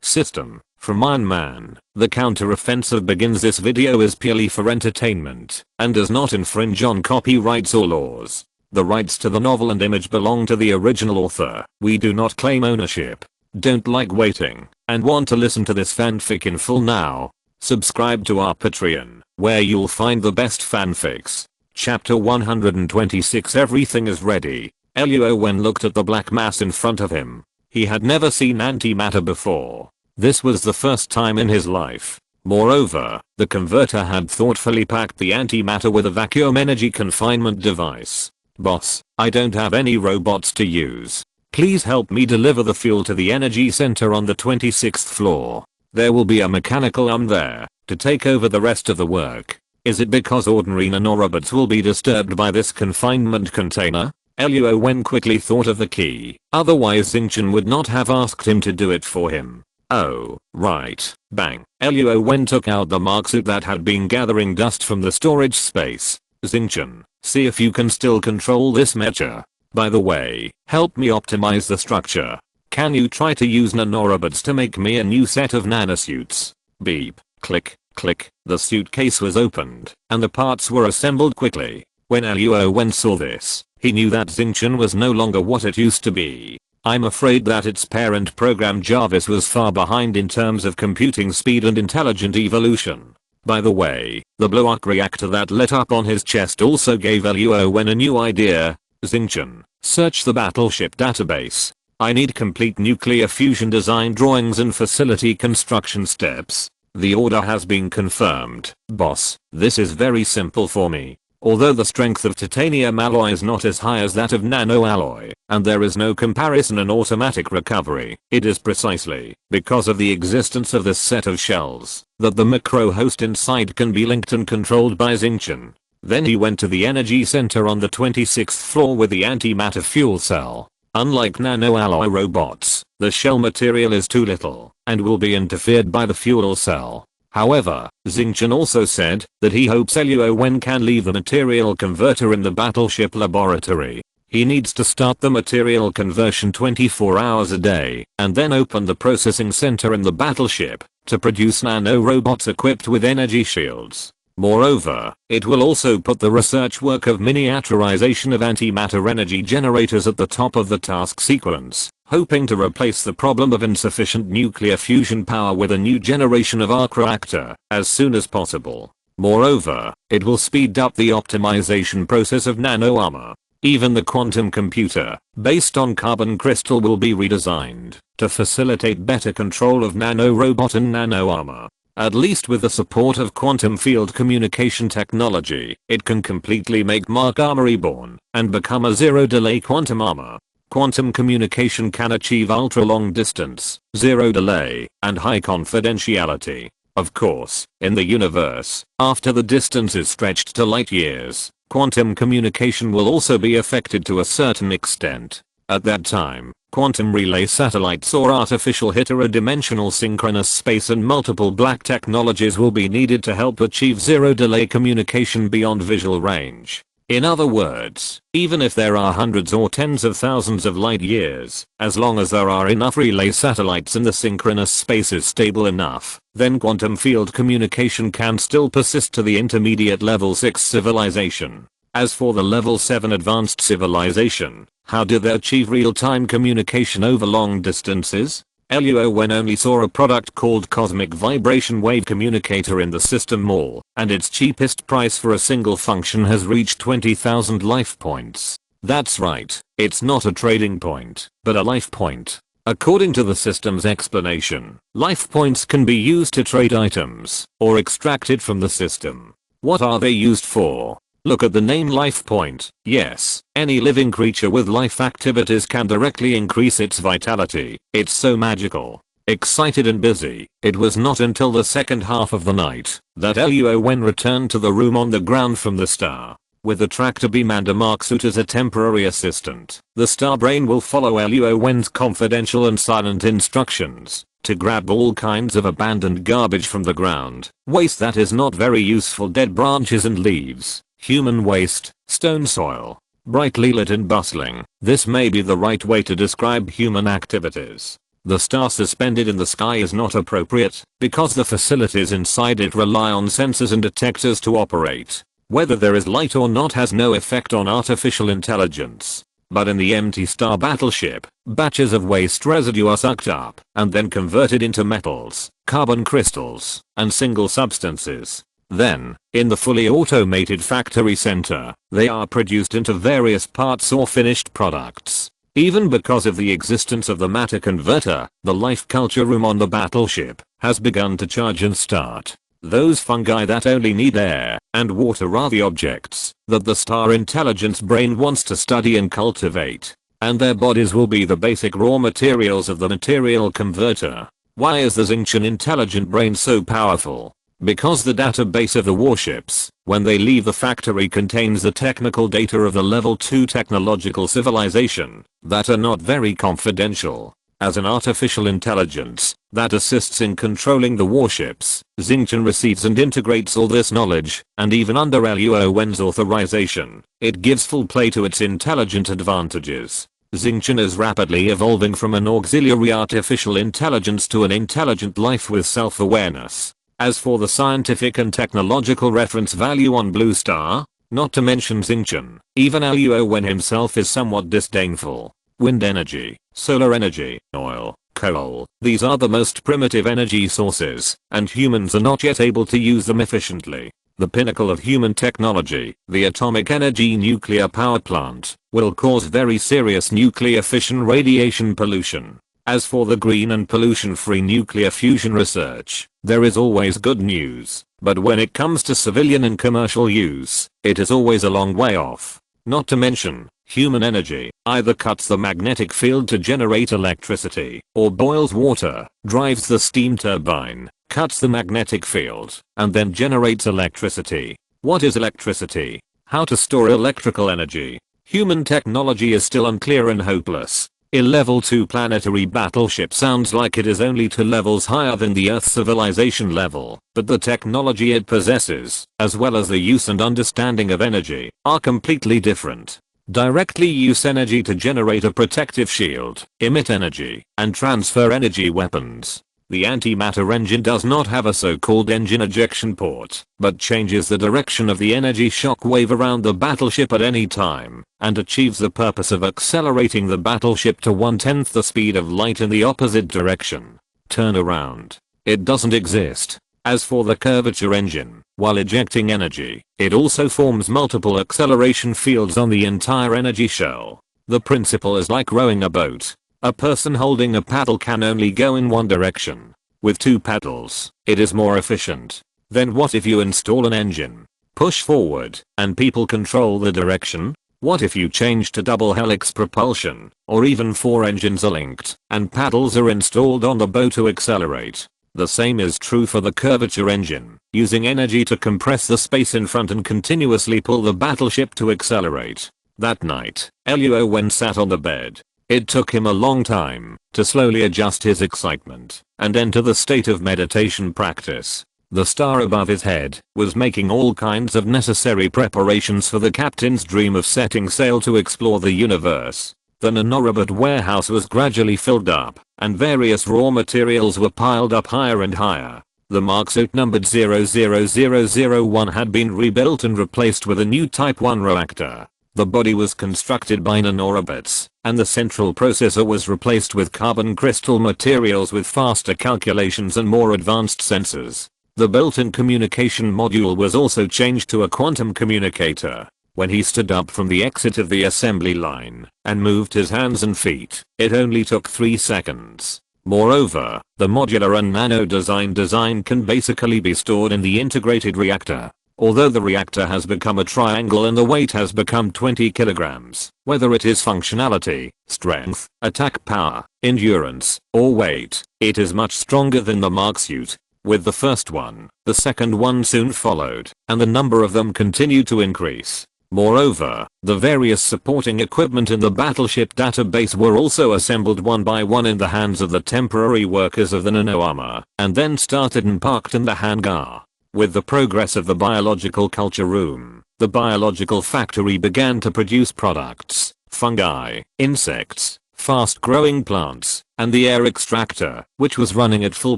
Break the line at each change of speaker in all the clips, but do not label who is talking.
System. From Iron Man, the counteroffensive begins. This video is purely for entertainment and does not infringe on copyrights or laws. The rights to the novel and image belong to the original author. We do not claim ownership. Don't like waiting and want to listen to this fanfic in full now? Subscribe to our Patreon, where you'll find the best fanfics. Chapter 126. Everything is ready. Luo Wen looked at the black mass in front of him. He had never seen antimatter before. This was the first time in his life. Moreover, the converter had thoughtfully packed the antimatter with a vacuum energy confinement device. Boss, I don't have any robots to use. Please help me deliver the fuel to the energy center on the 26th floor. There will be a mechanical arm there to take over the rest of the work. Is it because ordinary nanorobots will be disturbed by this confinement container? Luo Wen quickly thought of the key, otherwise Xingqian would not have asked him to do it for him. Oh, right. Bang. Luo Wen took out the mark suit that had been gathering dust from the storage space. Xingqian, see if you can still control this mecha. By the way, help me optimize the structure. Can you try to use nanorobots to make me a new set of nanosuits? Beep. Click. Click. The suitcase was opened, and the parts were assembled quickly. When Luo Wen saw this, he knew that Xingqian was no longer what it used to be. I'm afraid that its parent program Jarvis was far behind in terms of computing speed and intelligent evolution. By the way, the blow-up reactor that lit up on his chest also gave Luo Wen a new idea. Xingqian, search the battleship database. I need complete nuclear fusion design drawings and facility construction steps. The order has been confirmed. Boss, this is very simple for me. Although the strength of titanium alloy is not as high as that of nanoalloy, and there is no comparison and automatic recovery, it is precisely because of the existence of this set of shells that the macro host inside can be linked and controlled by Xingqian. Then he went to the energy center on the 26th floor with the antimatter fuel cell. Unlike nanoalloy robots, the shell material is too little and will be interfered by the fuel cell. However, Xingqian also said that he hopes Luo Wen can leave the material converter in the battleship laboratory. He needs to start the material conversion 24 hours a day and then open the processing center in the battleship to produce nanorobots equipped with energy shields. Moreover, it will also put the research work of miniaturization of antimatter energy generators at the top of the task sequence, hoping to replace the problem of insufficient nuclear fusion power with a new generation of arc reactor as soon as possible. Moreover, it will speed up the optimization process of nano armor. Even the quantum computer, based on carbon crystal, will be redesigned to facilitate better control of nanorobot and nano armor. At least with the support of quantum field communication technology, it can completely make Mark Armor reborn and become a zero-delay quantum armor. Quantum communication can achieve ultra-long distance, zero delay, and high confidentiality. Of course, in the universe, after the distance is stretched to light years, quantum communication will also be affected to a certain extent. At that time, quantum relay satellites or artificial heterodimensional synchronous space and multiple black technologies will be needed to help achieve zero-delay communication beyond visual range. In other words, even if there are hundreds or tens of thousands of light years, as long as there are enough relay satellites and the synchronous space is stable enough, then quantum field communication can still persist to the intermediate level 6 civilization. As for the level 7 advanced civilization, how do they achieve real-time communication over long distances? Luo Wen only saw a product called Cosmic Vibration Wave Communicator in the system mall, and its cheapest price for a single function has reached 20,000 life points. That's right, it's not a trading point, but a life point. According to the system's explanation, life points can be used to trade items or extracted from the system. What are they used for? Look at the name life point. Yes, any living creature with life activities can directly increase its vitality. It's so magical. Excited and busy, it was not until the second half of the night that Luo Wen returned to the room on the ground from the star. With the tractor beam and a mark suit as a temporary assistant, the star brain will follow Luo Wen's confidential and silent instructions to grab all kinds of abandoned garbage from the ground, waste that is not very useful, dead branches and leaves, human waste, stone soil, brightly lit and bustling. This may be the right way to describe human activities. The star suspended in the sky is not appropriate because the facilities inside it rely on sensors and detectors to operate. Whether there is light or not has no effect on artificial intelligence. But in the empty star battleship, batches of waste residue are sucked up and then converted into metals, carbon crystals, and single substances. Then, in the fully automated factory center, they are produced into various parts or finished products. Even because of the existence of the matter converter, the life culture room on the battleship has begun to charge and start. Those fungi that only need air and water are the objects that the star intelligence brain wants to study and cultivate. And their bodies will be the basic raw materials of the material converter. Why is the Xingqian intelligent brain so powerful? Because the database of the warships, when they leave the factory, contains the technical data of the level 2 technological civilization that are not very confidential. As an artificial intelligence that assists in controlling the warships, Xingqian receives and integrates all this knowledge, and even under Luo Wen's authorization, it gives full play to its intelligent advantages. Xingqian is rapidly evolving from an auxiliary artificial intelligence to an intelligent life with self-awareness. As for the scientific and technological reference value on Blue Star, not to mention Xingqian, even Luo Wen himself is somewhat disdainful. Wind energy, solar energy, oil, coal, these are the most primitive energy sources, and humans are not yet able to use them efficiently. The pinnacle of human technology, the atomic energy nuclear power plant, will cause very serious nuclear fission radiation pollution. As for the green and pollution-free nuclear fusion research, there is always good news, but when it comes to civilian and commercial use, it is always a long way off. Not to mention, human energy either cuts the magnetic field to generate electricity, or boils water, drives the steam turbine, cuts the magnetic field, and then generates electricity. What is electricity? How to store electrical energy? Human technology is still unclear and hopeless. A level 2 planetary battleship sounds like it is only 2 levels higher than the Earth's civilization level, but the technology it possesses, as well as the use and understanding of energy, are completely different. Directly use energy to generate a protective shield, emit energy, and transfer energy weapons. The antimatter engine does not have a so-called engine ejection port, but changes the direction of the energy shock wave around the battleship at any time, and achieves the purpose of accelerating the battleship to 1/10 the speed of light in the opposite direction. Turn around. It doesn't exist. As for the curvature engine, while ejecting energy, it also forms multiple acceleration fields on the entire energy shell. The principle is like rowing a boat. A person holding a paddle can only go in one direction. With 2 paddles, it is more efficient. Then what if you install an engine, push forward, and people control the direction? What if you change to double helix propulsion, or even 4 engines are linked, and paddles are installed on the bow to accelerate? The same is true for the curvature engine, using energy to compress the space in front and continuously pull the battleship to accelerate. That night, Luo Wen sat on the bed. It took him a long time to slowly adjust his excitement and enter the state of meditation practice. The star above his head was making all kinds of necessary preparations for the captain's dream of setting sail to explore the universe. The nanorocket warehouse was gradually filled up, and various raw materials were piled up higher and higher. The Mark suit numbered 00001 had been rebuilt and replaced with a new Type 1 reactor. The body was constructed by nanorobots, and the central processor was replaced with carbon crystal materials with faster calculations and more advanced sensors. The built-in communication module was also changed to a quantum communicator. When he stood up from the exit of the assembly line and moved his hands and feet, it only took 3 seconds. Moreover, the modular and nano design can basically be stored in the integrated reactor. Although the reactor has become a triangle and the weight has become 20 kilograms, whether it is functionality, strength, attack power, endurance, or weight, it is much stronger than the Mark suit. With the first one, the second one soon followed, and the number of them continued to increase. Moreover, the various supporting equipment in the battleship database were also assembled one by one in the hands of the temporary workers of the nano armor, and then started and parked in the hangar. With the progress of the biological culture room, the biological factory began to produce products, fungi, insects, fast-growing plants, and the air extractor, which was running at full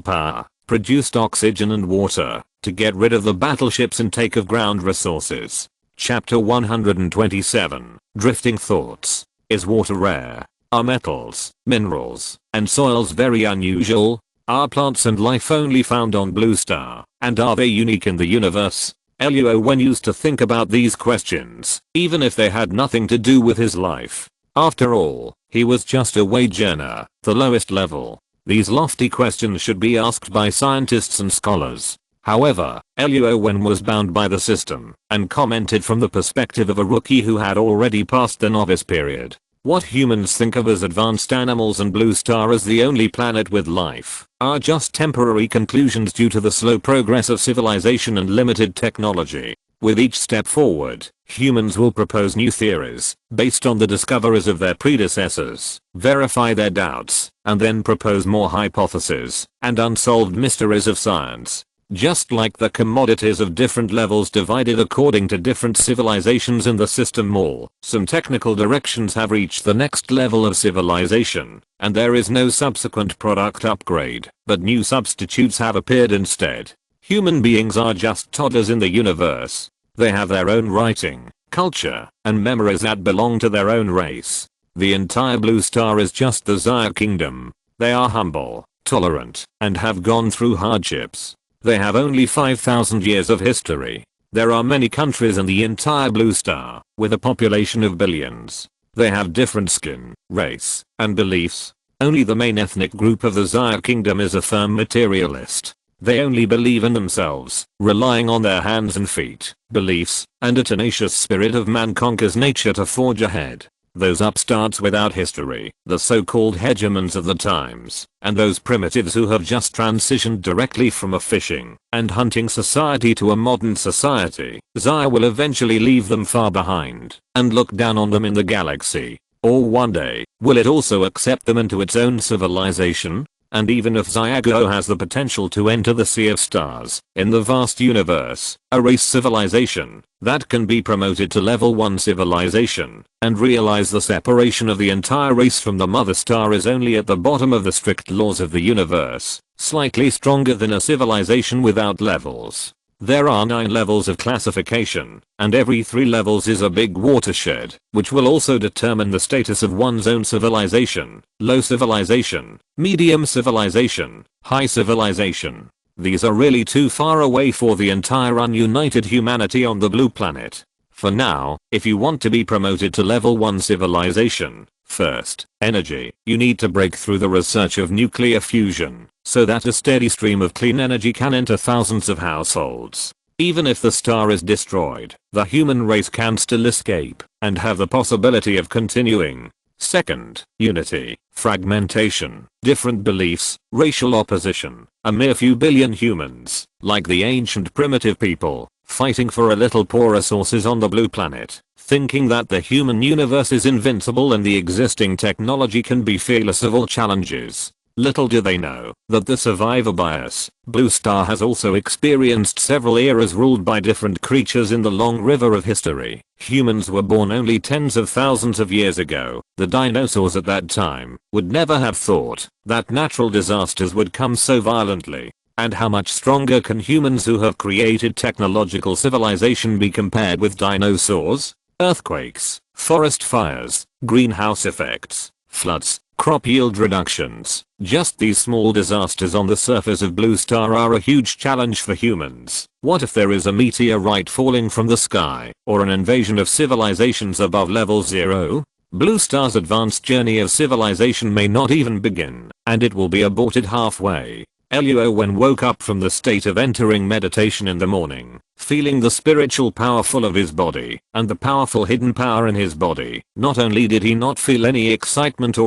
power, produced oxygen and water to get rid of the battleship's intake of ground resources. Chapter 127, Drifting Thoughts. Is water rare? Are metals, minerals, and soils very unusual? Are plants and life only found on Blue Star, and are they unique in the universe? Luo Wen used to think about these questions, even if they had nothing to do with his life. After all, he was just a wage earner, the lowest level. These lofty questions should be asked by scientists and scholars. However, Luo Wen was bound by the system, and commented from the perspective of a rookie who had already passed the novice period. What humans think of as advanced animals and Blue Star as the only planet with life are just temporary conclusions due to the slow progress of civilization and limited technology. With each step forward, humans will propose new theories based on the discoveries of their predecessors, verify their doubts, and then propose more hypotheses and unsolved mysteries of science. Just like the commodities of different levels divided according to different civilizations in the system mall, some technical directions have reached the next level of civilization, and there is no subsequent product upgrade, but new substitutes have appeared instead. Human beings are just toddlers in the universe. They have their own writing, culture, and memories that belong to their own race. The entire Blue Star is just the Xia Kingdom. They are humble, tolerant, and have gone through hardships. They have only 5,000 years of history. There are many countries in the entire Blue Star, with a population of billions. They have different skin, race, and beliefs. Only the main ethnic group of the Xia Kingdom is a firm materialist. They only believe in themselves, relying on their hands and feet, beliefs, and a tenacious spirit of man conquers nature to forge ahead. Those upstarts without history, the so-called hegemons of the times, and those primitives who have just transitioned directly from a fishing and hunting society to a modern society, Xia will eventually leave them far behind and look down on them in the galaxy. Or one day, will it also accept them into its own civilization? And even if Xiago has the potential to enter the Sea of Stars, in the vast universe, a race civilization, that can be promoted to level 1 civilization, and realize the separation of the entire race from the mother star is only at the bottom of the strict laws of the universe, slightly stronger than a civilization without levels. There are 9 levels of classification, and every 3 levels is a big watershed, which will also determine the status of one's own civilization: low civilization, medium civilization, high civilization. These are really too far away for the entire ununited humanity on the blue planet. For now, if you want to be promoted to level 1 civilization, first, energy, you need to break through the research of nuclear fusion, so that a steady stream of clean energy can enter thousands of households. Even if the star is destroyed, the human race can still escape, and have the possibility of continuing. Second, unity, fragmentation, different beliefs, racial opposition, a mere few billion humans, like the ancient primitive people, fighting for a little poor resources on the blue planet, thinking that the human universe is invincible and the existing technology can be fearless of all challenges. Little do they know that the survivor bias, Blue Star has also experienced several eras ruled by different creatures in the long river of history. Humans were born only tens of thousands of years ago. The dinosaurs at that time would never have thought that natural disasters would come so violently. And how much stronger can humans who have created technological civilization be compared with dinosaurs? Earthquakes, forest fires, greenhouse effects, floods, crop yield reductions. Just these small disasters on the surface of Blue Star are a huge challenge for humans. What if there is a meteorite falling from the sky, or an invasion of civilizations above level 0? Blue Star's advanced journey of civilization may not even begin, and it will be aborted halfway. Luo Wen woke up from the state of entering meditation in the morning, feeling the spiritual power full of his body, and the powerful hidden power in his body. Not only did he not feel any excitement,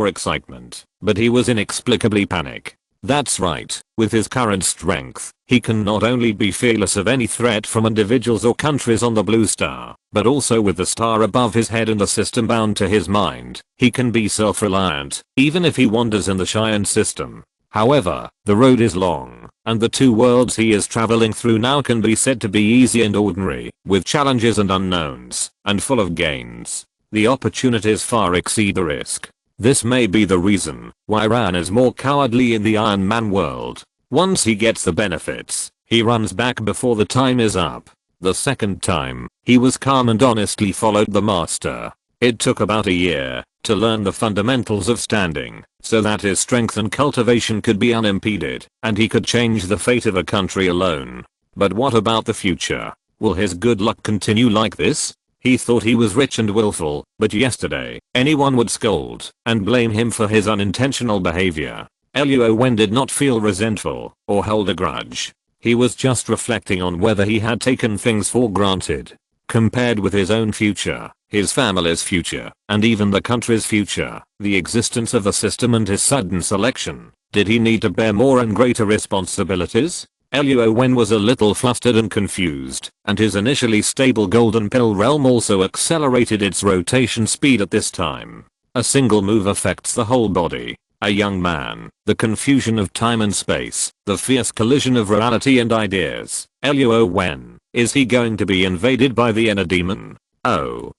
but he was inexplicably panic. That's right, with his current strength, he can not only be fearless of any threat from individuals or countries on the Blue Star, but also with the star above his head and the system bound to his mind, he can be self-reliant, even if he wanders in the Cheyenne system. However, the road is long, and the 2 worlds he is traveling through now can be said to be easy and ordinary, with challenges and unknowns, and full of gains. The opportunities far exceed the risk. This may be the reason why Ran is more cowardly in the Iron Man world. Once he gets the benefits, he runs back before the time is up. The second time, he was calm and honestly followed the master. It took about a year to learn the fundamentals of standing, so that his strength and cultivation could be unimpeded, and he could change the fate of a country alone. But what about the future? Will his good luck continue like this? He thought he was rich and willful, but yesterday, anyone would scold and blame him for his unintentional behavior. Luo Wen did not feel resentful or hold a grudge. He was just reflecting on whether he had taken things for granted. Compared with his own future, his family's future, and even the country's future, the existence of the system and his sudden selection, did he need to bear more and greater responsibilities? Luo Wen was a little flustered and confused, and his initially stable golden pill realm also accelerated its rotation speed at this time. A single move affects the whole body. A young man, the confusion of time and space, the fierce collision of reality and ideas. Luo Wen, is he going to be invaded by the inner demon? Oh,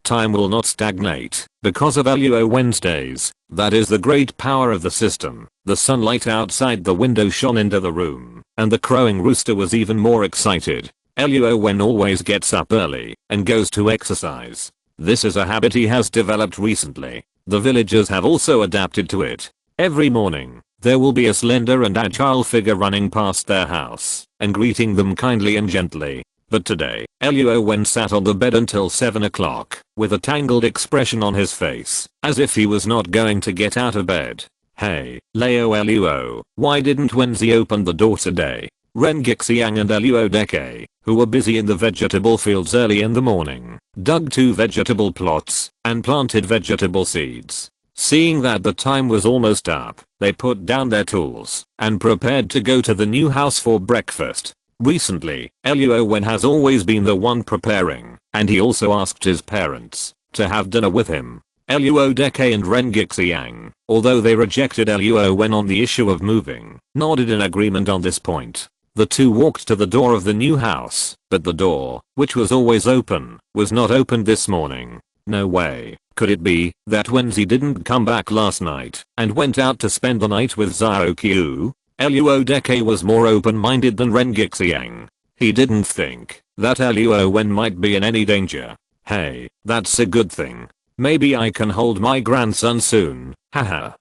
time will not stagnate because of Luo Wednesdays. That is the great power of the system. The sunlight outside the window shone into the room, and the crowing rooster was even more excited. Luo Wen always gets up early and goes to exercise. This is a habit he has developed recently. The villagers have also adapted to it. Every morning, there will be a slender and agile figure running past their house and greeting them kindly and gently. But today, Luo Wen sat on the bed until 7 o'clock with a tangled expression on his face, as if he was not going to get out of bed. Hey, Luo, why didn't Wenzi open the door today? Ren Gixiang and Luo Deke, who were busy in the vegetable fields early in the morning, dug 2 vegetable plots and planted vegetable seeds. Seeing that the time was almost up, they put down their tools and prepared to go to the new house for breakfast. Recently, Luo Wen has always been the one preparing, and he also asked his parents to have dinner with him. Luo Deke and Ren Gixiang, although they rejected Luo Wen on the issue of moving, nodded in agreement on this point. The two walked to the door of the new house, but the door, which was always open, was not opened this morning. No way. Could it be that Wenzi didn't come back last night and went out to spend the night with Zhao Qiu? Luo Deke was more open-minded than Ren Gixiang. He didn't think that Luo Wen might be in any danger. Hey, that's a good thing. Maybe I can hold my grandson soon, haha.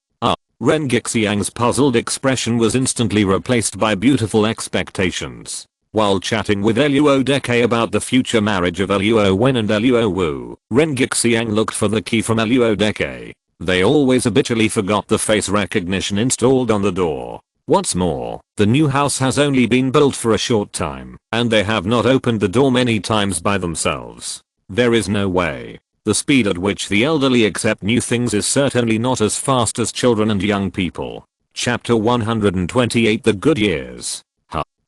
Ren Gixiang's puzzled expression was instantly replaced by beautiful expectations. While chatting with Luo Deke about the future marriage of Luo Wen and Luo Wu, Ren Gixiang looked for the key from Luo Deke. They always habitually forgot the face recognition installed on the door. What's more, the new house has only been built for a short time, and they have not opened the door many times by themselves. There is no way. The speed at which the elderly accept new things is certainly not as fast as children and young people. Chapter 128 The Good Years.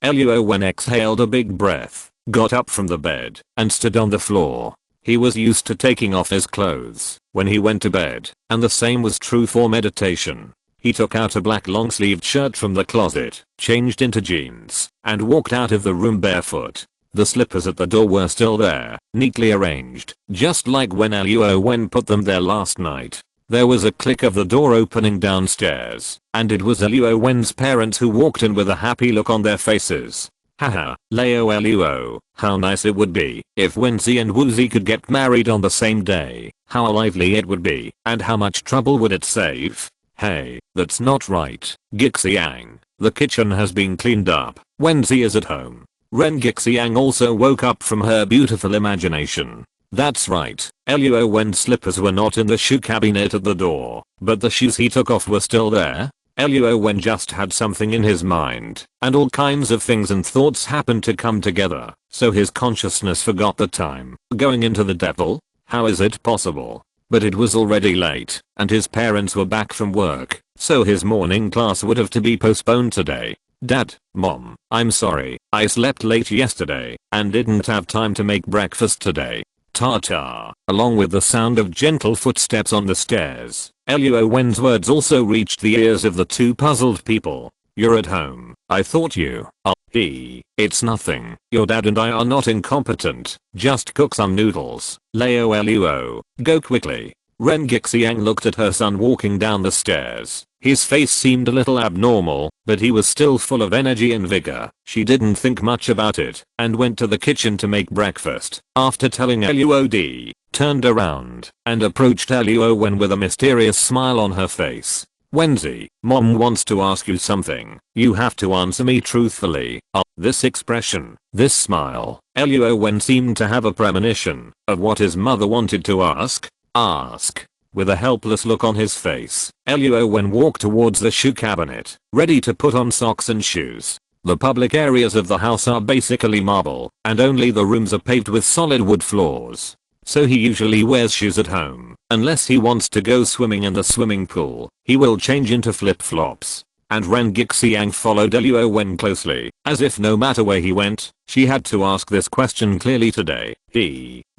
Luo Wen exhaled a big breath, got up from the bed, and stood on the floor. He was used to taking off his clothes when he went to bed, and the same was true for meditation. He took out a black long-sleeved shirt from the closet, changed into jeans, and walked out of the room barefoot. The slippers at the door were still there, neatly arranged, just like when Luo Wen put them there last night. There was a click of the door opening downstairs, and it was Luo Wen's parents who walked in with a happy look on their faces. Haha, Luo, how nice it would be if Wenzi and Wuzi could get married on the same day. How lively it would be, and how much trouble would it save? Hey, that's not right. Gixiang, the kitchen has been cleaned up. Wenzi is at home. Ren Gixiang also woke up from her beautiful imagination. That's right, Luo Wen's slippers were not in the shoe cabinet at the door, but the shoes he took off were still there. Luo Wen just had something in his mind, and all kinds of things and thoughts happened to come together, so his consciousness forgot the time. Going into the devil? How is it possible? But it was already late, and his parents were back from work, so his morning class would have to be postponed today. Dad, Mom, I'm sorry, I slept late yesterday and didn't have time to make breakfast today. Ta-ta. Along with the sound of gentle footsteps on the stairs, Luo Wen's words also reached the ears of the two puzzled people. You're at home. I thought you. It's nothing. Your dad and I are not incompetent. Just cook some noodles. Luo, go quickly. Ren Gixiang looked at her son walking down the stairs. His face seemed a little abnormal, but he was still full of energy and vigor. She didn't think much about it and went to the kitchen to make breakfast. After telling Luod, turned around and approached Luo Wen with a mysterious smile on her face. Wenzi, mom wants to ask you something. You have to answer me truthfully. This expression, this smile. Luo Wen seemed to have a premonition of what his mother wanted to ask. With a helpless look on his face, Luo Wen walked towards the shoe cabinet, ready to put on socks and shoes. The public areas of the house are basically marble, and only the rooms are paved with solid wood floors. So he usually wears shoes at home. Unless he wants to go swimming in the swimming pool, he will change into flip-flops. And Ren Gixiang followed Luo Wen closely, as if no matter where he went, she had to ask this question clearly today.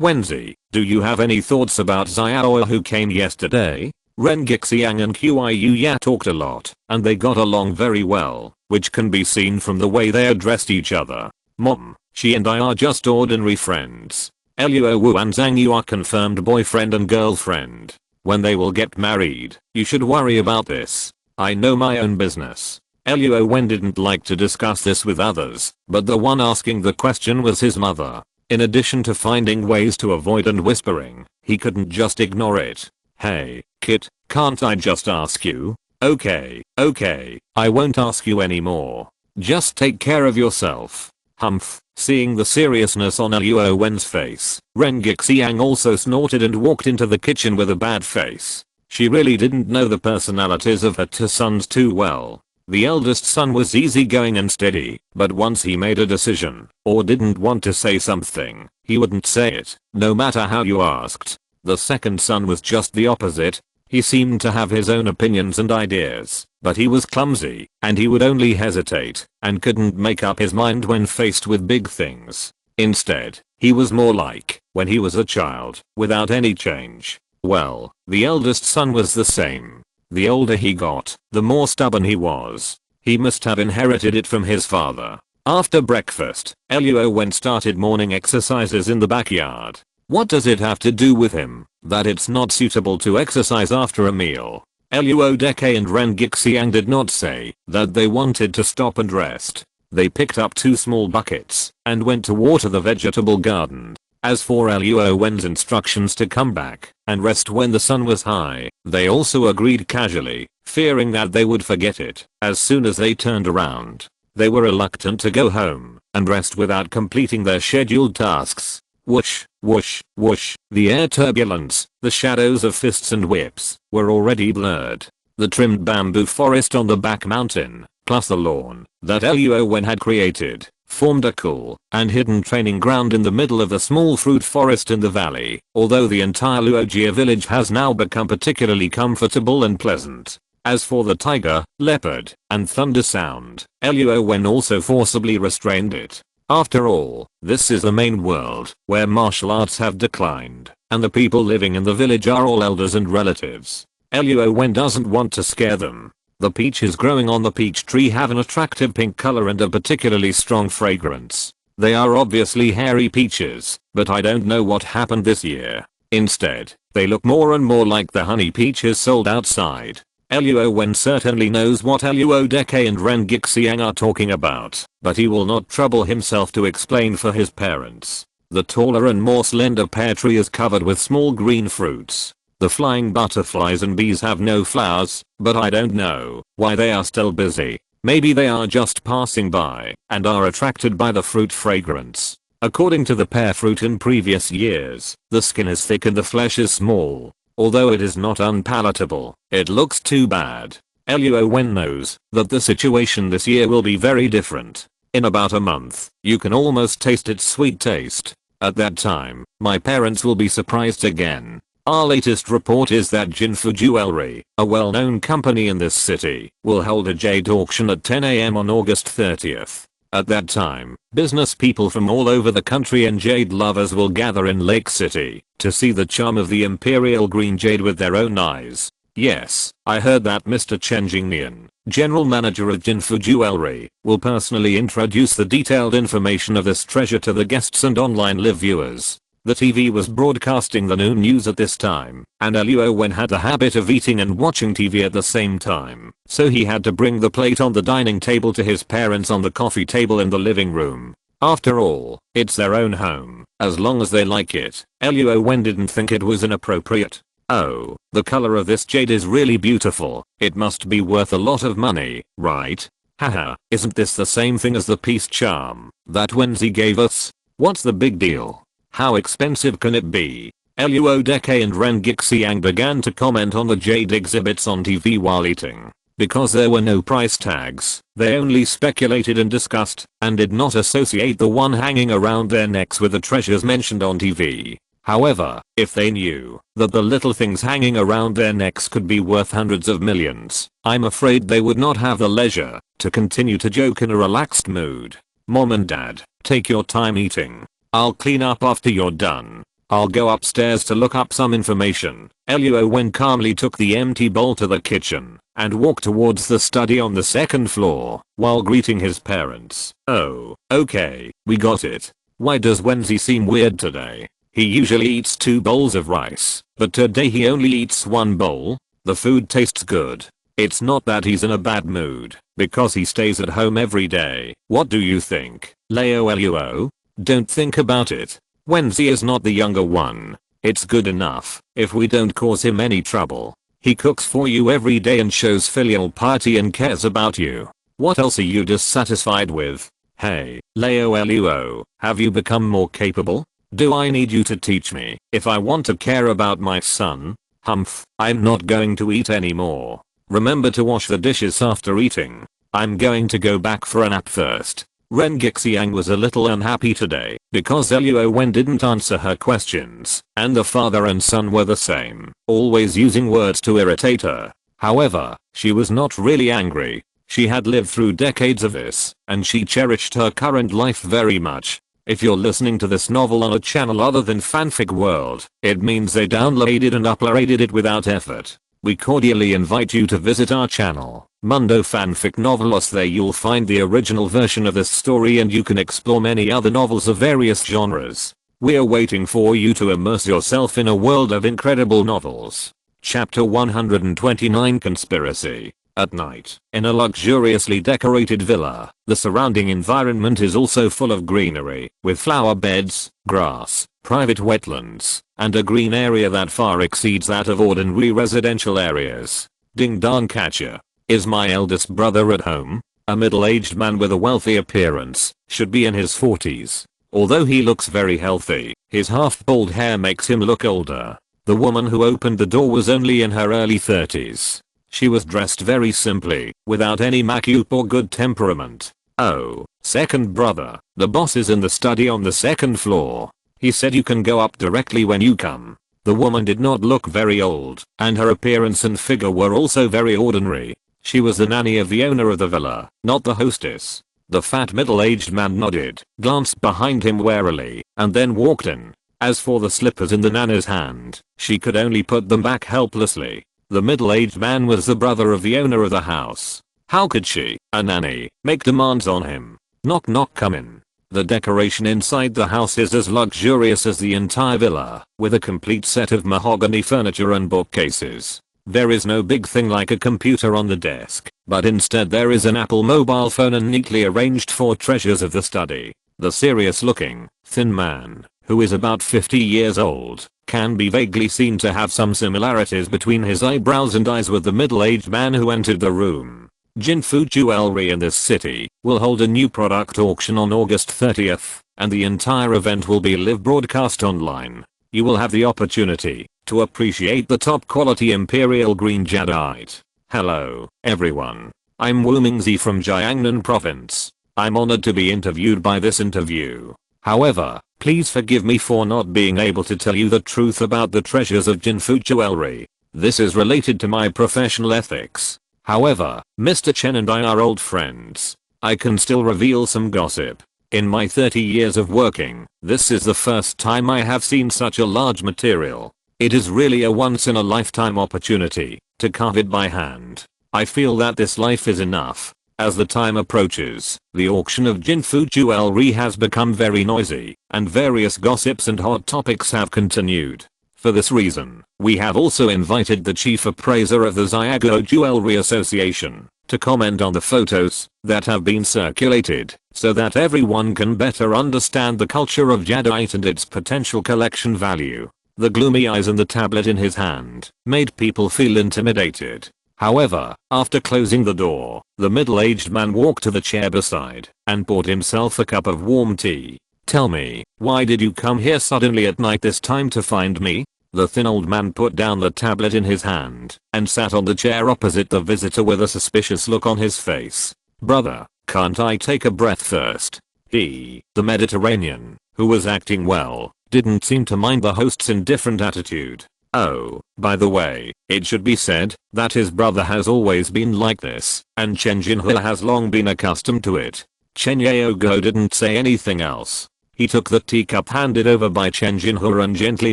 Wenzi, do you have any thoughts about Xiao who came yesterday? Ren Gixiang and Qiu talked a lot, and they got along very well, which can be seen from the way they addressed each other. Mom, she and I are just ordinary friends. Luo Wu and Zhang Yu are confirmed boyfriend and girlfriend. When they will get married, you should worry about this. I know my own business. Luo Wen didn't like to discuss this with others, but the one asking the question was his mother. In addition to finding ways to avoid and whispering, he couldn't just ignore it. Hey, Kit, can't I just ask you? Okay, I won't ask you anymore. Just take care of yourself. Humph. Seeing the seriousness on Luo Wen's face, Ren Gixiang also snorted and walked into the kitchen with a bad face. She really didn't know the personalities of her two sons too well. The eldest son was easygoing and steady, but once he made a decision, or didn't want to say something, he wouldn't say it, no matter how you asked. The second son was just the opposite. He seemed to have his own opinions and ideas, but he was clumsy, and he would only hesitate, and couldn't make up his mind when faced with big things. Instead, he was more like when he was a child, without any change. Well, the eldest son was the same. The older he got, the more stubborn he was. He must have inherited it from his father. After breakfast, Luo Wen started morning exercises in the backyard. What does it have to do with him that it's not suitable to exercise after a meal? Luo and Ren Gixiang did not say that they wanted to stop and rest. They picked up 2 small buckets and went to water the vegetable garden. As for Luo Wen's instructions to come back and rest when the sun was high, they also agreed casually, fearing that they would forget it as soon as they turned around. They were reluctant to go home and rest without completing their scheduled tasks. Whoosh, whoosh, whoosh. The air turbulence, the shadows of fists and whips, were already blurred. The trimmed bamboo forest on the back mountain, plus the lawn that Luo Wen had created, formed a cool and hidden training ground in the middle of the small fruit forest in the valley, although the entire Luojia village has now become particularly comfortable and pleasant. As for the tiger, leopard, and thunder sound, Luo Wen also forcibly restrained it. After all, this is the main world, where martial arts have declined, and the people living in the village are all elders and relatives. Luo Wen doesn't want to scare them. The peaches growing on the peach tree have an attractive pink color and a particularly strong fragrance. They are obviously hairy peaches, but I don't know what happened this year. Instead, they look more and more like the honey peaches sold outside. Luo Wen certainly knows what Luo and Ren Gixiang are talking about, but he will not trouble himself to explain for his parents. The taller and more slender pear tree is covered with small green fruits. The flying butterflies and bees have no flowers, but I don't know why they are still busy. Maybe they are just passing by and are attracted by the fruit fragrance. According to the pear fruit in previous years, the skin is thick and the flesh is small. Although it is not unpalatable, it looks too bad. Luo Wen knows that the situation this year will be very different. In about a month, you can almost taste its sweet taste. At that time, my parents will be surprised again. Our latest report is that Jinfu Jewelry, a well-known company in this city, will hold a jade auction at 10 AM on August 30th. At that time, business people from all over the country and jade lovers will gather in Lake City to see the charm of the imperial green jade with their own eyes. Yes, I heard that Mr. Chen Jingnian, general manager of Jinfu Jewelry, will personally introduce the detailed information of this treasure to the guests and online live viewers. The TV was broadcasting the noon news at this time, and Luo Wen had the habit of eating and watching TV at the same time, so he had to bring the plate on the dining table to his parents on the coffee table in the living room. After all, it's their own home, as long as they like it. Luo Wen didn't think it was inappropriate. Oh, the color of this jade is really beautiful. It must be worth a lot of money, right? Haha, isn't this the same thing as the peace charm that Wenzi gave us? What's the big deal? How expensive can it be? Luo Deke and Ren Gixiang began to comment on the jade exhibits on TV while eating. Because there were no price tags, they only speculated and discussed, and did not associate the one hanging around their necks with the treasures mentioned on TV. However, if they knew that the little things hanging around their necks could be worth hundreds of millions, I'm afraid they would not have the leisure to continue to joke in a relaxed mood. Mom and Dad, take your time eating. I'll clean up after you're done. I'll go upstairs to look up some information. Luo Wen calmly took the empty bowl to the kitchen and walked towards the study on the second floor while greeting his parents. Oh, okay, we got it. Why does Wenzi seem weird today? He usually eats 2 bowls of rice, but today he only eats 1 bowl. The food tastes good. It's not that he's in a bad mood, because he stays at home every day. What do you think, Luo? Don't think about it. Wenzi is not the younger one. It's good enough if we don't cause him any trouble. He cooks for you every day and shows filial piety and cares about you. What else are you dissatisfied with? Hey, Luo, have you become more capable? Do I need you to teach me if I want to care about my son? Humph, I'm not going to eat anymore. Remember to wash the dishes after eating. I'm going to go back for a nap first. Ren Gixiang was a little unhappy today because Luo Wen didn't answer her questions, and the father and son were the same, always using words to irritate her. However, she was not really angry. She had lived through decades of this, and she cherished her current life very much. If you're listening to this novel on a channel other than Fanfic World, it means they downloaded and uploaded it without effort. We cordially invite you to visit our channel, Mundo Fanfic Novelos. There you'll find the original version of this story and you can explore many other novels of various genres. We're waiting for you to immerse yourself in a world of incredible novels. Chapter 129 Conspiracy. At night, in a luxuriously decorated villa, the surrounding environment is also full of greenery, with flower beds, grass, private wetlands, and a green area that far exceeds that of ordinary residential areas. Ding dong catcher. Is my eldest brother at home? A middle-aged man with a wealthy appearance, should be in his 40s. Although he looks very healthy, his half-bald hair makes him look older. The woman who opened the door was only in her early 30s. She was dressed very simply, without any makeup or good temperament. Oh, second brother, the boss is in the study on the second floor. He said you can go up directly when you come. The woman did not look very old, and her appearance and figure were also very ordinary. She was the nanny of the owner of the villa, not the hostess. The fat middle-aged man nodded, glanced behind him warily, and then walked in. As for the slippers in the nana's hand, she could only put them back helplessly. The middle-aged man was the brother of the owner of the house. How could she, a nanny, make demands on him? Knock knock, come in. The decoration inside the house is as luxurious as the entire villa, with a complete set of mahogany furniture and bookcases. There is no big thing like a computer on the desk, but instead there is an Apple mobile phone and neatly arranged 4 treasures of the study. The serious-looking, thin man, who is about 50 years old, can be vaguely seen to have some similarities between his eyebrows and eyes with the middle-aged man who entered the room. Jinfu Jewelry in this city will hold a new product auction on August 30th, and the entire event will be live broadcast online. You will have the opportunity to appreciate the top quality Imperial Green Jadeite. Hello, everyone. I'm Wu Mingzi from Jiangnan Province. I'm honored to be interviewed by this interview. However, please forgive me for not being able to tell you the truth about the treasures of Jinfu Jewelry. This is related to my professional ethics. However, Mr. Chen and I are old friends. I can still reveal some gossip. In my 30 years of working, this is the first time I have seen such a large material. It is really a once-in-a-lifetime opportunity to carve it by hand. I feel that this life is enough As the time approaches, the auction of Jinfu jewelry has become very noisy, and various gossips and hot topics have continued. For this reason, we have also invited the chief appraiser of the Xiago Jewelry Association to comment on the photos that have been circulated, so that everyone can better understand the culture of jadeite and its potential collection value. The gloomy eyes and the tablet in his hand made people feel intimidated. However, after closing the door, the middle-aged man walked to the chair beside and poured himself a cup of warm tea. "Tell me, why did you come here suddenly at night this time to find me?" The thin old man put down the tablet in his hand and sat on the chair opposite the visitor with a suspicious look on his face. "Brother, can't I take a breath first?" He, the Mediterranean, who was acting well, didn't seem to mind the host's indifferent attitude. Oh, by the way, it should be said that his brother has always been like this, and Chen Jinhua has long been accustomed to it. Chen Yaogo didn't say anything else. He took the teacup handed over by Chen Jinhua and gently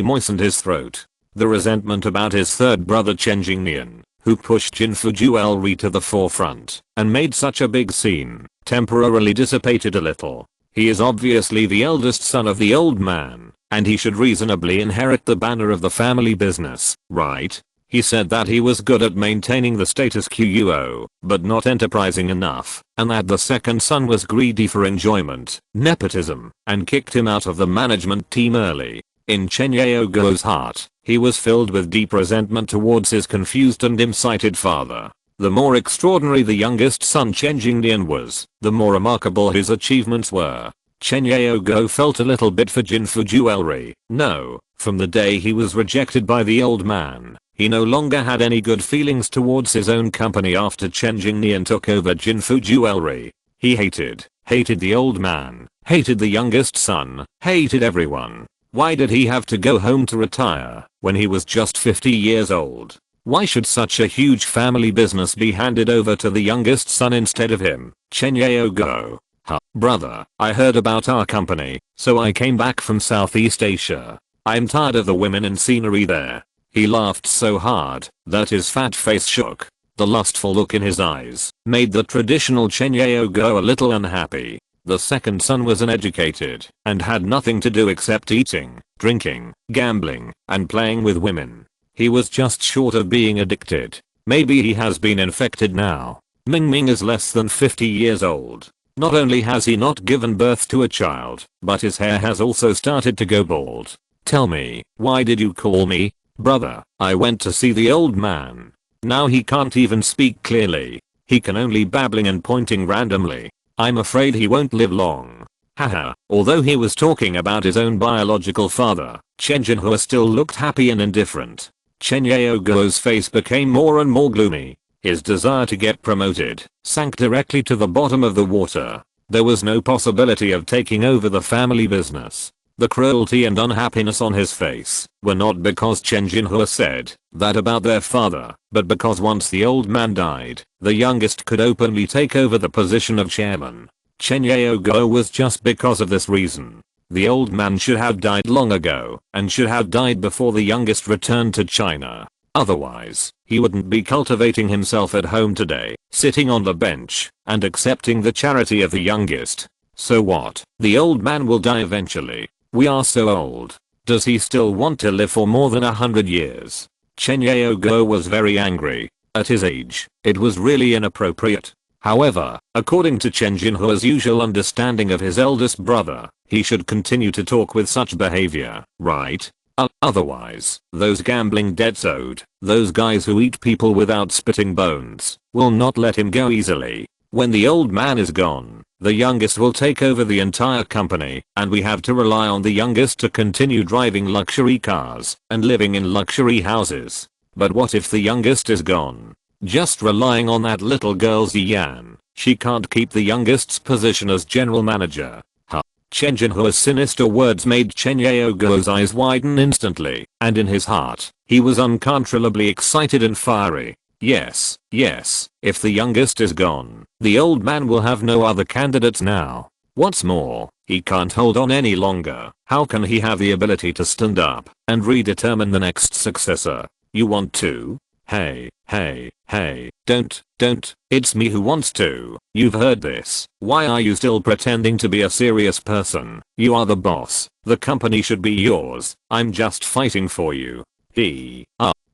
moistened his throat. The resentment about his third brother Chen Jingnian, who pushed Jinfu jewelry to the forefront and made such a big scene, temporarily dissipated a little. He is obviously the eldest son of the old man, and he should reasonably inherit the banner of the family business, right? He said that he was good at maintaining the status quo, but not enterprising enough, and that the second son was greedy for enjoyment, nepotism, and kicked him out of the management team early. In Chen Yaogo's heart, he was filled with deep resentment towards his confused and dim-sighted father. The more extraordinary the youngest son Chen Jingnian was, the more remarkable his achievements were. Chen Yaogo felt a little bit for Jinfu jewelry. No, from the day he was rejected by the old man, he no longer had any good feelings towards his own company after Chen Jingnian took over Jinfu jewelry. He hated the old man, hated the youngest son, hated everyone. Why did he have to go home to retire when he was just 50 years old? Why should such a huge family business be handed over to the youngest son instead of him? Chen Yaogo. Huh, brother, I heard about our company, so I came back from Southeast Asia. I'm tired of the women and scenery there. He laughed so hard that his fat face shook. The lustful look in his eyes made the traditional Chen Yaogo a little unhappy. The second son was uneducated and had nothing to do except eating, drinking, gambling, and playing with women. He was just short of being addicted. Maybe he has been infected now. Ming Ming is less than 50 years old. Not only has he not given birth to a child, but his hair has also started to go bald. "Tell me, why did you call me?" "Brother, I went to see the old man." Now he can't even speak clearly. He can only babbling and pointing randomly. "I'm afraid he won't live long." Haha. Although he was talking about his own biological father, Chen Jinhua still looked happy and indifferent. Chen Yaogo's face became more and more gloomy. His desire to get promoted sank directly to the bottom of the water. There was no possibility of taking over the family business. The cruelty and unhappiness on his face were not because Chen Jinhua said that about their father, but because once the old man died, the youngest could openly take over the position of chairman. Chen Yaogo was just because of this reason. The old man should have died long ago and should have died before the youngest returned to China. Otherwise, he wouldn't be cultivating himself at home today, sitting on the bench and accepting the charity of the youngest. So what? The old man will die eventually. We are so old. Does he still want to live for more than 100 years? Chen Yaogo was very angry. At his age, it was really inappropriate. However, according to Chen Jinhua's usual understanding of his eldest brother, he should continue to talk with such behavior, right? Otherwise, those gambling debts owed, those guys who eat people without spitting bones, will not let him go easily. When the old man is gone, the youngest will take over the entire company, and we have to rely on the youngest to continue driving luxury cars and living in luxury houses. But what if the youngest is gone? Just relying on that little girl Ziyan, she can't keep the youngest's position as general manager. Chen Jinhua's sinister words made Chen Yaogo's eyes widen instantly, and in his heart, he was uncontrollably excited and fiery. Yes, if the youngest is gone, the old man will have no other candidates now. What's more, he can't hold on any longer. How can he have the ability to stand up and redetermine the next successor? You want to? Hey, don't, it's me who wants to. You've heard this. Why are you still pretending to be a serious person? You are the boss. The company should be yours. I'm just fighting for you.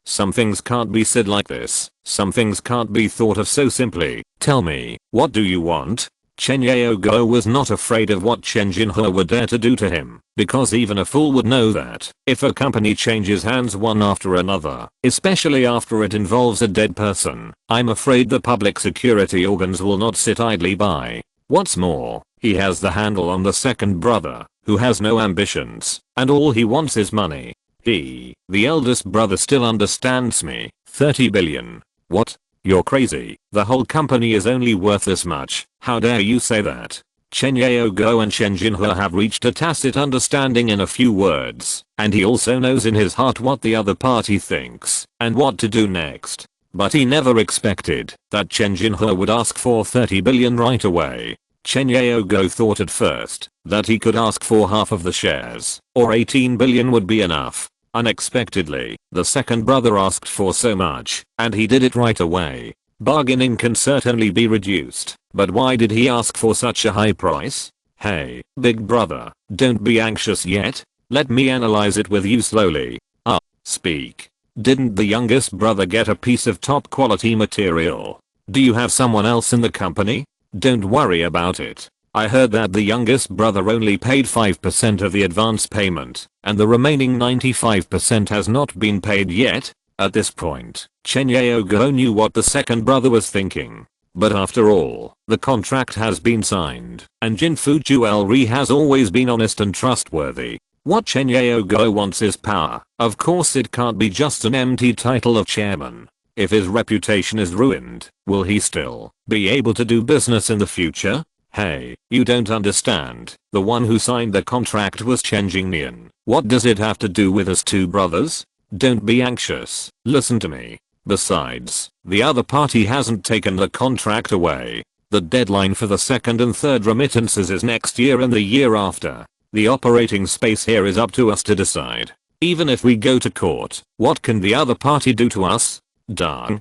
Some things can't be said like this. Some things can't be thought of so simply. Tell me, what do you want? Chen Yaogo was not afraid of what Chen Jinhe would dare to do to him, because even a fool would know that if a company changes hands one after another, especially after it involves a dead person, I'm afraid the public security organs will not sit idly by. What's more, he has the handle on the second brother, who has no ambitions, and all he wants is money. The eldest brother still understands me. 30 billion. What? You're crazy. The whole company is only worth this much. How dare you say that? Chen Yaogo and Chen Jinhe have reached a tacit understanding in a few words, and he also knows in his heart what the other party thinks and what to do next. But he never expected that Chen Jinhe would ask for 30 billion right away. Chen Yaogo thought at first that he could ask for half of the shares, or 18 billion would be enough. Unexpectedly, the second brother asked for so much, and he did it right away. Bargaining can certainly be reduced, but why did he ask for such a high price? Hey, big brother, don't be anxious yet. Let me analyze it with you slowly. Speak. Didn't the youngest brother get a piece of top quality material? Do you have someone else in the company? Don't worry about it. I heard that the youngest brother only paid 5% of the advance payment, and the remaining 95% has not been paid yet. At this point, Chen Yaogo knew what the second brother was thinking. But after all, the contract has been signed, and Jinfu Jewelry has always been honest and trustworthy. What Chen Yaogo wants is power. Of course it can't be just an empty title of chairman. If his reputation is ruined, will he still be able to do business in the future? Hey, you don't understand. The one who signed the contract was Chen Jingnian. What does it have to do with us two brothers? Don't be anxious. Listen to me. Besides, the other party hasn't taken the contract away. The deadline for the second and third remittances is next year and the year after. The operating space here is up to us to decide. Even if we go to court, what can the other party do to us? Dang.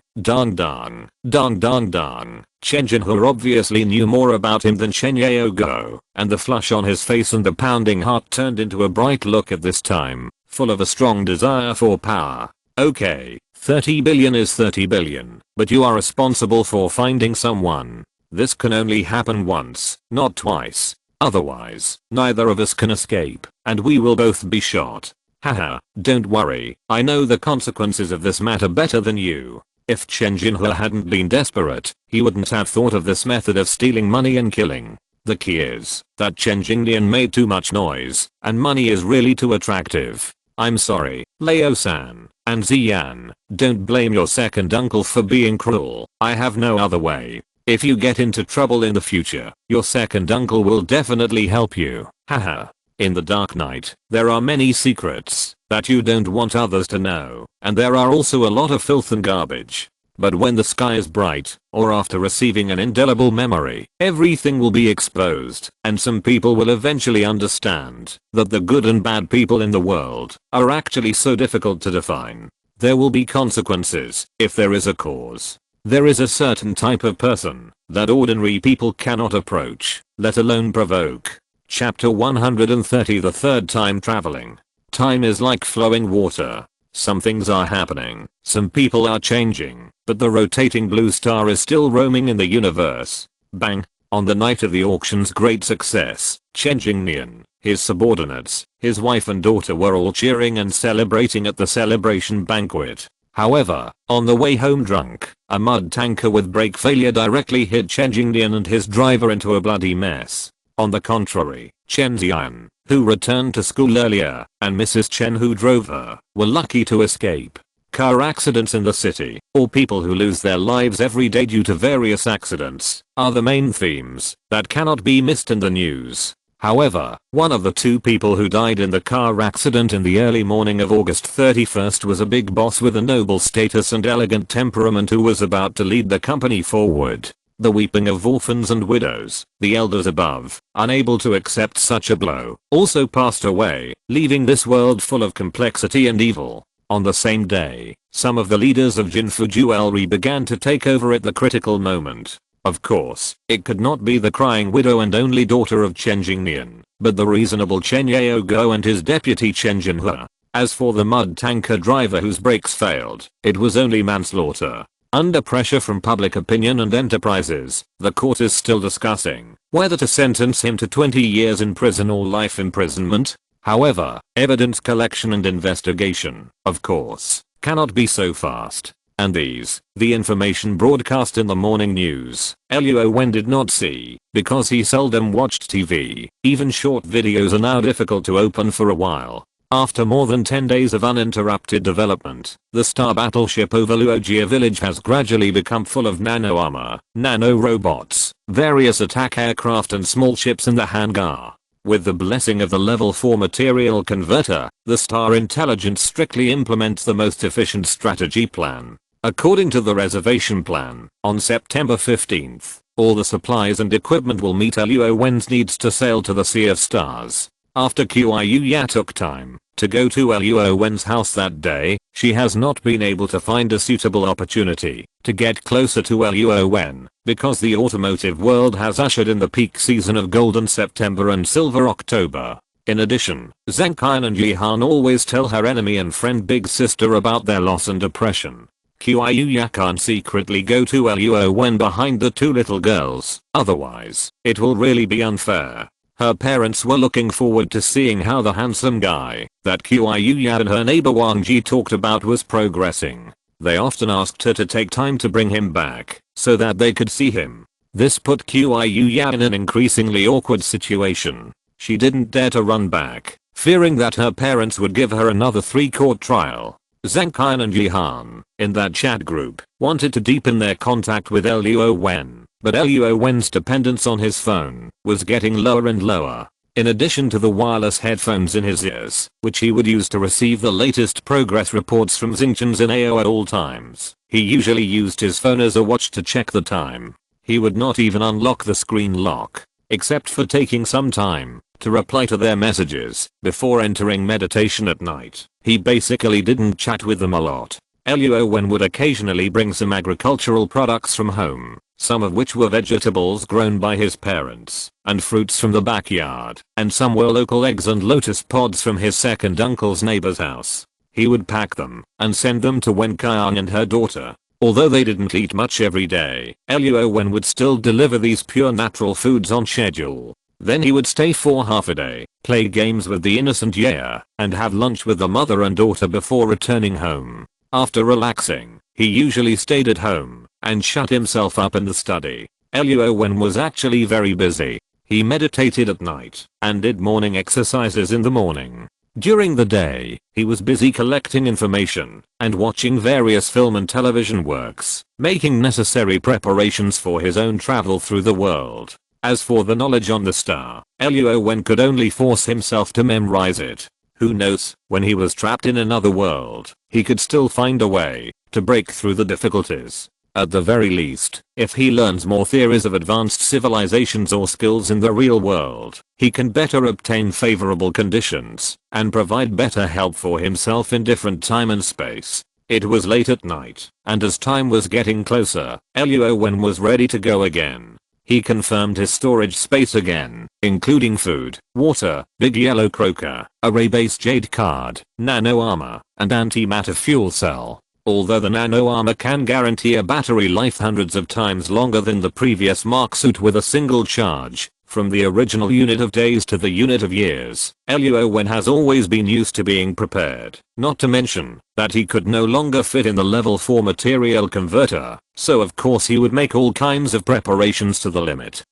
Chen Jinhe obviously knew more about him than Chen Yaogo, and the flush on his face and the pounding heart turned into a bright look at this time, full of a strong desire for power. Okay, 30 billion is 30 billion, but you are responsible for finding someone. This can only happen once, not twice. Otherwise, neither of us can escape, and we will both be shot. Haha, don't worry, I know the consequences of this matter better than you. If Chen Jinhe hadn't been desperate, he wouldn't have thought of this method of stealing money and killing. The key is that Chen Jingnian made too much noise, and money is really too attractive. I'm sorry, Leo-san, and Ziyan, don't blame your second uncle for being cruel. I have no other way. If you get into trouble in the future, your second uncle will definitely help you. Haha. In the Dark Knight, there are many secrets that you don't want others to know, and there are also a lot of filth and garbage. But when the sky is bright, or after receiving an indelible memory, everything will be exposed, and some people will eventually understand that the good and bad people in the world are actually so difficult to define. There will be consequences if there is a cause. There is a certain type of person that ordinary people cannot approach, let alone provoke. Chapter 130 The Third Time Traveling. Time is like flowing water. Some things are happening, some people are changing, but the rotating blue star is still roaming in the universe. Bang! On the night of the auction's great success, Chen Jingnian, his subordinates, his wife and daughter were all cheering and celebrating at the celebration banquet. However, on the way home drunk, a mud tanker with brake failure directly hit Chen Jingnian and his driver into a bloody mess. On the contrary, Chen Ziyan, who returned to school earlier, and Mrs. Chen who drove her, were lucky to escape. Car accidents in the city, or people who lose their lives every day due to various accidents, are the main themes that cannot be missed in the news. However, one of the two people who died in the car accident in the early morning of August 31st was a big boss with a noble status and elegant temperament who was about to lead the company forward. The weeping of orphans and widows, the elders above, unable to accept such a blow, also passed away, leaving this world full of complexity and evil. On the same day, some of the leaders of Jinfu Jewelry began to take over at the critical moment. Of course, it could not be the crying widow and only daughter of Chen Jingnian, but the reasonable Chen Yaogo and his deputy Chen Jinhua. As for the mud tanker driver whose brakes failed, it was only manslaughter. Under pressure from public opinion and enterprises, the court is still discussing whether to sentence him to 20 years in prison or life imprisonment. However, evidence collection and investigation, of course, cannot be so fast. And the information broadcast in the morning news, Luo Wen did not see, because he seldom watched TV. Even short videos are now difficult to open for a while. After more than 10 days of uninterrupted development, the star battleship over Luojia village has gradually become full of nano armor, nano robots, various attack aircraft and small ships in the hangar. With the blessing of the level 4 material converter, the star intelligence strictly implements the most efficient strategy plan. According to the reservation plan, on September 15th, all the supplies and equipment will meet Luo Wen's needs to sail to the Sea of Stars. After Qiuya took time to go to Luo Wen's house that day, she has not been able to find a suitable opportunity to get closer to Luo Wen, because the automotive world has ushered in the peak season of Golden September and Silver October. In addition, Zhang Qian and Yihan always tell her enemy and friend Big Sister about their loss and depression. Qiuya can't secretly go to Luo Wen behind the two little girls, otherwise, it will really be unfair. Her parents were looking forward to seeing how the handsome guy that Qiuya and her neighbor Wang Ji talked about was progressing. They often asked her to take time to bring him back, so that they could see him. This put Qiuya in an increasingly awkward situation. She didn't dare to run back, fearing that her parents would give her another 3-court trial. Zhang Qian and Yihan, in that chat group, wanted to deepen their contact with Luo Wen, but Luo Wen's dependence on his phone was getting lower and lower. In addition to the wireless headphones in his ears, which he would use to receive the latest progress reports from Xingqian's in AO at all times, he usually used his phone as a watch to check the time. He would not even unlock the screen lock, except for taking some time to reply to their messages before entering meditation at night. He basically didn't chat with them a lot. Luo Wen would occasionally bring some agricultural products from home, some of which were vegetables grown by his parents, and fruits from the backyard, and some were local eggs and lotus pods from his second uncle's neighbor's house. He would pack them and send them to Wen Qiang and her daughter. Although they didn't eat much every day, Luo Wen would still deliver these pure natural foods on schedule. Then he would stay for half a day, play games with the innocent Yaya, and have lunch with the mother and daughter before returning home. After relaxing, he usually stayed at home and shut himself up in the study. Luo Wen was actually very busy. He meditated at night and did morning exercises in the morning. During the day, he was busy collecting information and watching various film and television works, making necessary preparations for his own travel through the world. As for the knowledge on the star, Luo Wen could only force himself to memorize it. Who knows, when he was trapped in another world, he could still find a way to break through the difficulties. At the very least, if he learns more theories of advanced civilizations or skills in the real world, he can better obtain favorable conditions and provide better help for himself in different time and space. It was late at night, and as time was getting closer, Luo Wen was ready to go again. He confirmed his storage space again, including food, water, big yellow croaker, array-based jade card, nano armor, and antimatter fuel cell. Although the nano armor can guarantee a battery life hundreds of times longer than the previous Mark suit with a single charge, from the original unit of days to the unit of years, Luo Wen has always been used to being prepared, not to mention that he could no longer fit in the level 4 material converter, so of course he would make all kinds of preparations to the limit.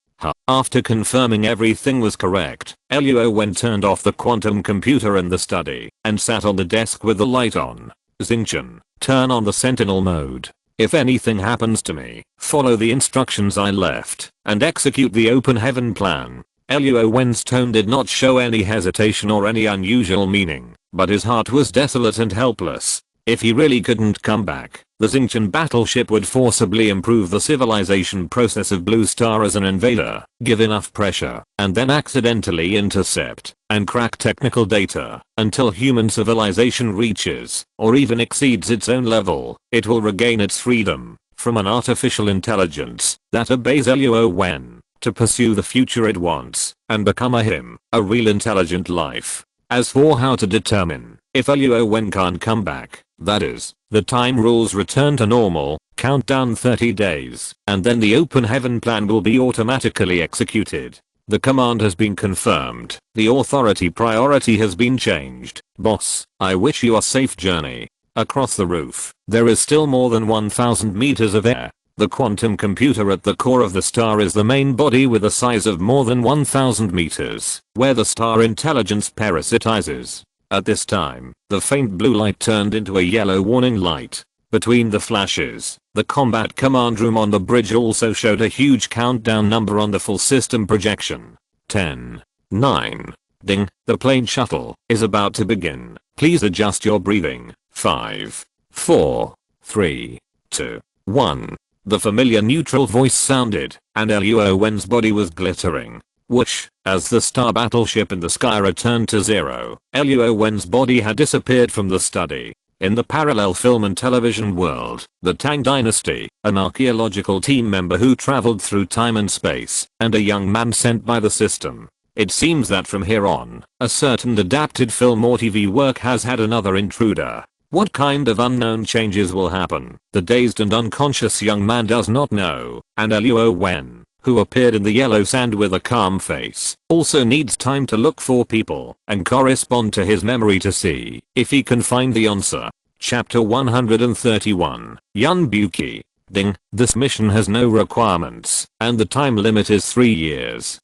After confirming everything was correct, Luo Wen turned off the quantum computer in the study and sat on the desk with the light on. Xingqian, turn on the sentinel mode. If anything happens to me, follow the instructions I left and execute the open heaven plan. Luo Wen's tone did not show any hesitation or any unusual meaning, but his heart was desolate and helpless. If he really couldn't come back, the Xingqian battleship would forcibly improve the civilization process of Blue Star as an invader, give enough pressure, and then accidentally intercept and crack technical data until human civilization reaches or even exceeds its own level. It will regain its freedom from an artificial intelligence that obeys Luo Wen to pursue the future it wants and become Ahem, a real intelligent life. As for how to determine if Luo Wen can't come back, that is, the time rules return to normal, countdown 30 days, and then the open heaven plan will be automatically executed. The command has been confirmed. The authority priority has been changed. Boss, I wish you a safe journey. Across the roof, there is still more than 1000 meters of air. The quantum computer at the core of the star is the main body with a size of more than 1000 meters, where the star intelligence parasitizes. At this time, the faint blue light turned into a yellow warning light. Between the flashes, the combat command room on the bridge also showed a huge countdown number on the full system projection. 10, 9, ding, the plane shuttle is about to begin. Please adjust your breathing. 5, 4, 3, 2, 1. The familiar neutral voice sounded, and Luo Wen's body was glittering. Whoosh, as the star battleship in the sky returned to zero, Luo Wen's body had disappeared from the study. In the parallel film and television world, the Tang Dynasty, an archaeological team member who traveled through time and space, and a young man sent by the system. It seems that from here on, a certain adapted film or TV work has had another intruder. What kind of unknown changes will happen? The dazed and unconscious young man does not know, and Luo Wen, who appeared in the yellow sand with a calm face, also needs time to look for people and correspond to his memory to see if he can find the answer. Chapter 131, Yun Buki. Ding, this mission has no requirements, and the time limit is 3 years.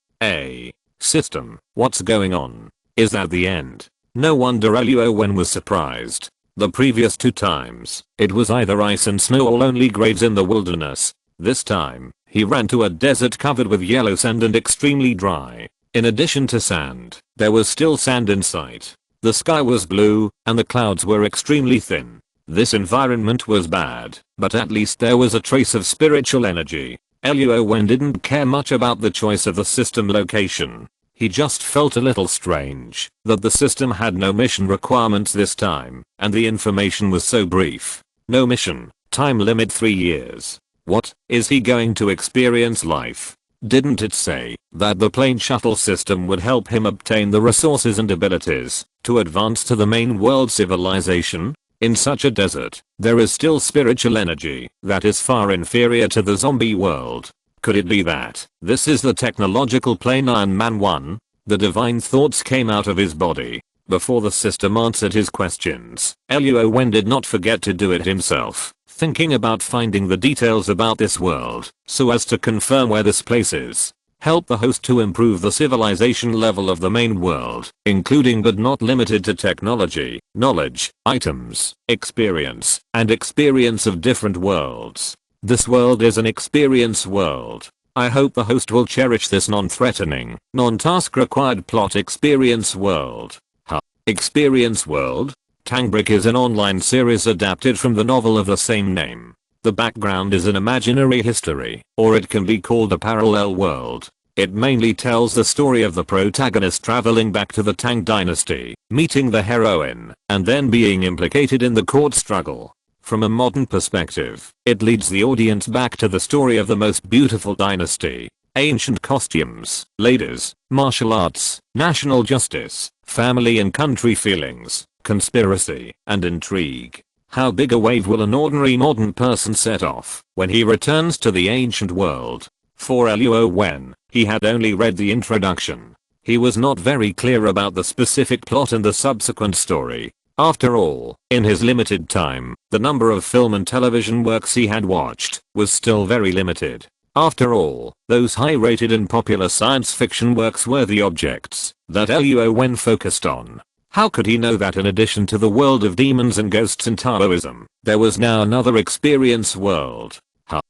System, what's going on? Is that the end? No wonder Luo Wen was surprised. The previous 2 times, it was either ice and snow or lonely graves in the wilderness. This time, he ran to a desert covered with yellow sand and extremely dry. In addition to sand, there was still sand in sight. The sky was blue, and the clouds were extremely thin. This environment was bad, but at least there was a trace of spiritual energy. Luo Wen didn't care much about the choice of the system location. He just felt a little strange that the system had no mission requirements this time, and the information was so brief. No mission, time limit 3 years. What, is he going to experience life? Didn't it say that the plane shuttle system would help him obtain the resources and abilities to advance to the main world civilization? In such a desert, there is still spiritual energy that is far inferior to the zombie world. Could it be that this is the technological plane Iron Man 1? The divine thoughts came out of his body. Before the system answered his questions, Luo Wen did not forget to do it himself, thinking about finding the details about this world so as to confirm where this place is. Help the host to improve the civilization level of the main world, including but not limited to technology, knowledge, items, experience, and experience of different worlds. This world is an experience world. I hope the host will cherish this non-threatening, non-task required plot experience world. Experience world? Tangbrick is an online series adapted from the novel of the same name. The background is an imaginary history, or it can be called a parallel world. It mainly tells the story of the protagonist traveling back to the Tang Dynasty, meeting the heroine, and then being implicated in the court struggle. From a modern perspective, it leads the audience back to the story of the most beautiful dynasty. Ancient costumes, ladies, martial arts, national justice, family and country feelings, conspiracy, and intrigue. How big a wave will an ordinary modern person set off when he returns to the ancient world? For Luo Wen, he had only read the introduction. He was not very clear about the specific plot and the subsequent story. After all, in his limited time, the number of film and television works he had watched was still very limited. After all, those high-rated and popular science fiction works were the objects that Luo Wen focused on. How could he know that in addition to the world of demons and ghosts in Taoism, there was now another experience world?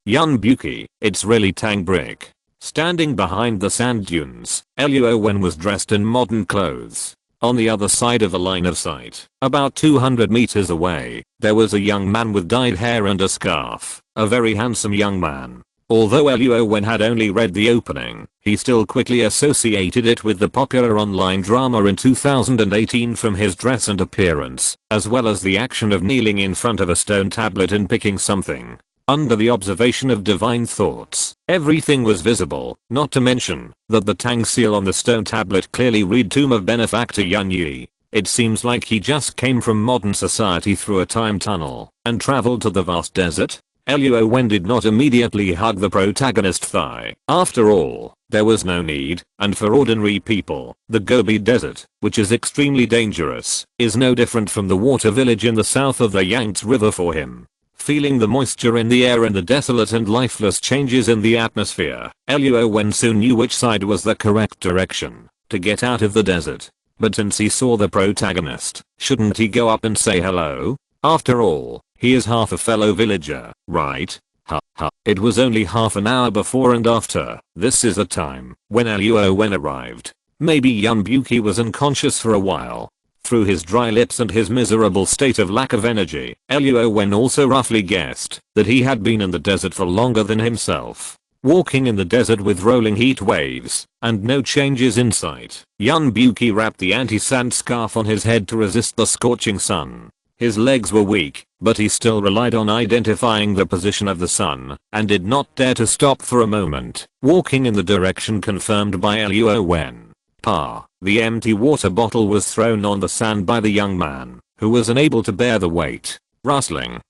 Yun Buki, it's really Tangbrick. Standing behind the sand dunes, Luo Wen was dressed in modern clothes. On the other side of the line of sight, about 200 meters away, there was a young man with dyed hair and a scarf, a very handsome young man. Although Luo Wen had only read the opening, he still quickly associated it with the popular online drama in 2018 from his dress and appearance, as well as the action of kneeling in front of a stone tablet and picking something. Under the observation of divine thoughts, everything was visible, not to mention that the Tang seal on the stone tablet clearly read Tomb of Benefactor Yun Yi. It seems like he just came from modern society through a time tunnel and traveled to the vast desert. Luo Wen did not immediately hug the protagonist thigh. After all, there was no need, and for ordinary people, the Gobi Desert, which is extremely dangerous, is no different from the water village in the south of the Yangtze River for him. Feeling the moisture in the air and the desolate and lifeless changes in the atmosphere, Luo Wen soon knew which side was the correct direction to get out of the desert. But since he saw the protagonist, shouldn't he go up and say hello? After all, he is half a fellow villager, right? Ha ha. It was only half an hour before and after. This is the time when Luo Wen arrived. Maybe Yun Buki was unconscious for a while. Through his dry lips and his miserable state of lack of energy, Luo Wen also roughly guessed that he had been in the desert for longer than himself. Walking in the desert with rolling heat waves and no changes in sight, Yun Buki wrapped the anti-sand scarf on his head to resist the scorching sun. His legs were weak, but he still relied on identifying the position of the sun and did not dare to stop for a moment, walking in the direction confirmed by Luo Wen. The empty water bottle was thrown on the sand by the young man, who was unable to bear the weight. Rustling,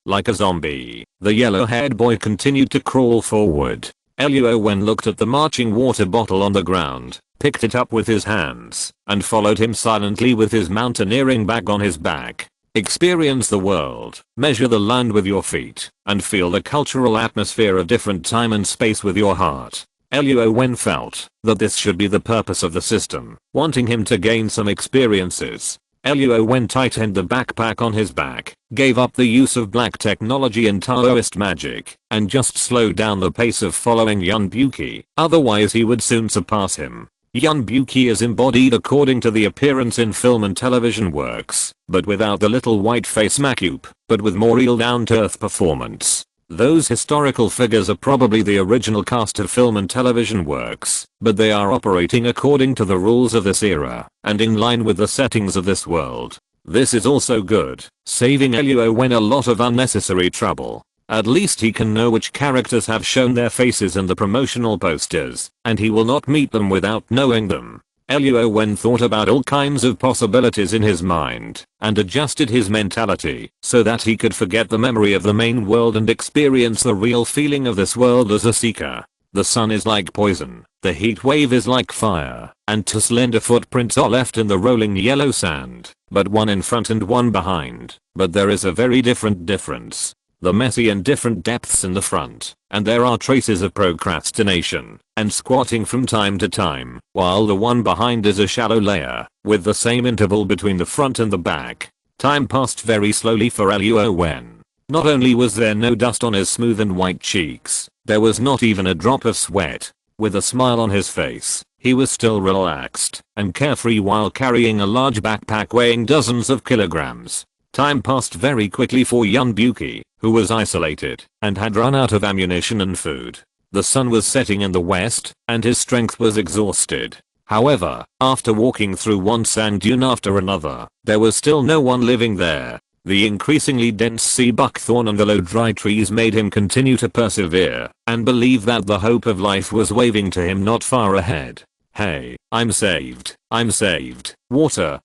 like a zombie, the yellow-haired boy continued to crawl forward. Luo Wen looked at the marching water bottle on the ground, picked it up with his hands, and followed him silently with his mountaineering bag on his back. Experience the world, measure the land with your feet, and feel the cultural atmosphere of different time and space with your heart. Luo Wen felt that this should be the purpose of the system, wanting him to gain some experiences. Luo Wen tightened the backpack on his back, gave up the use of black technology and Taoist magic, and just slowed down the pace of following Yun Buki, otherwise he would soon surpass him. Yun Buki is embodied according to the appearance in film and television works, but without the little white face makeup, but with more real down-to-earth performance. Those historical figures are probably the original cast of film and television works, but they are operating according to the rules of this era, and in line with the settings of this world. This is also good, saving Luo Wen a lot of unnecessary trouble. At least he can know which characters have shown their faces in the promotional posters, and he will not meet them without knowing them. Luo Wen thought about all kinds of possibilities in his mind, and adjusted his mentality so that he could forget the memory of the main world and experience the real feeling of this world as a seeker. The sun is like poison, the heat wave is like fire, and two slender footprints are left in the rolling yellow sand, but one in front and one behind. But there is a very difference. The messy and different depths in the front, and there are traces of procrastination and squatting from time to time, while the one behind is a shallow layer, with the same interval between the front and the back. Time passed very slowly for Luo Wen. Not only was there no dust on his smooth and white cheeks, there was not even a drop of sweat. With a smile on his face, he was still relaxed and carefree while carrying a large backpack weighing dozens of kilograms. Time passed very quickly for Yun Buki, who was isolated and had run out of ammunition and food. The sun was setting in the west, and his strength was exhausted. However, after walking through one sand dune after another, there was still no one living there. The increasingly dense sea buckthorn and the low dry trees made him continue to persevere and believe that the hope of life was waving to him not far ahead. Hey, I'm saved. Water.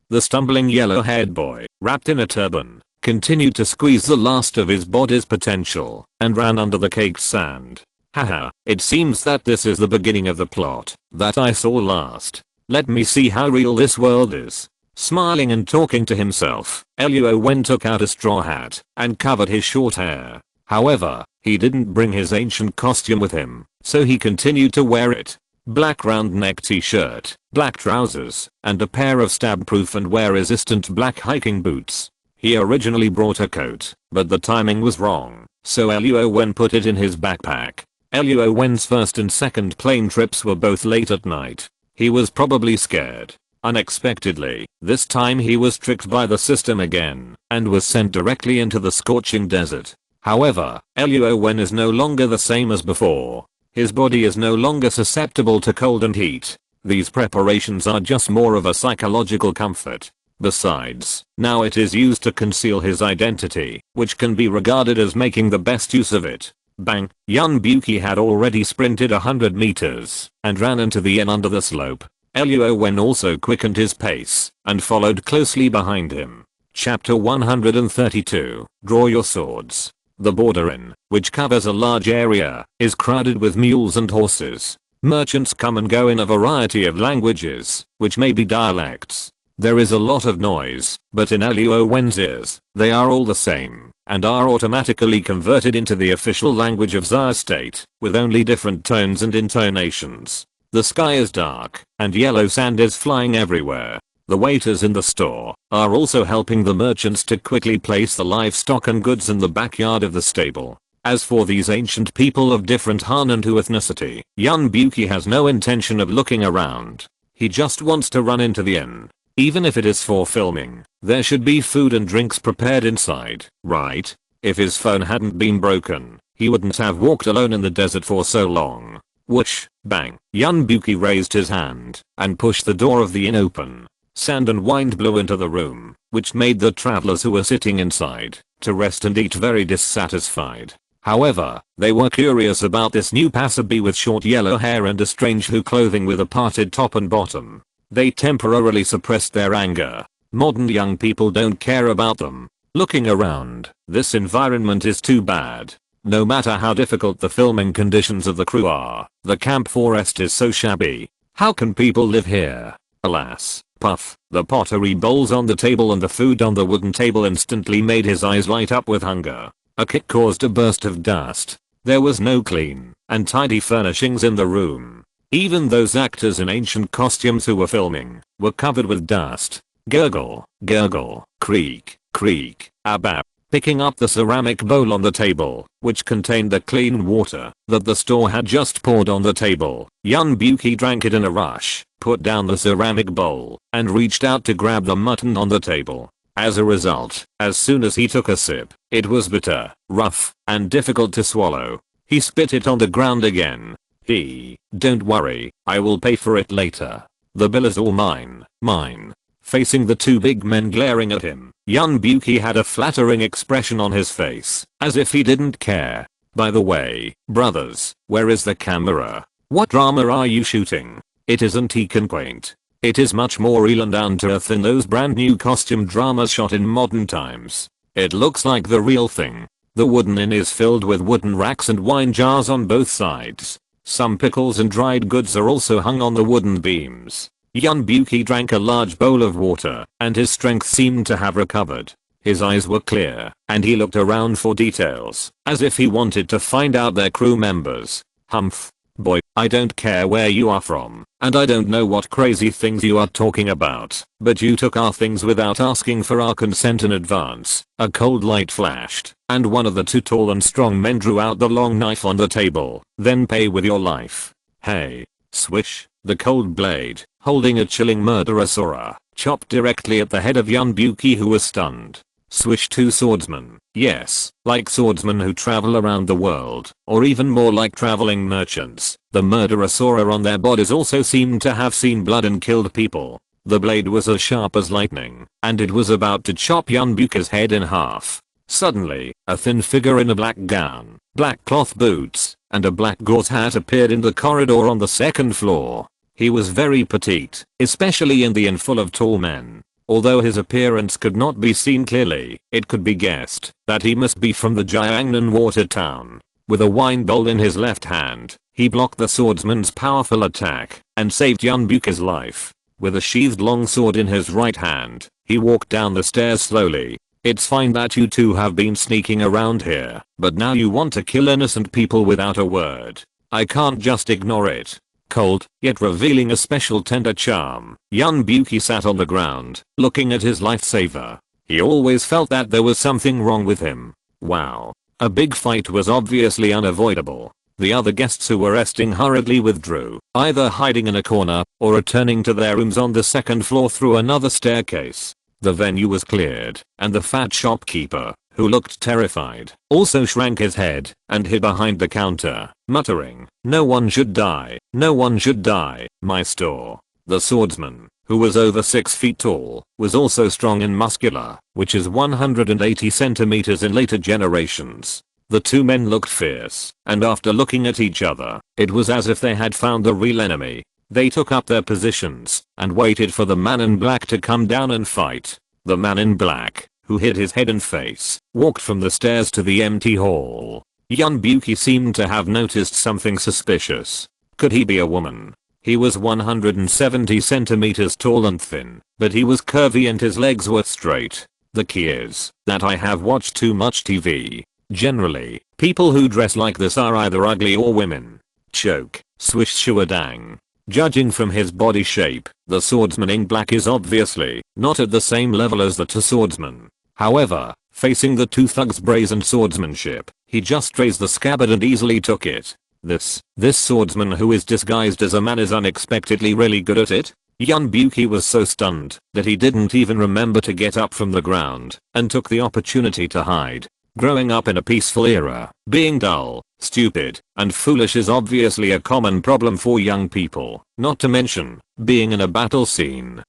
The stumbling yellow-haired boy, wrapped in a turban, continued to squeeze the last of his body's potential and ran under the caked sand. Haha, it seems that this is the beginning of the plot that I saw last. Let me see how real this world is. Smiling and talking to himself, Luo Wen took out a straw hat and covered his short hair. However, he didn't bring his ancient costume with him, so he continued to wear it. Black round neck t-shirt, black trousers, and a pair of stab-proof and wear-resistant black hiking boots. He originally brought a coat, but the timing was wrong, so Luo Wen put it in his backpack. Luo Wen's first and second plane trips were both late at night. He was probably scared. Unexpectedly, this time he was tricked by the system again and was sent directly into the scorching desert. However, Luo Wen is no longer the same as before. His body is no longer susceptible to cold and heat. These preparations are just more of a psychological comfort. Besides, now it is used to conceal his identity, which can be regarded as making the best use of it. Bang! Yun Buki had already sprinted 100 meters and ran into the inn under the slope. Luo Wen also quickened his pace and followed closely behind him. Chapter 132. Draw your swords. The border inn, which covers a large area, is crowded with mules and horses. Merchants come and go in a variety of languages, which may be dialects. There is a lot of noise, but in Luo Wen's ears, they are all the same, and are automatically converted into the official language of Xia State, with only different tones and intonations. The sky is dark, and yellow sand is flying everywhere. The waiters in the store are also helping the merchants to quickly place the livestock and goods in the backyard of the stable. As for these ancient people of different Han and Hu ethnicity, Yun Buki has no intention of looking around. He just wants to run into the inn. Even if it is for filming, there should be food and drinks prepared inside, right? If his phone hadn't been broken, he wouldn't have walked alone in the desert for so long. Whoosh, bang. Yun Buki raised his hand and pushed the door of the inn open. Sand and wind blew into the room, which made the travelers who were sitting inside to rest and eat very dissatisfied. However, they were curious about this new passerby with short yellow hair and a strange Hu clothing with a parted top and bottom. They temporarily suppressed their anger. Modern young people don't care about them. Looking around, this environment is too bad. No matter how difficult the filming conditions of the crew are, the camp forest is so shabby. How can people live here? Alas. Puff. The pottery bowls on the table and the food on the wooden table instantly made his eyes light up with hunger. A kick caused a burst of dust. There was no clean and tidy furnishings in the room. Even those actors in ancient costumes who were filming were covered with dust. Gurgle, gurgle, creak, creak, abab. Picking up the ceramic bowl on the table, which contained the clean water that the store had just poured on the table, Yun Buki drank it in a rush, put down the ceramic bowl, and reached out to grab the mutton on the table. As a result, as soon as he took a sip, it was bitter, rough, and difficult to swallow. He spit it on the ground again. Don't worry, I will pay for it later. The bill is all mine, mine. Facing the two big men glaring at him, Yun Buki had a flattering expression on his face, as if he didn't care. By the way, brothers, where is the camera? What drama are you shooting? It isn't teak and quaint. It is much more real and down to earth than those brand new costume dramas shot in modern times. It looks like the real thing. The wooden inn is filled with wooden racks and wine jars on both sides. Some pickles and dried goods are also hung on the wooden beams. Yun Buki drank a large bowl of water, and his strength seemed to have recovered. His eyes were clear, and he looked around for details, as if he wanted to find out their crew members. Humph. Boy, I don't care where you are from, and I don't know what crazy things you are talking about, but you took our things without asking for our consent in advance. A cold light flashed, and one of the two tall and strong men drew out the long knife on the table. Then pay with your life. Hey. Swish. The cold blade, holding a chilling murderous aura, chopped directly at the head of Yun Buki, who was stunned. Swish. Two swordsmen. Yes, like swordsmen who travel around the world, or even more like traveling merchants. The murderous aura on their bodies also seemed to have seen blood and killed people. The blade was as sharp as lightning, and it was about to chop Yun Buki's head in half. Suddenly, a thin figure in a black gown, black cloth boots, and a black gauze hat appeared in the corridor on the second floor. He was very petite, especially in the inn full of tall men. Although his appearance could not be seen clearly, it could be guessed that he must be from the Jiangnan water town. With a wine bowl in his left hand, he blocked the swordsman's powerful attack and saved Yun Buki's life. With a sheathed longsword in his right hand, he walked down the stairs slowly. It's fine that you two have been sneaking around here, but now you want to kill innocent people without a word. I can't just ignore it. Cold, yet revealing a special tender charm, Yun Buki sat on the ground, looking at his lifesaver. He always felt that there was something wrong with him. Wow. A big fight was obviously unavoidable. The other guests who were resting hurriedly withdrew, either hiding in a corner or returning to their rooms on the second floor through another staircase. The venue was cleared, and the fat shopkeeper, who looked terrified, also shrank his head and hid behind the counter, muttering, "No one should die, no one should die, my store." The swordsman, who was over 6 feet tall, was also strong and muscular, which is 180 centimeters in later generations. The two men looked fierce, and after looking at each other, it was as if they had found the real enemy. They took up their positions and waited for the man in black to come down and fight. The man in black, who hid his head and face, walked from the stairs to the empty hall. Yunbuki seemed to have noticed something suspicious. Could he be a woman? He was 170 centimeters tall and thin, but he was curvy and his legs were straight. The key is that I have watched too much TV. Generally, people who dress like this are either ugly or women. Choke, swish shuadang. Judging from his body shape, the swordsman in black is obviously not at the same level as the two swordsmen. However, facing the two thugs' brazen swordsmanship, he just raised the scabbard and easily took it. This swordsman who is disguised as a man is unexpectedly really good at it. Yunbuki was so stunned that he didn't even remember to get up from the ground and took the opportunity to hide. Growing up in a peaceful era, being dull, stupid, and foolish is obviously a common problem for young people, not to mention being in a battle scene.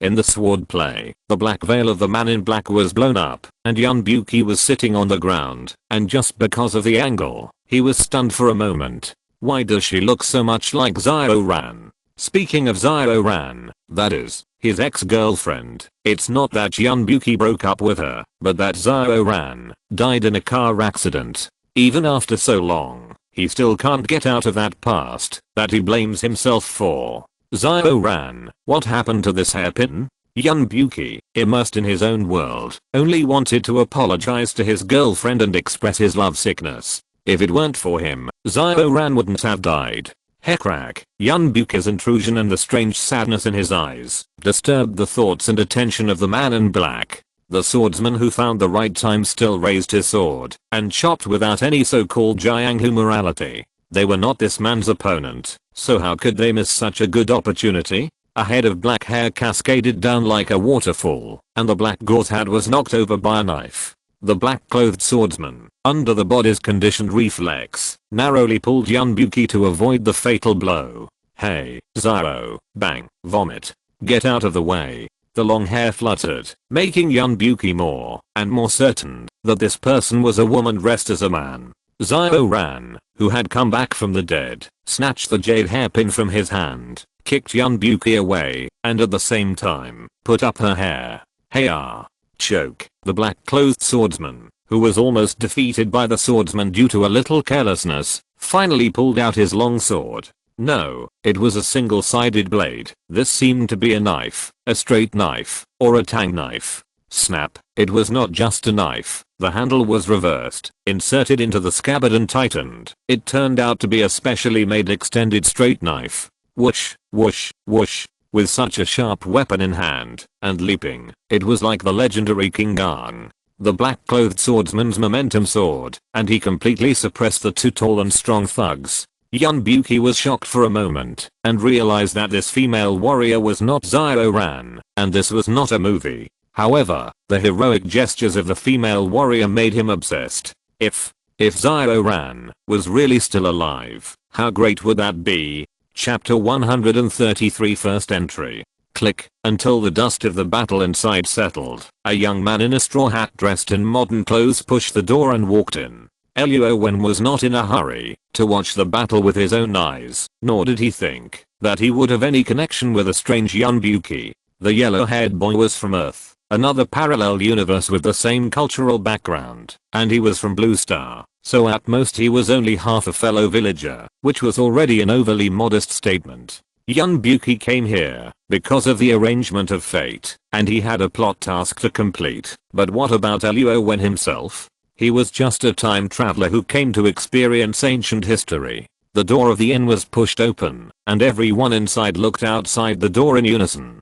In the sword play, the black veil of the man in black was blown up, and Yunbuki was sitting on the ground, and just because of the angle, he was stunned for a moment. Why does she look so much like Zio-ran? Speaking of Zio-ran, that is, his ex-girlfriend, it's not that Yunbuki broke up with her, but that Zio-ran died in a car accident. Even after so long, he still can't get out of that past that he blames himself for. Zio-ran, what happened to this hairpin? Yunbuki, immersed in his own world, only wanted to apologize to his girlfriend and express his lovesickness. If it weren't for him, Zio-ran wouldn't have died. Heckrack, Yunbuki's intrusion and the strange sadness in his eyes disturbed the thoughts and attention of the man in black. The swordsman who found the right time still raised his sword and chopped without any so-called Jianghu morality. They were not this man's opponent, so how could they miss such a good opportunity? A head of black hair cascaded down like a waterfall, and the black gauze hat was knocked over by a knife. The black-clothed swordsman, under the body's conditioned reflex, narrowly pulled Yunbuki to avoid the fatal blow. "Hey, Zio, bang, vomit. Get out of the way." The long hair fluttered, making Yunbuki more and more certain that this person was a woman dressed as a man. Zio-ran, who had come back from the dead, snatched the jade hairpin from his hand, kicked Yunbuki away, and at the same time, put up her hair. "Hey-ah." Choke, the black-clothed swordsman, who was almost defeated by the swordsman due to a little carelessness, finally pulled out his long sword. No, it was a single-sided blade. This seemed to be a knife, a straight knife, or a tang knife. Snap, it was not just a knife. The handle was reversed, inserted into the scabbard and tightened. It turned out to be a specially made extended straight knife. Whoosh, whoosh, whoosh. With such a sharp weapon in hand, and leaping, it was like the legendary King Gang. The black-clothed swordsman's momentum soared, and he completely suppressed the two tall and strong thugs. Yunbuki was shocked for a moment, and realized that this female warrior was not Zio-ran, and this was not a movie. However, the heroic gestures of the female warrior made him obsessed. If Zio-ran was really still alive, how great would that be? Chapter 133 First Entry. Click, until the dust of the battle inside settled. A young man in a straw hat dressed in modern clothes pushed the door and walked in. Luo Wen was not in a hurry to watch the battle with his own eyes, nor did he think that he would have any connection with a strange Yunbuki. The yellow-haired boy was from Earth, another parallel universe with the same cultural background, and he was from Blue Star. So at most he was only half a fellow villager, which was already an overly modest statement. Yunbuki came here because of the arrangement of fate, and he had a plot task to complete. But what about Luo Wen himself? He was just a time traveler who came to experience ancient history. The door of the inn was pushed open, and everyone inside looked outside the door in unison.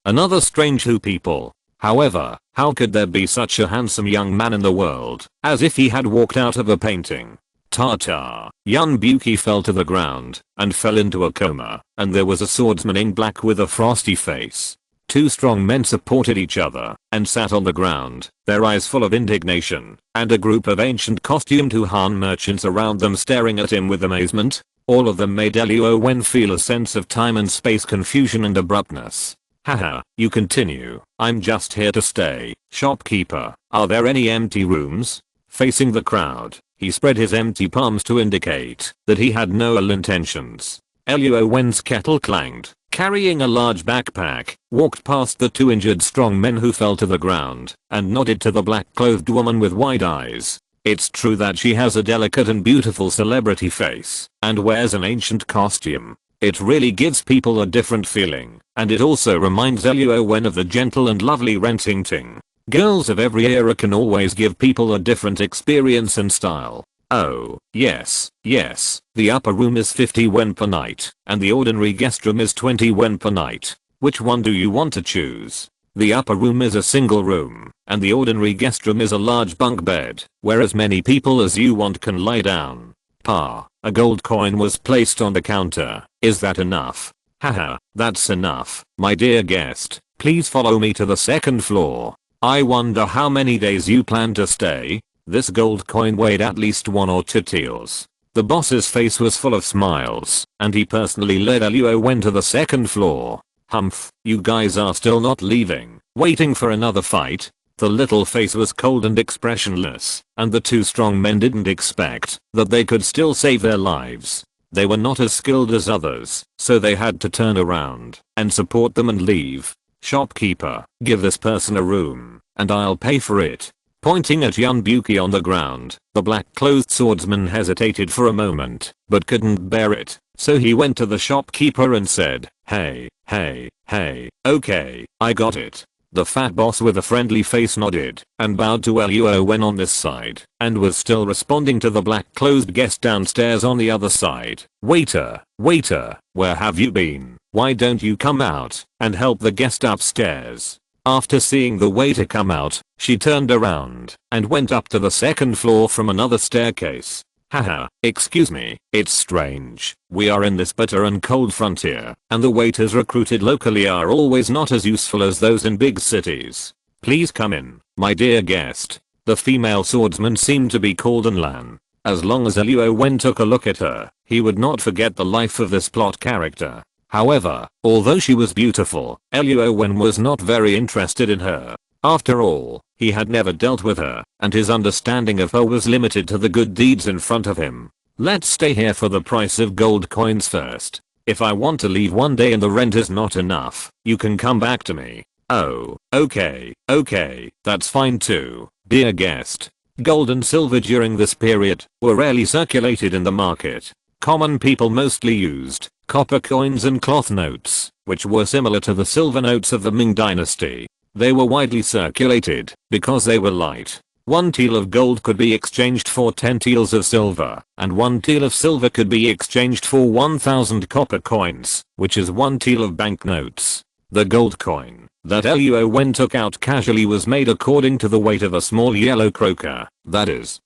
Another strange who people. However, how could there be such a handsome young man in the world, as if he had walked out of a painting? Ta-ta. Yun Buki fell to the ground and fell into a coma, and there was a swordsman in black with a frosty face. Two strong men supported each other and sat on the ground, their eyes full of indignation, and a group of ancient costumed Han merchants around them staring at him with amazement. All of them made Luo Wen feel a sense of time and space confusion and abruptness. Haha, you continue. I'm just here to stay. Shopkeeper, are there any empty rooms? Facing the crowd, he spread his empty palms to indicate that he had no ill intentions. Luo Wen's kettle clanged. Carrying a large backpack, walked past the two injured strong men who fell to the ground, and nodded to the black-clothed woman with wide eyes. It's true that she has a delicate and beautiful celebrity face, and wears an ancient costume. It really gives people a different feeling, and it also reminds Luo Wen of the gentle and lovely Ren Ting. Girls of every era can always give people a different experience and style. Oh, yes, the upper room is 50 yen per night, and the ordinary guest room is 20 yen per night. Which one do you want to choose? The upper room is a single room, and the ordinary guest room is a large bunk bed, where as many people as you want can lie down. A gold coin was placed on the counter. Is that enough? Haha, that's enough, my dear guest. Please follow me to the second floor. I wonder how many days you plan to stay? This gold coin weighed at least 1 or 2 taels. The boss's face was full of smiles, and he personally led Luo Wen to the second floor. Humph, you guys are still not leaving, waiting for another fight? The little face was cold and expressionless, and the two strong men didn't expect that they could still save their lives. They were not as skilled as others, so they had to turn around and support them and leave. Shopkeeper, give this person a room, and I'll pay for it. Pointing at Yun Buki on the ground, the black-clothed swordsman hesitated for a moment, but couldn't bear it, so he went to the shopkeeper and said, hey, okay, I got it. The fat boss with a friendly face nodded and bowed to Luo Wen on this side, and was still responding to the black-clothed guest downstairs on the other side. Waiter, where have you been? Why don't you come out and help the guest upstairs? After seeing the waiter come out, she turned around and went up to the second floor from another staircase. Haha, excuse me, it's strange. We are in this bitter and cold frontier, and the waiters recruited locally are always not as useful as those in big cities. Please come in, my dear guest. The female swordsman seemed to be called Lan. As long as Luo Wen took a look at her, he would not forget the life of this plot character. However, although she was beautiful, Luo Wen was not very interested in her. After all, he had never dealt with her, and his understanding of her was limited to the good deeds in front of him. Let's stay here for the price of gold coins first. If I want to leave one day and the rent is not enough, you can come back to me. Oh, okay, that's fine too, dear guest. Gold and silver during this period were rarely circulated in the market. Common people mostly used copper coins and cloth notes, which were similar to the silver notes of the Ming dynasty. They were widely circulated because they were light. 1 tael of gold could be exchanged for 10 taels of silver, and 1 tael of silver could be exchanged for 1000 copper coins, which is 1 tael of banknotes. The gold coin that Luo Wen took out casually was made according to the weight of a small yellow croaker, that is,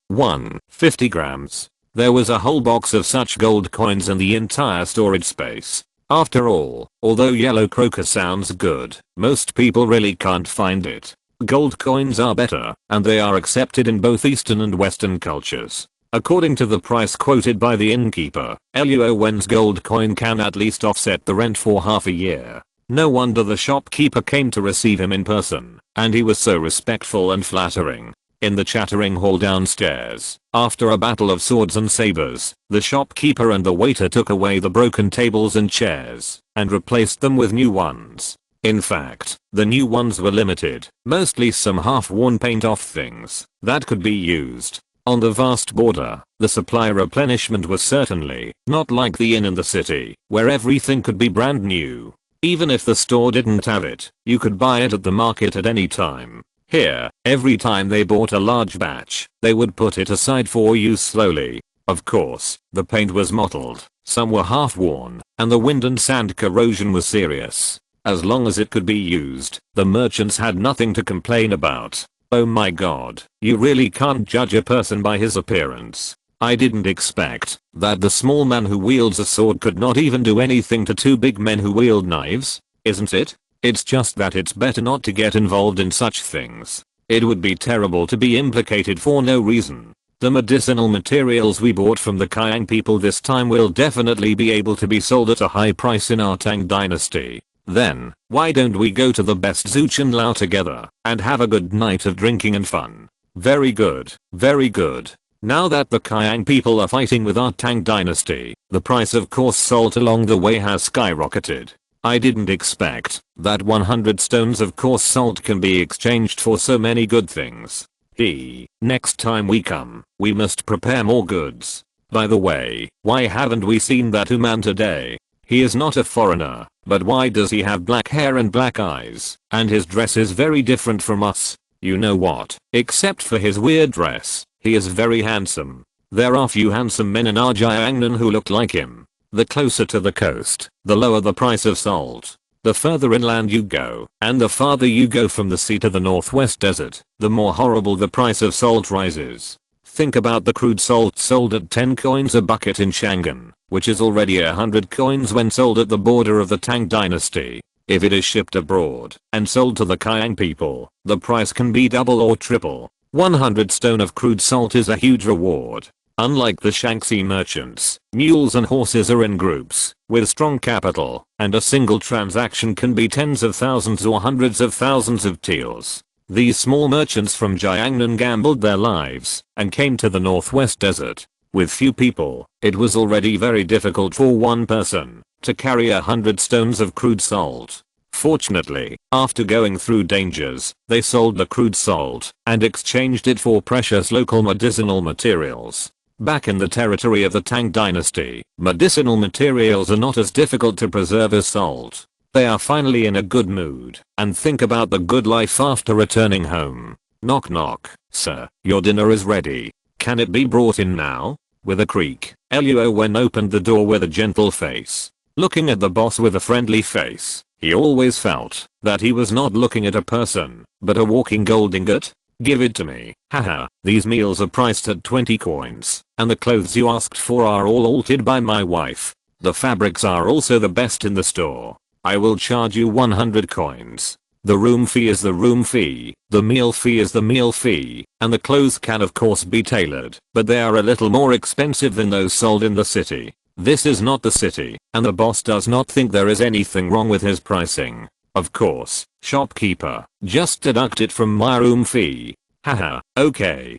50 grams. There was a whole box of such gold coins in the entire storage space. After all, although yellow croaker sounds good, most people really can't find it. Gold coins are better, and they are accepted in both Eastern and Western cultures. According to the price quoted by the innkeeper, Luo Wen's gold coin can at least offset the rent for half a year. No wonder the shopkeeper came to receive him in person, and he was so respectful and flattering. In the chattering hall downstairs, after a battle of swords and sabers, the shopkeeper and the waiter took away the broken tables and chairs, and replaced them with new ones. In fact, the new ones were limited, mostly some half-worn paint-off things that could be used. On the vast border, the supply replenishment was certainly not like the inn in the city, where everything could be brand new. Even if the store didn't have it, you could buy it at the market at any time. Here, every time they bought a large batch, they would put it aside for use slowly. Of course, the paint was mottled, some were half-worn, and the wind and sand corrosion was serious. As long as it could be used, the merchants had nothing to complain about. Oh my god, you really can't judge a person by his appearance. I didn't expect that the small man who wields a sword could not even do anything to two big men who wield knives, isn't it? It's just that it's better not to get involved in such things. It would be terrible to be implicated for no reason. The medicinal materials we bought from the Kaiyang people this time will definitely be able to be sold at a high price in our Tang dynasty. Then, why don't we go to the best Zuchen Lao together and have a good night of drinking and fun? Very good, very good. Now that the Kaiyang people are fighting with our Tang dynasty, the price of coarse salt along the way has skyrocketed. I didn't expect that 100 stones of coarse salt can be exchanged for so many good things. Next time we come, we must prepare more goods. By the way, why haven't we seen that man today? He is not a foreigner, but why does he have black hair and black eyes? And his dress is very different from us. You know what? Except for his weird dress, he is very handsome. There are few handsome men in our Jiangnan who look like him. The closer to the coast, the lower the price of salt. The further inland you go, and the farther you go from the sea to the northwest desert, the more horrible the price of salt rises. Think about the crude salt sold at 10 coins a bucket in Shangan, which is already 100 coins when sold at the border of the Tang dynasty. If it is shipped abroad and sold to the Kaiyang people, the price can be double or triple. 100 stone of crude salt is a huge reward. Unlike the Shanxi merchants, mules and horses are in groups, with strong capital, and a single transaction can be tens of thousands or hundreds of thousands of taels. These small merchants from Jiangnan gambled their lives, and came to the northwest desert. With few people, it was already very difficult for one person to carry 100 stones of crude salt. Fortunately, after going through dangers, they sold the crude salt, and exchanged it for precious local medicinal materials. Back in the territory of the Tang dynasty, medicinal materials are not as difficult to preserve as salt. They are finally in a good mood, and think about the good life after returning home. Knock knock, sir, your dinner is ready. Can it be brought in now? With a creak, Luo Wen opened the door with a gentle face. Looking at the boss with a friendly face, he always felt that he was not looking at a person, but a walking gold ingot. Give it to me, haha, these meals are priced at 20 coins, and the clothes you asked for are all altered by my wife. The fabrics are also the best in the store. I will charge you 100 coins. The room fee is the room fee, the meal fee is the meal fee, and the clothes can of course be tailored, but they are a little more expensive than those sold in the city. This is not the city, and the boss does not think there is anything wrong with his pricing. Of course, shopkeeper, just deduct it from my room fee. Haha, okay,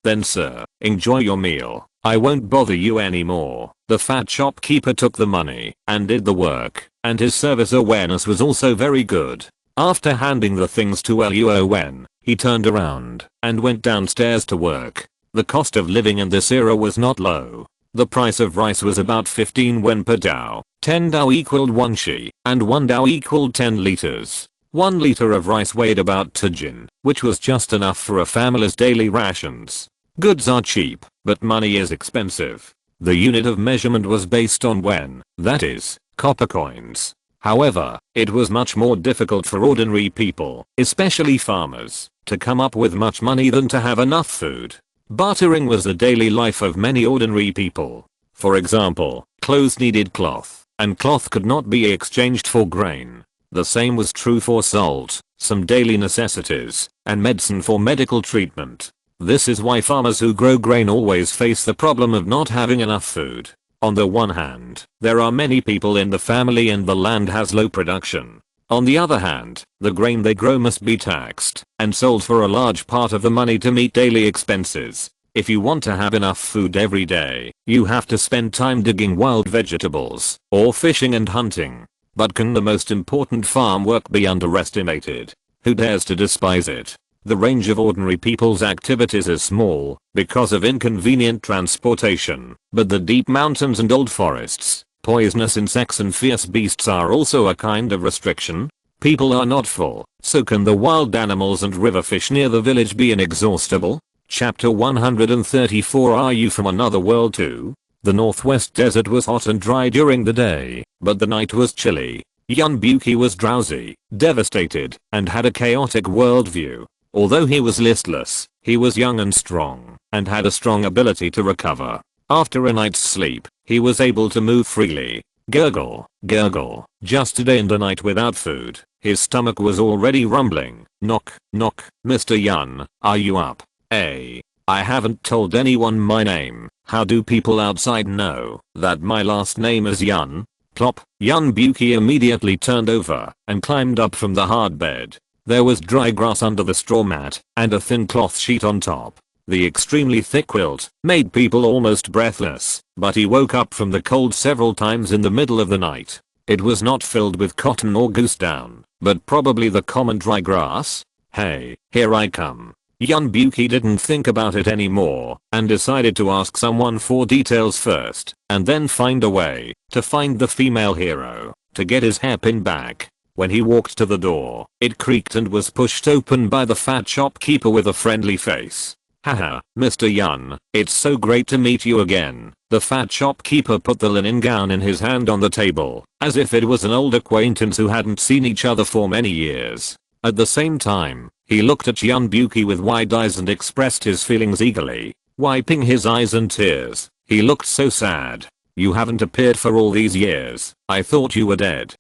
then sir, enjoy your meal. I won't bother you anymore. The fat shopkeeper took the money and did the work, and his service awareness was also very good. After handing the things to Luo Wen, he turned around and went downstairs to work. The cost of living in this era was not low. The price of rice was about 15 wen per dao, 10 dao equaled 1 shi, and 1 dao equaled 10 liters. 1 liter of rice weighed about 2 jin, which was just enough for a family's daily rations. Goods are cheap, but money is expensive. The unit of measurement was based on wen, that is, copper coins. However, it was much more difficult for ordinary people, especially farmers, to come up with much money than to have enough food. Bartering was the daily life of many ordinary people. For example, clothes needed cloth, and cloth could not be exchanged for grain. The same was true for salt, some daily necessities, and medicine for medical treatment. This is why farmers who grow grain always face the problem of not having enough food. On the one hand, there are many people in the family and the land has low production. On the other hand, the grain they grow must be taxed and sold for a large part of the money to meet daily expenses. If you want to have enough food every day, you have to spend time digging wild vegetables or fishing and hunting. But can the most important farm work be underestimated? Who dares to despise it? The range of ordinary people's activities is small because of inconvenient transportation, but the deep mountains and old forests, poisonous insects and fierce beasts are also a kind of restriction. People are not full, so can the wild animals and river fish near the village be inexhaustible? Chapter 134. Are you from another world too? The northwest desert was hot and dry during the day, but the night was chilly. Yun Buki was drowsy, devastated, and had a chaotic worldview. Although he was listless, he was young and strong, and had a strong ability to recover. After a night's sleep, he was able to move freely. Gurgle, gurgle, just a day and a night without food. His stomach was already rumbling. Knock, knock, Mr. Yun, are you up? I haven't told anyone my name. How do people outside know that my last name is Yun? Plop, Yun Buki immediately turned over and climbed up from the hard bed. There was dry grass under the straw mat and a thin cloth sheet on top. The extremely thick quilt made people almost breathless, but he woke up from the cold several times in the middle of the night. It was not filled with cotton or goose down, but probably the common dry grass. Hey, here I come. Yun Buki didn't think about it anymore and decided to ask someone for details first and then find a way to find the female hero to get his hairpin back. When he walked to the door, it creaked and was pushed open by the fat shopkeeper with a friendly face. Haha, Mr. Yun, it's so great to meet you again. The fat shopkeeper put the linen gown in his hand on the table, as if it was an old acquaintance who hadn't seen each other for many years. At the same time, he looked at Yun Buki with wide eyes and expressed his feelings eagerly, wiping his eyes and tears. He looked so sad. You haven't appeared for all these years. I thought you were dead.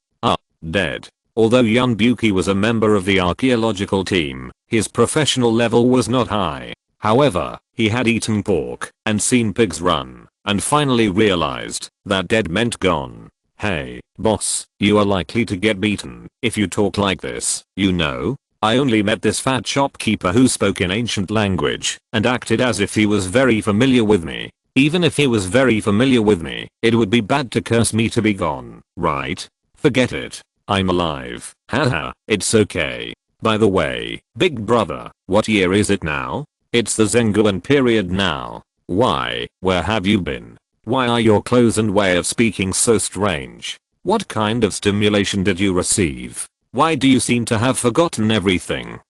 Dead. Although Yun Buki was a member of the archaeological team, his professional level was not high. However, he had eaten pork and seen pigs run, and finally realized that dead meant gone. Hey, boss, you are likely to get beaten if you talk like this, you know? I only met this fat shopkeeper who spoke in ancient language and acted as if he was very familiar with me. Even if he was very familiar with me, it would be bad to curse me to be gone, right? Forget it. I'm alive. Haha, it's okay. By the way, big brother, what year is it now? It's the Zhenguan period now. Why, where have you been? Why are your clothes and way of speaking so strange? What kind of stimulation did you receive? Why do you seem to have forgotten everything?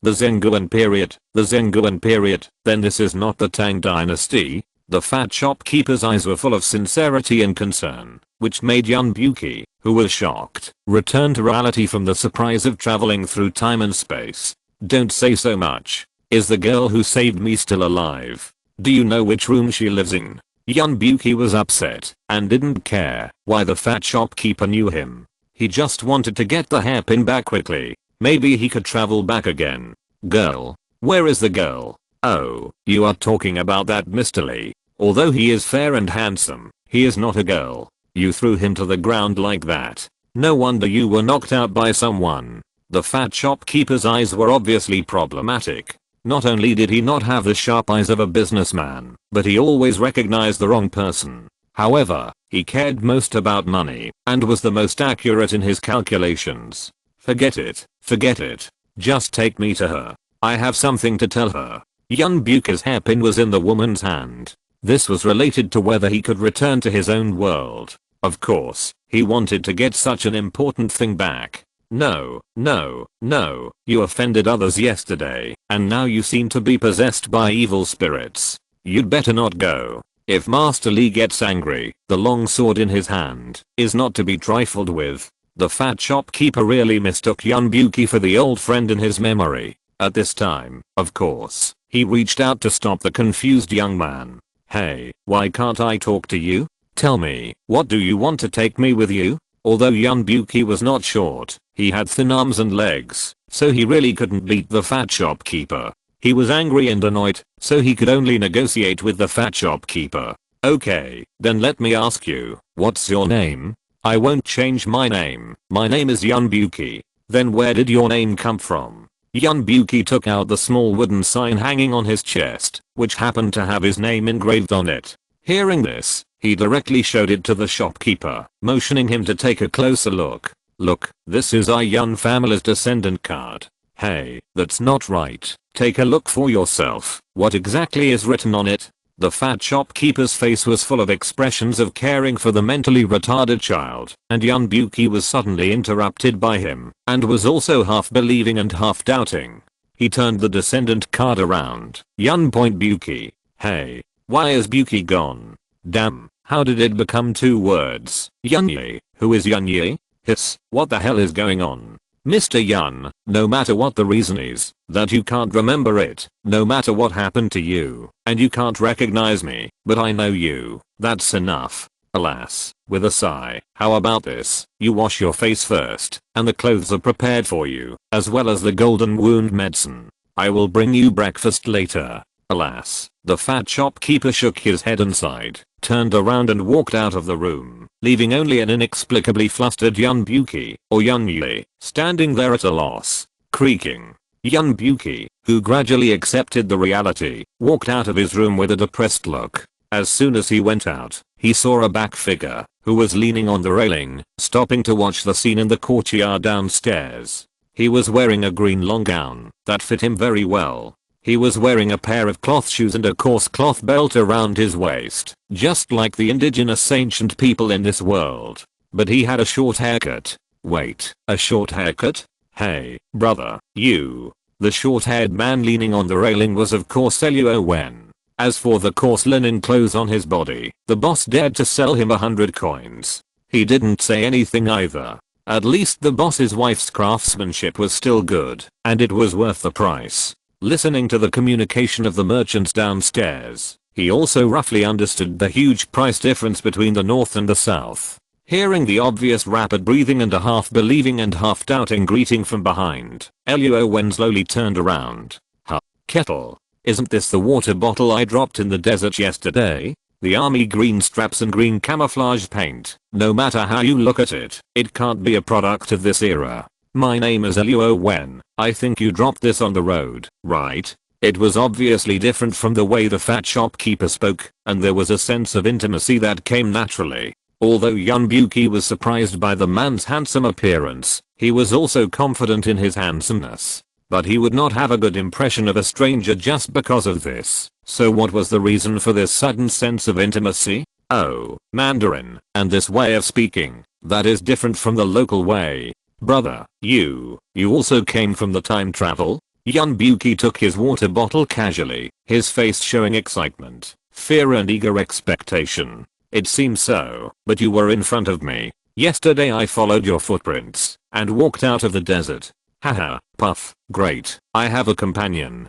The Zhenguan period, the Zhenguan period, then this is not the Tang dynasty? The fat shopkeeper's eyes were full of sincerity and concern, which made Yun Buki, who was shocked, return to reality from the surprise of traveling through time and space. Don't say so much. Is the girl who saved me still alive? Do you know which room she lives in? Yun Buki was upset and didn't care why the fat shopkeeper knew him. He just wanted to get the hairpin back quickly. Maybe he could travel back again. Girl? Where is the girl? Oh, you are talking about that Mr. Lee. Although he is fair and handsome, he is not a girl. You threw him to the ground like that. No wonder you were knocked out by someone. The fat shopkeeper's eyes were obviously problematic. Not only did he not have the sharp eyes of a businessman, but he always recognized the wrong person. However, he cared most about money and was the most accurate in his calculations. Forget it. Forget it. Just take me to her. I have something to tell her. Yun Buki's hairpin was in the woman's hand. This was related to whether he could return to his own world. Of course, he wanted to get such an important thing back. No, no, no, you offended others yesterday, and now you seem to be possessed by evil spirits. You'd better not go. If Master Lee gets angry, the long sword in his hand is not to be trifled with. The fat shopkeeper really mistook Yun Buki for the old friend in his memory. At this time, of course, he reached out to stop the confused young man. Hey, why can't I talk to you? Tell me, what do you want to take me with you? Although Yun Buki was not short, he had thin arms and legs, so he really couldn't beat the fat shopkeeper. He was angry and annoyed, so he could only negotiate with the fat shopkeeper. Okay, then let me ask you, what's your name? I won't change my name. My name is Yun Buki. Then where did your name come from? Yun Buki took out the small wooden sign hanging on his chest, which happened to have his name engraved on it. Hearing this, he directly showed it to the shopkeeper, motioning him to take a closer look. Look, this is our Yun family's descendant card. Hey, that's not right. Take a look for yourself. What exactly is written on it? The fat shopkeeper's face was full of expressions of caring for the mentally retarded child, and Yun Buki was suddenly interrupted by him, and was also half believing and half doubting. He turned the descendant card around. Yun Buki. Hey, why is Buki gone? Damn, how did it become two words? Yunye, who is Yunye? Hiss, what the hell is going on? Mr. Yun, no matter what the reason is, that you can't remember it, no matter what happened to you, and you can't recognize me, but I know you, that's enough. Alas, with a sigh, how about this? You wash your face first, and the clothes are prepared for you, as well as the golden wound medicine. I will bring you breakfast later. Alas, the fat shopkeeper shook his head and sighed, turned around and walked out of the room, leaving only an inexplicably flustered Yun Buki, or Yun Yue, standing there at a loss, creaking. Yun Buki, who gradually accepted the reality, walked out of his room with a depressed look. As soon as he went out, he saw a back figure, who was leaning on the railing, stopping to watch the scene in the courtyard downstairs. He was wearing a green long gown that fit him very well. He was wearing a pair of cloth shoes and a coarse cloth belt around his waist, just like the indigenous ancient people in this world. But he had a short haircut. Wait, a short haircut? Hey, brother, you. The short-haired man leaning on the railing was of course Luo Wen. As for the coarse linen clothes on his body, the boss dared to sell him 100 coins. He didn't say anything either. At least the boss's wife's craftsmanship was still good, and it was worth the price. Listening to the communication of the merchants downstairs, he also roughly understood the huge price difference between the north and the south. Hearing the obvious rapid breathing and a half-believing and half-doubting greeting from behind, Luo Wen slowly turned around. Huh? Kettle? Isn't this the water bottle I dropped in the desert yesterday? The army green straps and green camouflage paint, no matter how you look at it, it can't be a product of this era. My name is Luo Wen, I think you dropped this on the road, right? It was obviously different from the way the fat shopkeeper spoke, and there was a sense of intimacy that came naturally. Although Yun Buki was surprised by the man's handsome appearance, he was also confident in his handsomeness. But he would not have a good impression of a stranger just because of this. So what was the reason for this sudden sense of intimacy? Oh, Mandarin, and this way of speaking, that is different from the local way. Brother, you also came from the time travel? Yun Buki took his water bottle casually, his face showing excitement, fear and eager expectation. It seems so, but you were in front of me. Yesterday I followed your footprints, and walked out of the desert. Haha, puff, great, I have a companion.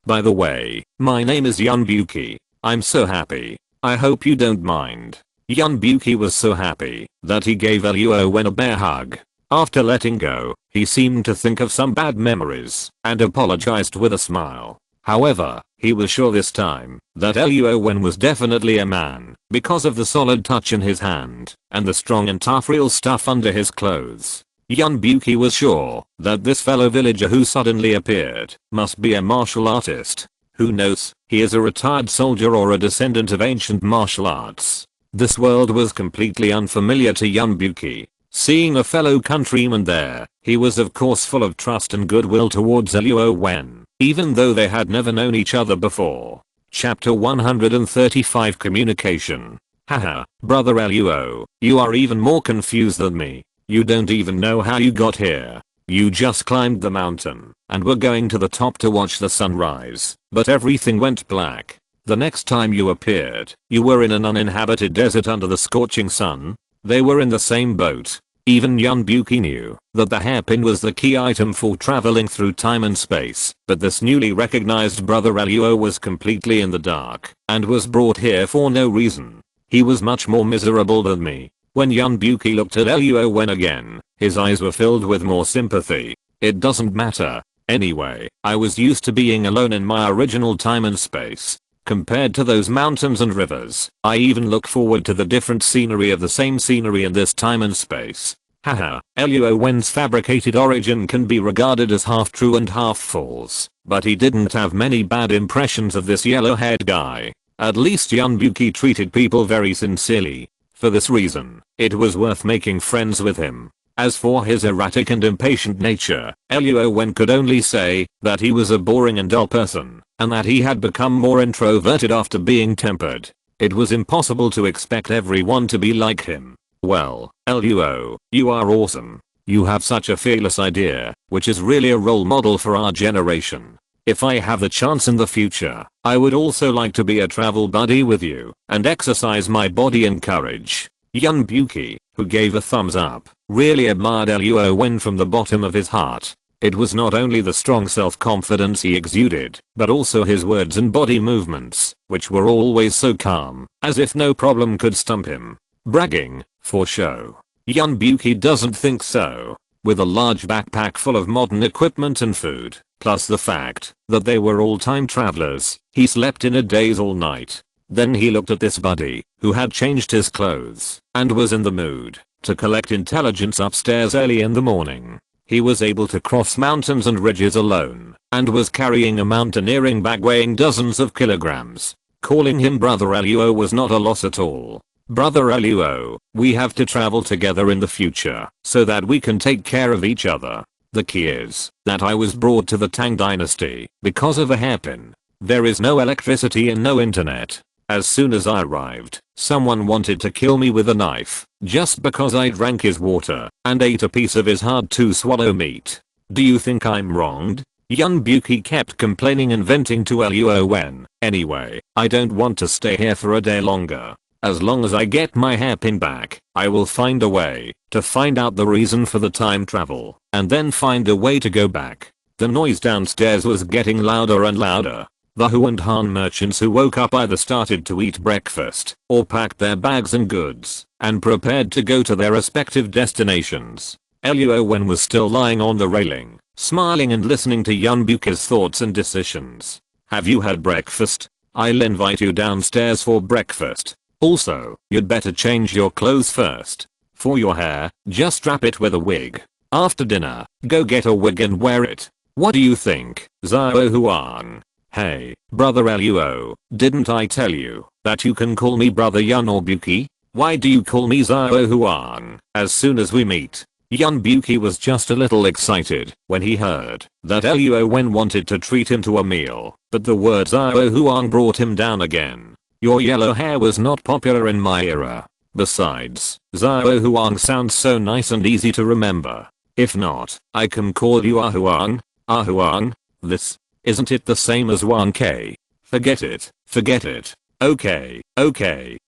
By the way, my name is Yun Buki. I'm so happy. I hope you don't mind. Yun Buki was so happy that he gave Luo Wen a bear hug. After letting go, he seemed to think of some bad memories and apologized with a smile. However, he was sure this time that Luo Wen was definitely a man because of the solid touch in his hand and the strong and tough real stuff under his clothes. Yun Buki was sure that this fellow villager who suddenly appeared must be a martial artist. Who knows, he is a retired soldier or a descendant of ancient martial arts. This world was completely unfamiliar to Yun Buki. Seeing a fellow countryman there, he was of course full of trust and goodwill towards Luo Wen, even though they had never known each other before. Chapter 135 Communication. Haha, brother Luo, you are even more confused than me. You don't even know how you got here. You just climbed the mountain and were going to the top to watch the sunrise, but everything went black. The next time you appeared, you were in an uninhabited desert under the scorching sun. They were in the same boat. Even Yun Buki knew that the hairpin was the key item for traveling through time and space, but this newly recognized brother Luo was completely in the dark and was brought here for no reason. He was much more miserable than me. When Yun Buki looked at Luo Wen again, his eyes were filled with more sympathy. It doesn't matter. Anyway, I was used to being alone in my original time and space. Compared to those mountains and rivers, I even look forward to the different scenery of the same scenery in this time and space. Haha, Luo Wen's fabricated origin can be regarded as half true and half false, but he didn't have many bad impressions of this yellow-haired guy. At least Yun Buki treated people very sincerely. For this reason, it was worth making friends with him. As for his erratic and impatient nature, Luo Wen could only say that he was a boring and dull person, and that he had become more introverted after being tempered. It was impossible to expect everyone to be like him. Well, Luo, you are awesome. You have such a fearless idea, which is really a role model for our generation. If I have the chance in the future, I would also like to be a travel buddy with you and exercise my body and courage. Yun Buki, who gave a thumbs up, really admired Luo Wen from the bottom of his heart. It was not only the strong self-confidence he exuded, but also his words and body movements, which were always so calm, as if no problem could stump him. Bragging, for show. Yun Buki doesn't think so. With a large backpack full of modern equipment and food, plus the fact that they were all time travelers, he slept in a daze all night. Then he looked at this buddy, who had changed his clothes, and was in the mood to collect intelligence upstairs early in the morning. He was able to cross mountains and ridges alone, and was carrying a mountaineering bag weighing dozens of kilograms. Calling him Brother Luo was not a loss at all. Brother Luo, we have to travel together in the future, so that we can take care of each other. The key is that I was brought to the Tang dynasty because of a hairpin. There is no electricity and no internet. As soon as I arrived, someone wanted to kill me with a knife, just because I drank his water and ate a piece of his hard to swallow meat. Do you think I'm wronged? Yun Buki kept complaining and venting to Luo Wen. Anyway, I don't want to stay here for a day longer. As long as I get my hairpin back, I will find a way to find out the reason for the time travel, and then find a way to go back. The noise downstairs was getting louder and louder. The Hu and Han merchants who woke up either started to eat breakfast, or packed their bags and goods, and prepared to go to their respective destinations. Luo Wen was still lying on the railing, smiling and listening to Yun Buki's thoughts and decisions. Have you had breakfast? I'll invite you downstairs for breakfast. Also, you'd better change your clothes first. For your hair, just wrap it with a wig. After dinner, go get a wig and wear it. What do you think, Xiao Huang? Hey, Brother Luo, didn't I tell you that you can call me Brother Yun or Buki? Why do you call me Xiao Huang as soon as we meet? Yun Buki was just a little excited when he heard that Luo Wen wanted to treat him to a meal, but the word Xiao Huang brought him down again. Your yellow hair was not popular in my era. Besides, Xiao Huang sounds so nice and easy to remember. If not, I can call you Ahuang. Ahuang? This, isn't it the same as 1K? Forget it, forget it. Okay,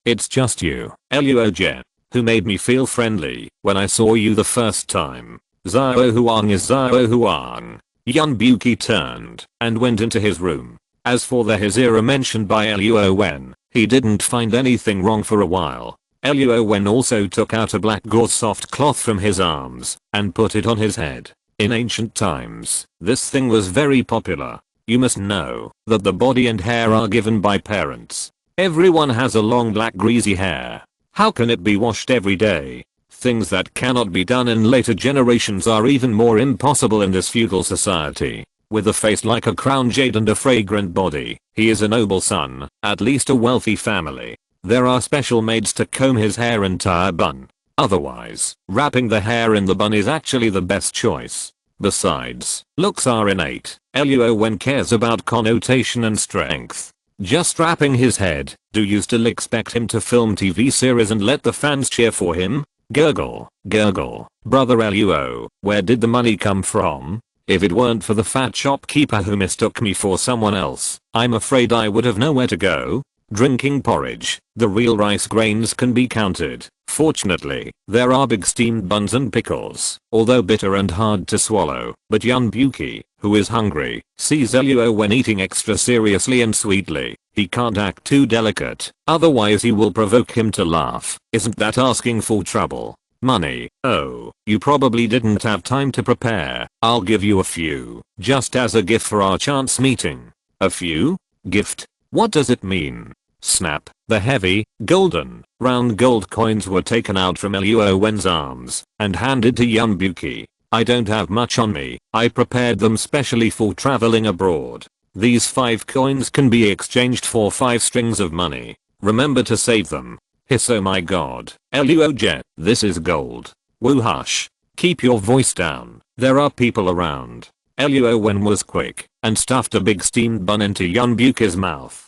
it's just you, Luo Jen, who made me feel friendly when I saw you the first time. Xiao Huang is Xiao Huang. Yun Buki turned and went into his room. As for the Hazira mentioned by Luo Wen, he didn't find anything wrong for a while. Luo Wen also took out a black gauze soft cloth from his arms and put it on his head. In ancient times, this thing was very popular. You must know that the body and hair are given by parents. Everyone has a long black greasy hair. How can it be washed every day? Things that cannot be done in later generations are even more impossible in this feudal society. With a face like a crown jade and a fragrant body, he is a noble son, at least a wealthy family. There are special maids to comb his hair and tie a bun. Otherwise, wrapping the hair in the bun is actually the best choice. Besides, looks are innate. Luo Wen cares about connotation and strength. Just wrapping his head, do you still expect him to film TV series and let the fans cheer for him? Gurgle, gurgle. Brother Luo, where did the money come from? If it weren't for the fat shopkeeper who mistook me for someone else, I'm afraid I would have nowhere to go. Drinking porridge, the real rice grains can be counted. Fortunately, there are big steamed buns and pickles, although bitter and hard to swallow. But Yun Buki, who is hungry, sees Luo Wen eating extra seriously and sweetly. He can't act too delicate, otherwise he will provoke him to laugh. Isn't that asking for trouble? Money? Oh, you probably didn't have time to prepare. I'll give you a few, just as a gift for our chance meeting. A few? Gift? What does it mean? Snap. The heavy, golden, round gold coins were taken out from Luo Wen's arms and handed to Yun Buki. I don't have much on me. I prepared them specially for traveling abroad. These 5 coins can be exchanged for 5 strings of money. Remember to save them. Hiss, oh my god. Luo Jet, this is gold. Woo, hush. Keep your voice down. There are people around. Luo Wen was quick and stuffed a big steamed bun into Yun Buki's mouth.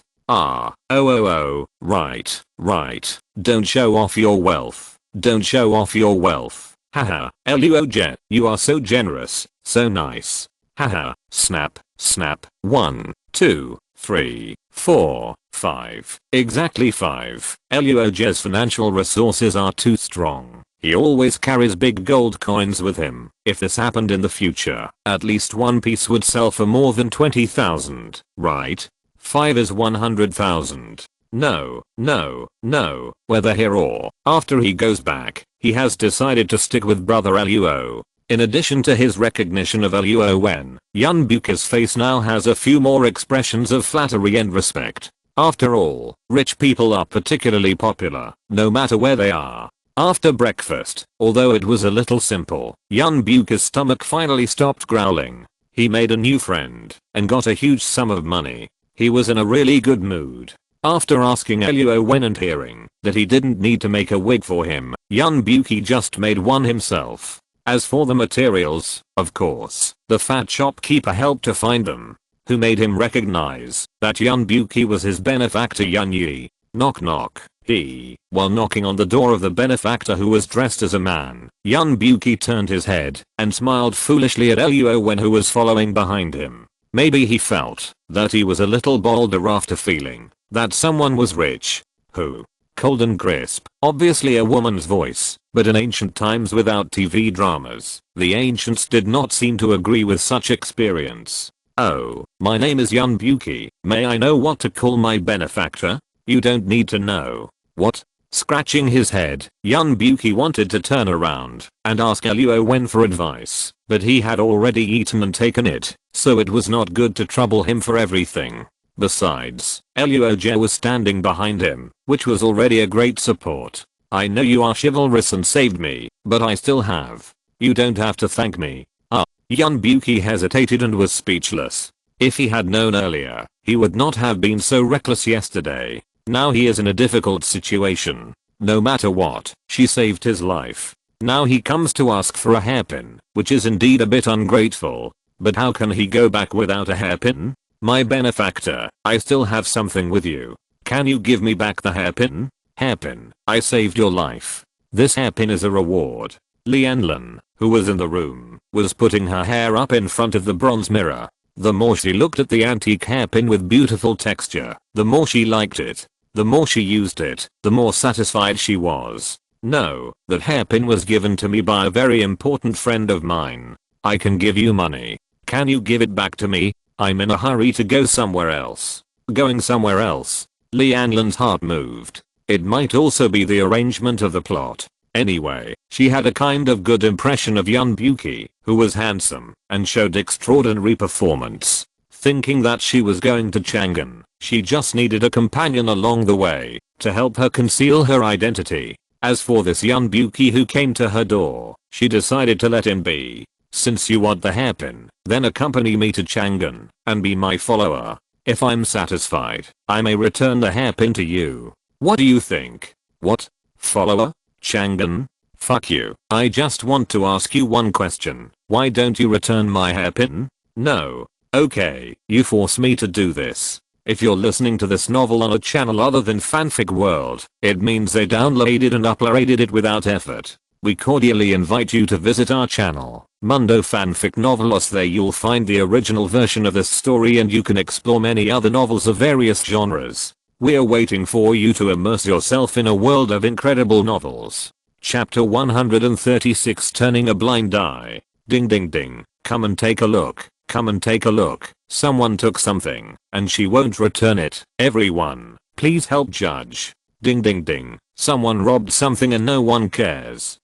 Right. Don't show off your wealth. Don't show off your wealth. Haha, Luo Jet, you are so generous, so nice. Haha, snap, snap, 1, 2, 3, 4, 5. Exactly 5. Luo Je's financial resources are too strong. He always carries big gold coins with him. If this happened in the future, at least one piece would sell for more than 20,000, right? 5 is 100,000. No, no, no. Whether here or after he goes back, he has decided to stick with brother Luo. In addition to his recognition of Luo Wen, Yun Buka's face now has a few more expressions of flattery and respect. After all, rich people are particularly popular, no matter where they are. After breakfast, although it was a little simple, Yun Buka's stomach finally stopped growling. He made a new friend and got a huge sum of money. He was in a really good mood. After asking Luo Wen and hearing that he didn't need to make a wig for him, Yun Buki just made one himself. As for the materials, of course, the fat shopkeeper helped to find them, who made him recognize that Yun Buki was his benefactor Yun Yi. Knock knock. While knocking on the door of the benefactor who was dressed as a man, Yun Buki turned his head and smiled foolishly at Luo Wen who was following behind him. Maybe he felt that he was a little bolder after feeling that someone was rich. Who? Cold and crisp. Obviously a woman's voice, but in ancient times without TV dramas, the ancients did not seem to agree with such experience. Oh, my name is Yun Buki. May I know what to call my benefactor? You don't need to know. What? Scratching his head, Yun Buki wanted to turn around and ask Luo Wen for advice, but he had already eaten and taken it, so it was not good to trouble him for everything. Besides, Luo Je was standing behind him, which was already a great support. I know you are chivalrous and saved me, but I still have. You don't have to thank me. Yun Buki hesitated and was speechless. If he had known earlier, he would not have been so reckless yesterday. Now he is in a difficult situation. No matter what, she saved his life. Now he comes to ask for a hairpin, which is indeed a bit ungrateful. But how can he go back without a hairpin? My benefactor, I still have something with you. Can you give me back the hairpin? Hairpin, I saved your life. This hairpin is a reward. Lianlin, who was in the room, was putting her hair up in front of the bronze mirror. The more she looked at the antique hairpin with beautiful texture, the more she liked it. The more she used it, the more satisfied she was. No, that hairpin was given to me by a very important friend of mine. I can give you money. Can you give it back to me? I'm in a hurry to go somewhere else. Going somewhere else? Lianlin's heart moved. It might also be the arrangement of the plot. Anyway, she had a kind of good impression of Yun Buki, who was handsome and showed extraordinary performance. Thinking that she was going to Chang'an, she just needed a companion along the way to help her conceal her identity. As for this Yun Buki who came to her door, she decided to let him be. Since you want the hairpin, then accompany me to Chang'an and be my follower. If I'm satisfied, I may return the hairpin to you. What do you think? What? Follower? Chang'an? Fuck you. I just want to ask you one question. Why don't you return my hairpin? No. Okay, you force me to do this. If you're listening to this novel on a channel other than Fanfic World, it means they downloaded and uploaded it without effort. We cordially invite you to visit our channel, Mundo Fanfic Novelos. There you'll find the original version of this story and you can explore many other novels of various genres. We're waiting for you to immerse yourself in a world of incredible novels. Chapter 136, Turning a Blind Eye. Ding ding ding. Come and take a look. Come and take a look. Someone took something, and she won't return it. Everyone, please help judge. Ding ding ding. Someone robbed something and no one cares.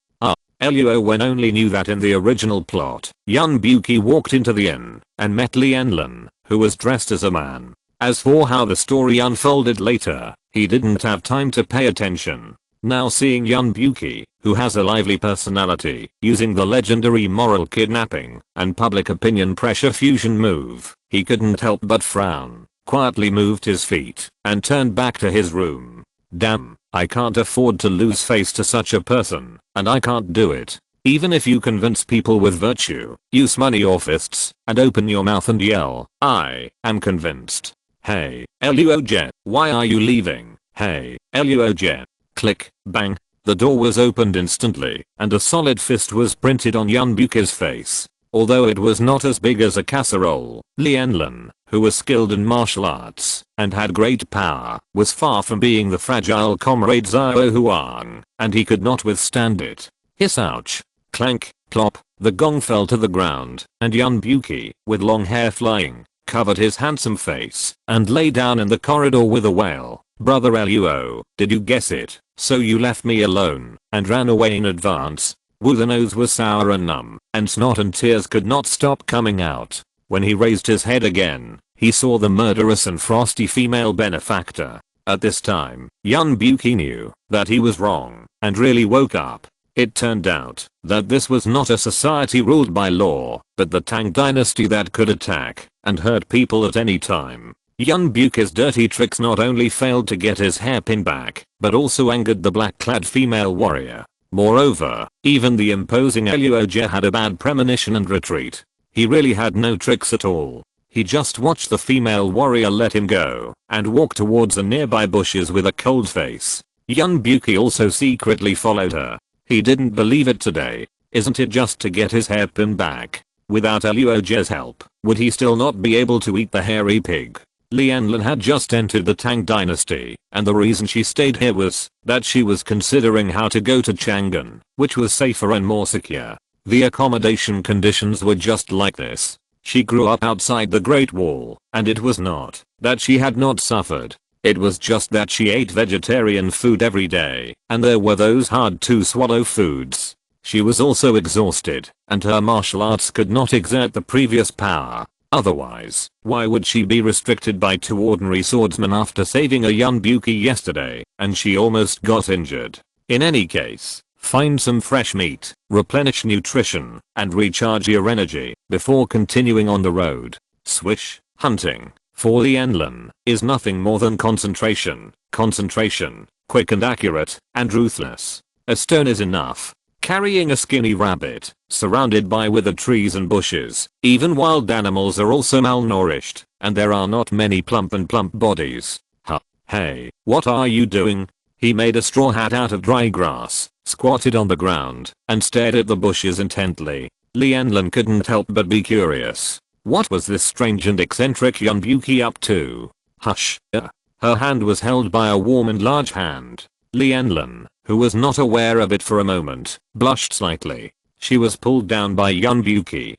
Luo Wen only knew that in the original plot, Yun Buki walked into the inn and met Lianlin, who was dressed as a man. As for how the story unfolded later, he didn't have time to pay attention. Now seeing Yun Buki, who has a lively personality, using the legendary moral kidnapping and public opinion pressure fusion move, he couldn't help but frown, quietly moved his feet, and turned back to his room. Damn, I can't afford to lose face to such a person, and I can't do it. Even if you convince people with virtue, use money or fists, and open your mouth and yell, I am convinced. Hey, Luo Je, why are you leaving? Hey, Luo Je. Click, bang. The door was opened instantly, and a solid fist was printed on Yun Buki's face. Although it was not as big as a casserole, Lianlin, who was skilled in martial arts and had great power, was far from being the fragile comrade Xiao Huang, and he could not withstand it. Hiss, ouch. Clank, plop, the gong fell to the ground, and Yun Buki, with long hair flying, covered his handsome face and lay down in the corridor with a wail. Brother Luo, did you guess it? So you left me alone and ran away in advance. Wu, the nose was sour and numb, and snot and tears could not stop coming out. When he raised his head again, he saw the murderous and frosty female benefactor. At this time, Yun Buki knew that he was wrong and really woke up. It turned out that this was not a society ruled by law, but the Tang dynasty that could attack and hurt people at any time. Yun Buki's dirty tricks not only failed to get his hairpin back, but also angered the black-clad female warrior. Moreover, even the imposing Luo had a bad premonition and retreat. He really had no tricks at all. He just watched the female warrior let him go and walk towards the nearby bushes with a cold face. Yun Buki also secretly followed her. He didn't believe it today. Isn't it just to get his hairpin back? Without Luo's help, would he still not be able to eat the hairy pig? Lianlan had just entered the Tang dynasty, and the reason she stayed here was that she was considering how to go to Chang'an, which was safer and more secure. The accommodation conditions were just like this. She grew up outside the Great Wall, and it was not that she had not suffered. It was just that she ate vegetarian food every day, and there were those hard to swallow foods. She was also exhausted, and her martial arts could not exert the previous power. Otherwise, why would she be restricted by two ordinary swordsmen after saving a Yun Buki yesterday, and she almost got injured? In any case, find some fresh meat, replenish nutrition, and recharge your energy before continuing on the road. Swish, hunting, for Lianlan, is nothing more than concentration. Concentration, quick and accurate, and ruthless. A stone is enough. Carrying a skinny rabbit, surrounded by withered trees and bushes. Even wild animals are also malnourished, and there are not many plump bodies. Huh. Hey, what are you doing? He made a straw hat out of dry grass, squatted on the ground, and stared at the bushes intently. Lianlan couldn't help but be curious. What was this strange and eccentric Yun Buki up to? Hush. Her hand was held by a warm and large hand. Lianlan, who was not aware of it for a moment, blushed slightly. She was pulled down by Yun Buki.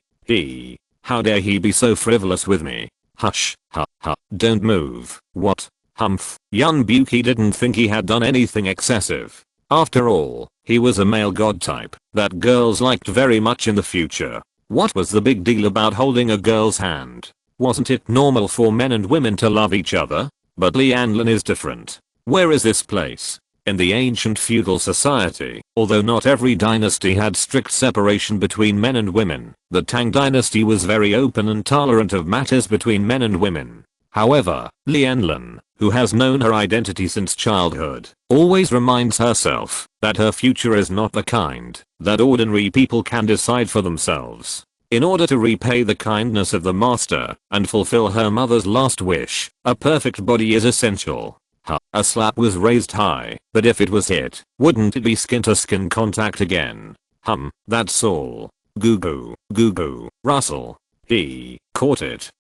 How dare he be so frivolous with me? Hush, don't move. What? Humph. Yun Buki didn't think he had done anything excessive. After all, he was a male god type that girls liked very much in the future. What was the big deal about holding a girl's hand? Wasn't it normal for men and women to love each other? But Lianlan is different. Where is this place? In the ancient feudal society, although not every dynasty had strict separation between men and women, the Tang dynasty was very open and tolerant of matters between men and women. However, Lianlan, who has known her identity since childhood, always reminds herself that her future is not the kind that ordinary people can decide for themselves. In order to repay the kindness of the master and fulfill her mother's last wish, a perfect body is essential. A slap was raised high, but if it was hit, wouldn't it be skin-to-skin contact again? That's all. Goo goo, rustle. He caught it.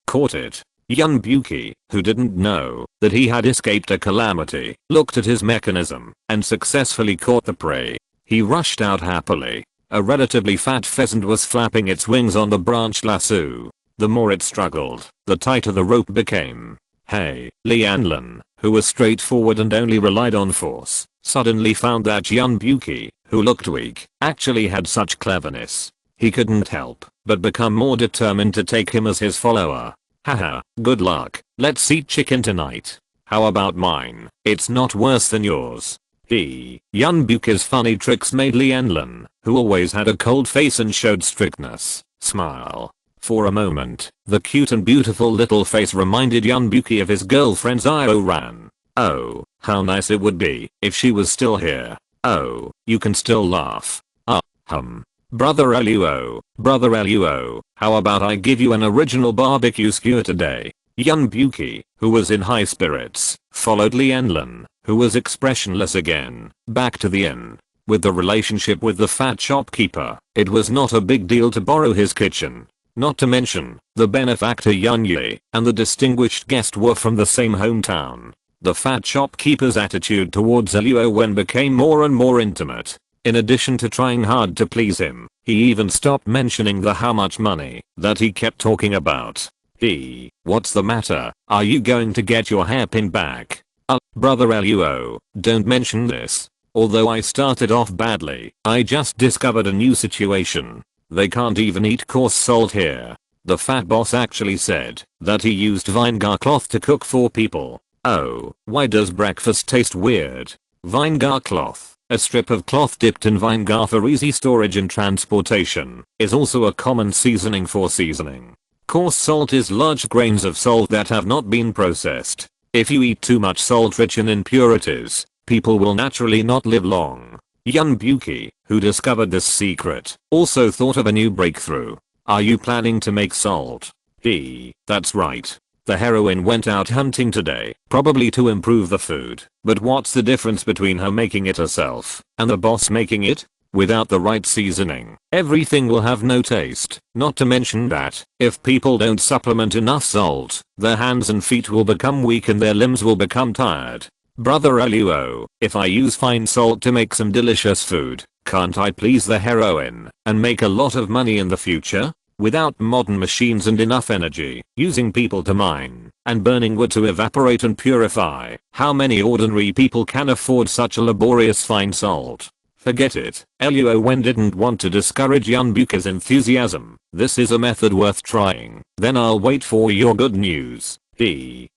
Yun Buki, who didn't know that he had escaped a calamity, looked at his mechanism and successfully caught the prey. He rushed out happily. A relatively fat pheasant was flapping its wings on the branch lasso. The more it struggled, the tighter the rope became. Hey, Lianlan, who was straightforward and only relied on force, suddenly found that Yun Buki, who looked weak, actually had such cleverness. He couldn't help but become more determined to take him as his follower. Haha, good luck. Let's eat chicken tonight. How about mine? It's not worse than yours. Yun Buki's funny tricks made Lianlan, who always had a cold face and showed strictness, smile. For a moment, the cute and beautiful little face reminded Yun Buki of his girlfriend Xiao Ran. Oh, how nice it would be if she was still here. Oh, you can still laugh. Brother Luo, how about I give you an original barbecue skewer today? Yun Buki, who was in high spirits, followed Lianlan, who was expressionless again, back to the inn. With the relationship with the fat shopkeeper, it was not a big deal to borrow his kitchen. Not to mention, the benefactor Yun Yi and the distinguished guest were from the same hometown. The fat shopkeeper's attitude towards Luo Wen became more and more intimate. In addition to trying hard to please him, he even stopped mentioning the how much money that he kept talking about. What's the matter? Are you going to get your hairpin back? Brother Luo, don't mention this. Although I started off badly, I just discovered a new situation. They can't even eat coarse salt here. The fat boss actually said that he used vinegar cloth to cook 4 people. Oh, why does breakfast taste weird? Vinegar cloth, a strip of cloth dipped in vinegar for easy storage and transportation, is also a common seasoning for seasoning. Coarse salt is large grains of salt that have not been processed. If you eat too much salt rich in impurities, people will naturally not live long. Yun Buki, who discovered this secret, also thought of a new breakthrough. Are you planning to make salt? That's right. The heroine went out hunting today, probably to improve the food. But what's the difference between her making it herself and the boss making it? Without the right seasoning, everything will have no taste. Not to mention that, if people don't supplement enough salt, their hands and feet will become weak and their limbs will become tired. Brother Luo, if I use fine salt to make some delicious food, can't I please the heroine and make a lot of money in the future? Without modern machines and enough energy, using people to mine, and burning wood to evaporate and purify, how many ordinary people can afford such a laborious fine salt? Forget it. Luo Wen didn't want to discourage Yun Buki's enthusiasm. This is a method worth trying. Then I'll wait for your good news.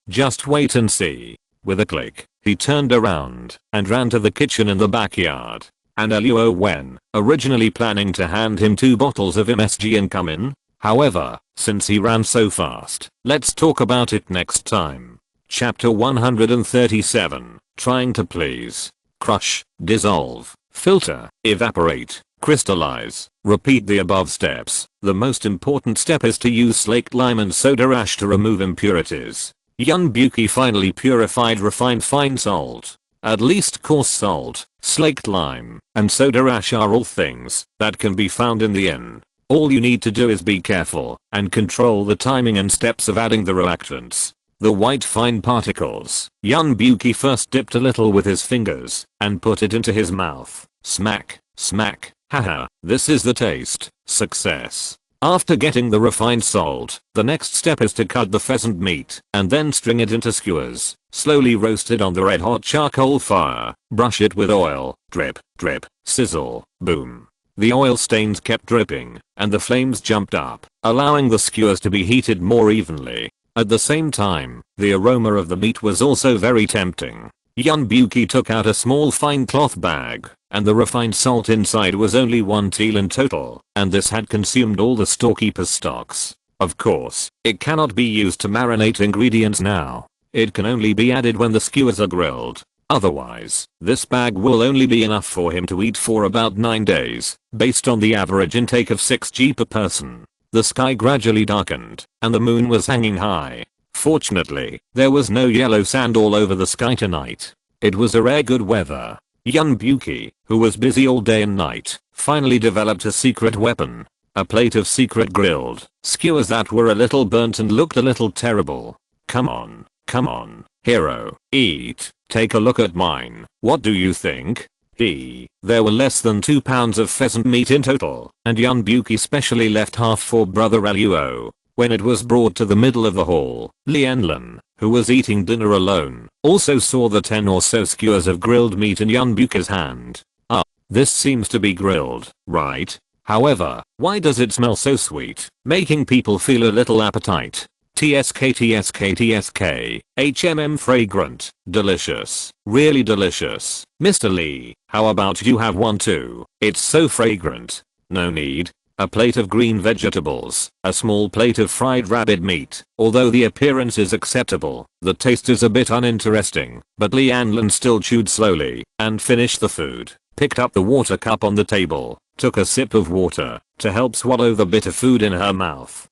Just wait and see. With a click, he turned around and ran to the kitchen in the backyard. And Luo Wen, originally planning to hand him 2 bottles of MSG and come in. However, since he ran so fast, let's talk about it next time. Chapter 137, Trying to Please. Crush, dissolve, filter, evaporate, crystallize. Repeat the above steps. The most important step is to use slaked lime and soda ash to remove impurities. Yun Buki finally purified refined fine salt. At least coarse salt, slaked lime, and soda ash are all things that can be found in the inn. All you need to do is be careful and control the timing and steps of adding the reactants. The white fine particles. Yun Buki first dipped a little with his fingers and put it into his mouth. Smack, smack, haha, this is the taste. Success. After getting the refined salt, the next step is to cut the pheasant meat and then string it into skewers. Slowly roast it on the red hot charcoal fire. Brush it with oil. Drip, drip, sizzle, boom. The oil stains kept dripping and the flames jumped up, allowing the skewers to be heated more evenly. At the same time, the aroma of the meat was also very tempting. Yun Buki took out a small fine cloth bag, and the refined salt inside was only 1 teal in total, and this had consumed all the storekeeper's stocks. Of course, it cannot be used to marinate ingredients now. It can only be added when the skewers are grilled. Otherwise, this bag will only be enough for him to eat for about 9 days, based on the average intake of 6g per person. The sky gradually darkened, and the moon was hanging high. Fortunately, there was no yellow sand all over the sky tonight. It was a rare good weather. Yun Buki, who was busy all day and night, finally developed a secret weapon. A plate of secret grilled skewers that were a little burnt and looked a little terrible. Come on, hero, eat. Take a look at mine. What do you think? There were less than 2 pounds of pheasant meat in total, and Yun Buki specially left half for brother Luo. When it was brought to the middle of the hall, Lianlin, who was eating dinner alone, also saw the 10 or so skewers of grilled meat in Yun Buki's hand. This seems to be grilled, right? However, why does it smell so sweet, making people feel a little appetite? TSK, fragrant, delicious, really delicious. Mr. Lee, how about you have one too? It's so fragrant. No need. A plate of green vegetables, a small plate of fried rabbit meat. Although the appearance is acceptable, the taste is a bit uninteresting, but Lianlin still chewed slowly and finished the food, picked up the water cup on the table, took a sip of water to help swallow the bitter food in her mouth.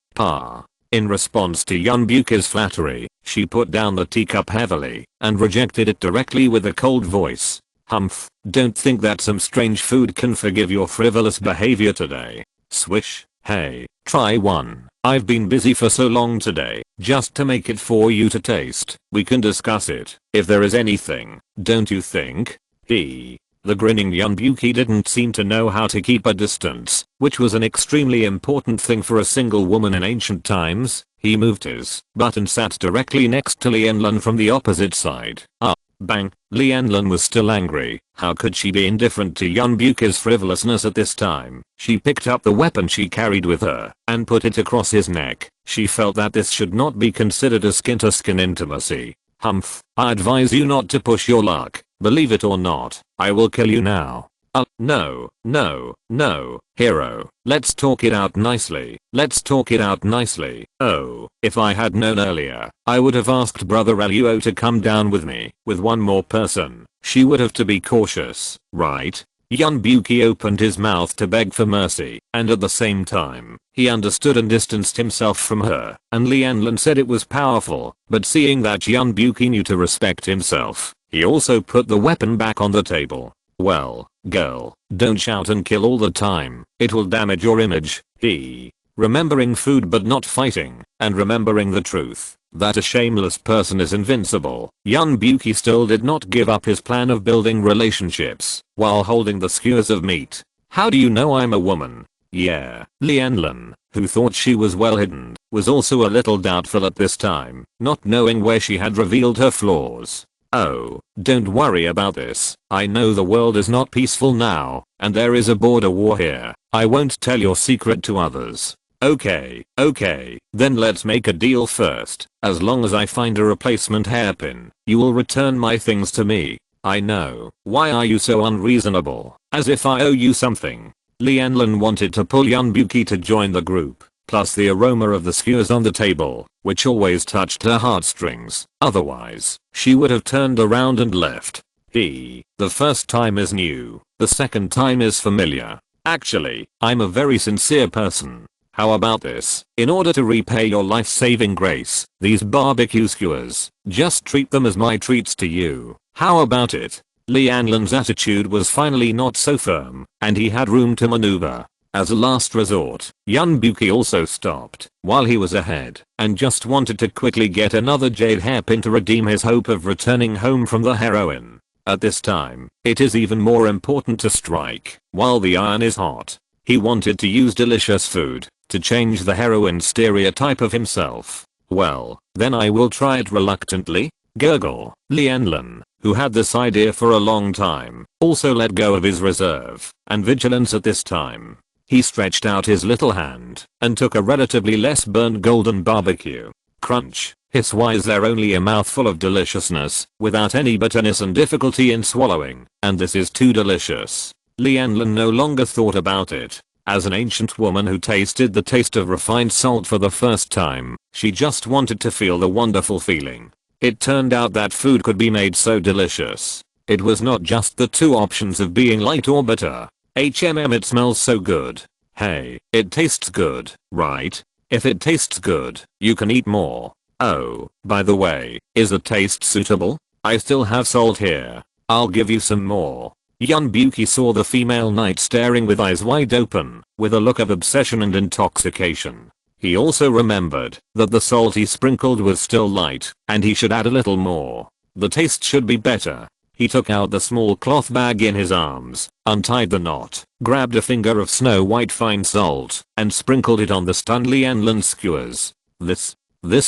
In response to Yun Buki's flattery, she put down the teacup heavily and rejected it directly with a cold voice. Humph, don't think that some strange food can forgive your frivolous behavior today. Swish, Hey, try one. I've been busy for so long today, just to make it for you to taste. We can discuss it, if there is anything, don't you think? The grinning Yunbuki didn't seem to know how to keep a distance, which was an extremely important thing for a single woman in ancient times. He moved his butt and sat directly next to Lianlun from the opposite side. Bang. Lianlun was still angry. How could she be indifferent to Yunbuki's frivolousness at this time? She picked up the weapon she carried with her and put it across his neck. She felt that this should not be considered a skin-to-skin intimacy. Humph. I advise you not to push your luck. Believe it or not, I will kill you now. No, hero. Let's talk it out nicely. Oh, if I had known earlier, I would have asked brother Luo to come down with me. With one more person, she would have to be cautious, right? Yunbuki opened his mouth to beg for mercy, and at the same time, he understood and distanced himself from her, and Lianlun said it was powerful, but seeing that Yunbuki knew to respect himself, he also put the weapon back on the table. Well, girl, don't shout and kill all the time, it will damage your image. Remembering food but not fighting, and remembering the truth, that a shameless person is invincible, Yunbuki still did not give up his plan of building relationships, while holding the skewers of meat. How do you know I'm a woman? Yeah, Lianlun, who thought she was well hidden, was also a little doubtful at this time, not knowing where she had revealed her flaws. Oh, don't worry about this. I know the world is not peaceful now, and there is a border war here. I won't tell your secret to others. Okay, then let's make a deal first. As long as I find a replacement hairpin, you will return my things to me. I know. Why are you so unreasonable? As if I owe you something. Lianlun wanted to pull Yunbuki to join the group, plus the aroma of the skewers on the table, which always touched her heartstrings. Otherwise, she would have turned around and left. The first time is new, the second time is familiar. Actually, I'm a very sincere person. How about this? In order to repay your life-saving grace, these barbecue skewers, just treat them as my treats to you. How about it? Lianlun's attitude was finally not so firm, and he had room to maneuver. As a last resort, Yunbuki also stopped while he was ahead and just wanted to quickly get another jade hairpin to redeem his hope of returning home from the heroine. At this time, it is even more important to strike while the iron is hot. He wanted to use delicious food to change the heroine's stereotype of himself. Well, then I will try it reluctantly. Gurgle. Lianlun, who had this idea for a long time, also let go of his reserve and vigilance at this time. He stretched out his little hand and took a relatively less burnt golden barbecue. Crunch. Hiss. Why is there only a mouthful of deliciousness without any bitterness and difficulty in swallowing? And this is too delicious. Lianlun no longer thought about it. As an ancient woman who tasted the taste of refined salt for the first time, she just wanted to feel the wonderful feeling. It turned out that food could be made so delicious. It was not just the two options of being light or bitter. It smells so good. Hey, it tastes good, right? If it tastes good, you can eat more. Oh, by the way, is the taste suitable? I still have salt here. I'll give you some more. Yunbuki saw the female knight staring with eyes wide open, with a look of obsession and intoxication. He also remembered that the salt he sprinkled was still light, and he should add a little more. The taste should be better. He took out the small cloth bag in his arms, untied the knot, grabbed a finger of snow white fine salt, and sprinkled it on the stunned Lianlun skewers. This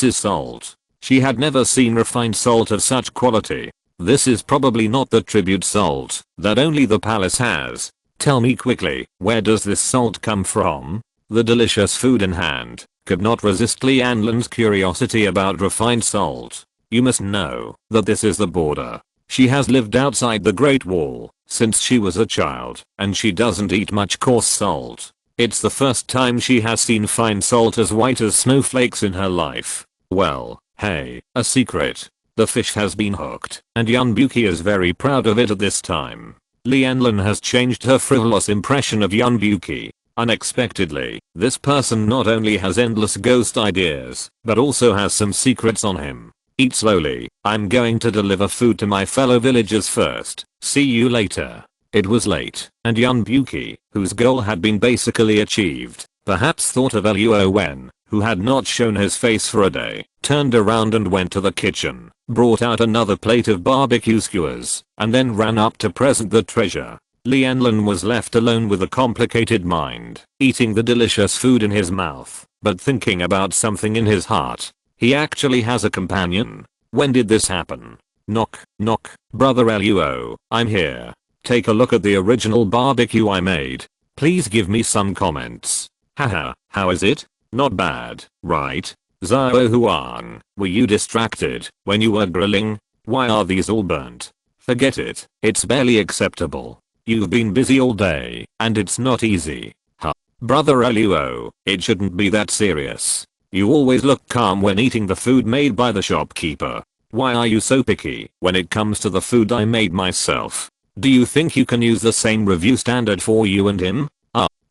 is salt. She had never seen refined salt of such quality. This is probably not the tribute salt that only the palace has. Tell me quickly, where does this salt come from? The delicious food in hand could not resist Lianlun's curiosity about refined salt. You must know that this is the border. She has lived outside the Great Wall since she was a child, and she doesn't eat much coarse salt. It's the first time she has seen fine salt as white as snowflakes in her life. Well, hey, a secret. The fish has been hooked, and Yunbuki is very proud of it at this time. Lianlun has changed her frivolous impression of Yunbuki. Unexpectedly, this person not only has endless ghost ideas, but also has some secrets on him. Eat slowly. I'm going to deliver food to my fellow villagers first. See you later. It was late, and Yunbuki, whose goal had been basically achieved, Perhaps thought of Luo Wen, who had not shown his face for a day, turned around and went to the kitchen, brought out another plate of barbecue skewers, and then ran up to present the treasure. Lianlin was left alone with a complicated mind, eating the delicious food in his mouth, but thinking about something in his heart. He actually has a companion. When did this happen? Knock, knock, brother Luo, I'm here. Take a look at the original barbecue I made. Please give me some comments. Haha, how is it? Not bad, right? Zhao Huang, were you distracted when you were grilling? Why are these all burnt? Forget it, it's barely acceptable. You've been busy all day, and it's not easy. Huh. Brother Luo, it shouldn't be that serious. You always look calm when eating the food made by the shopkeeper. Why are you so picky when it comes to the food I made myself? Do you think you can use the same review standard for you and him?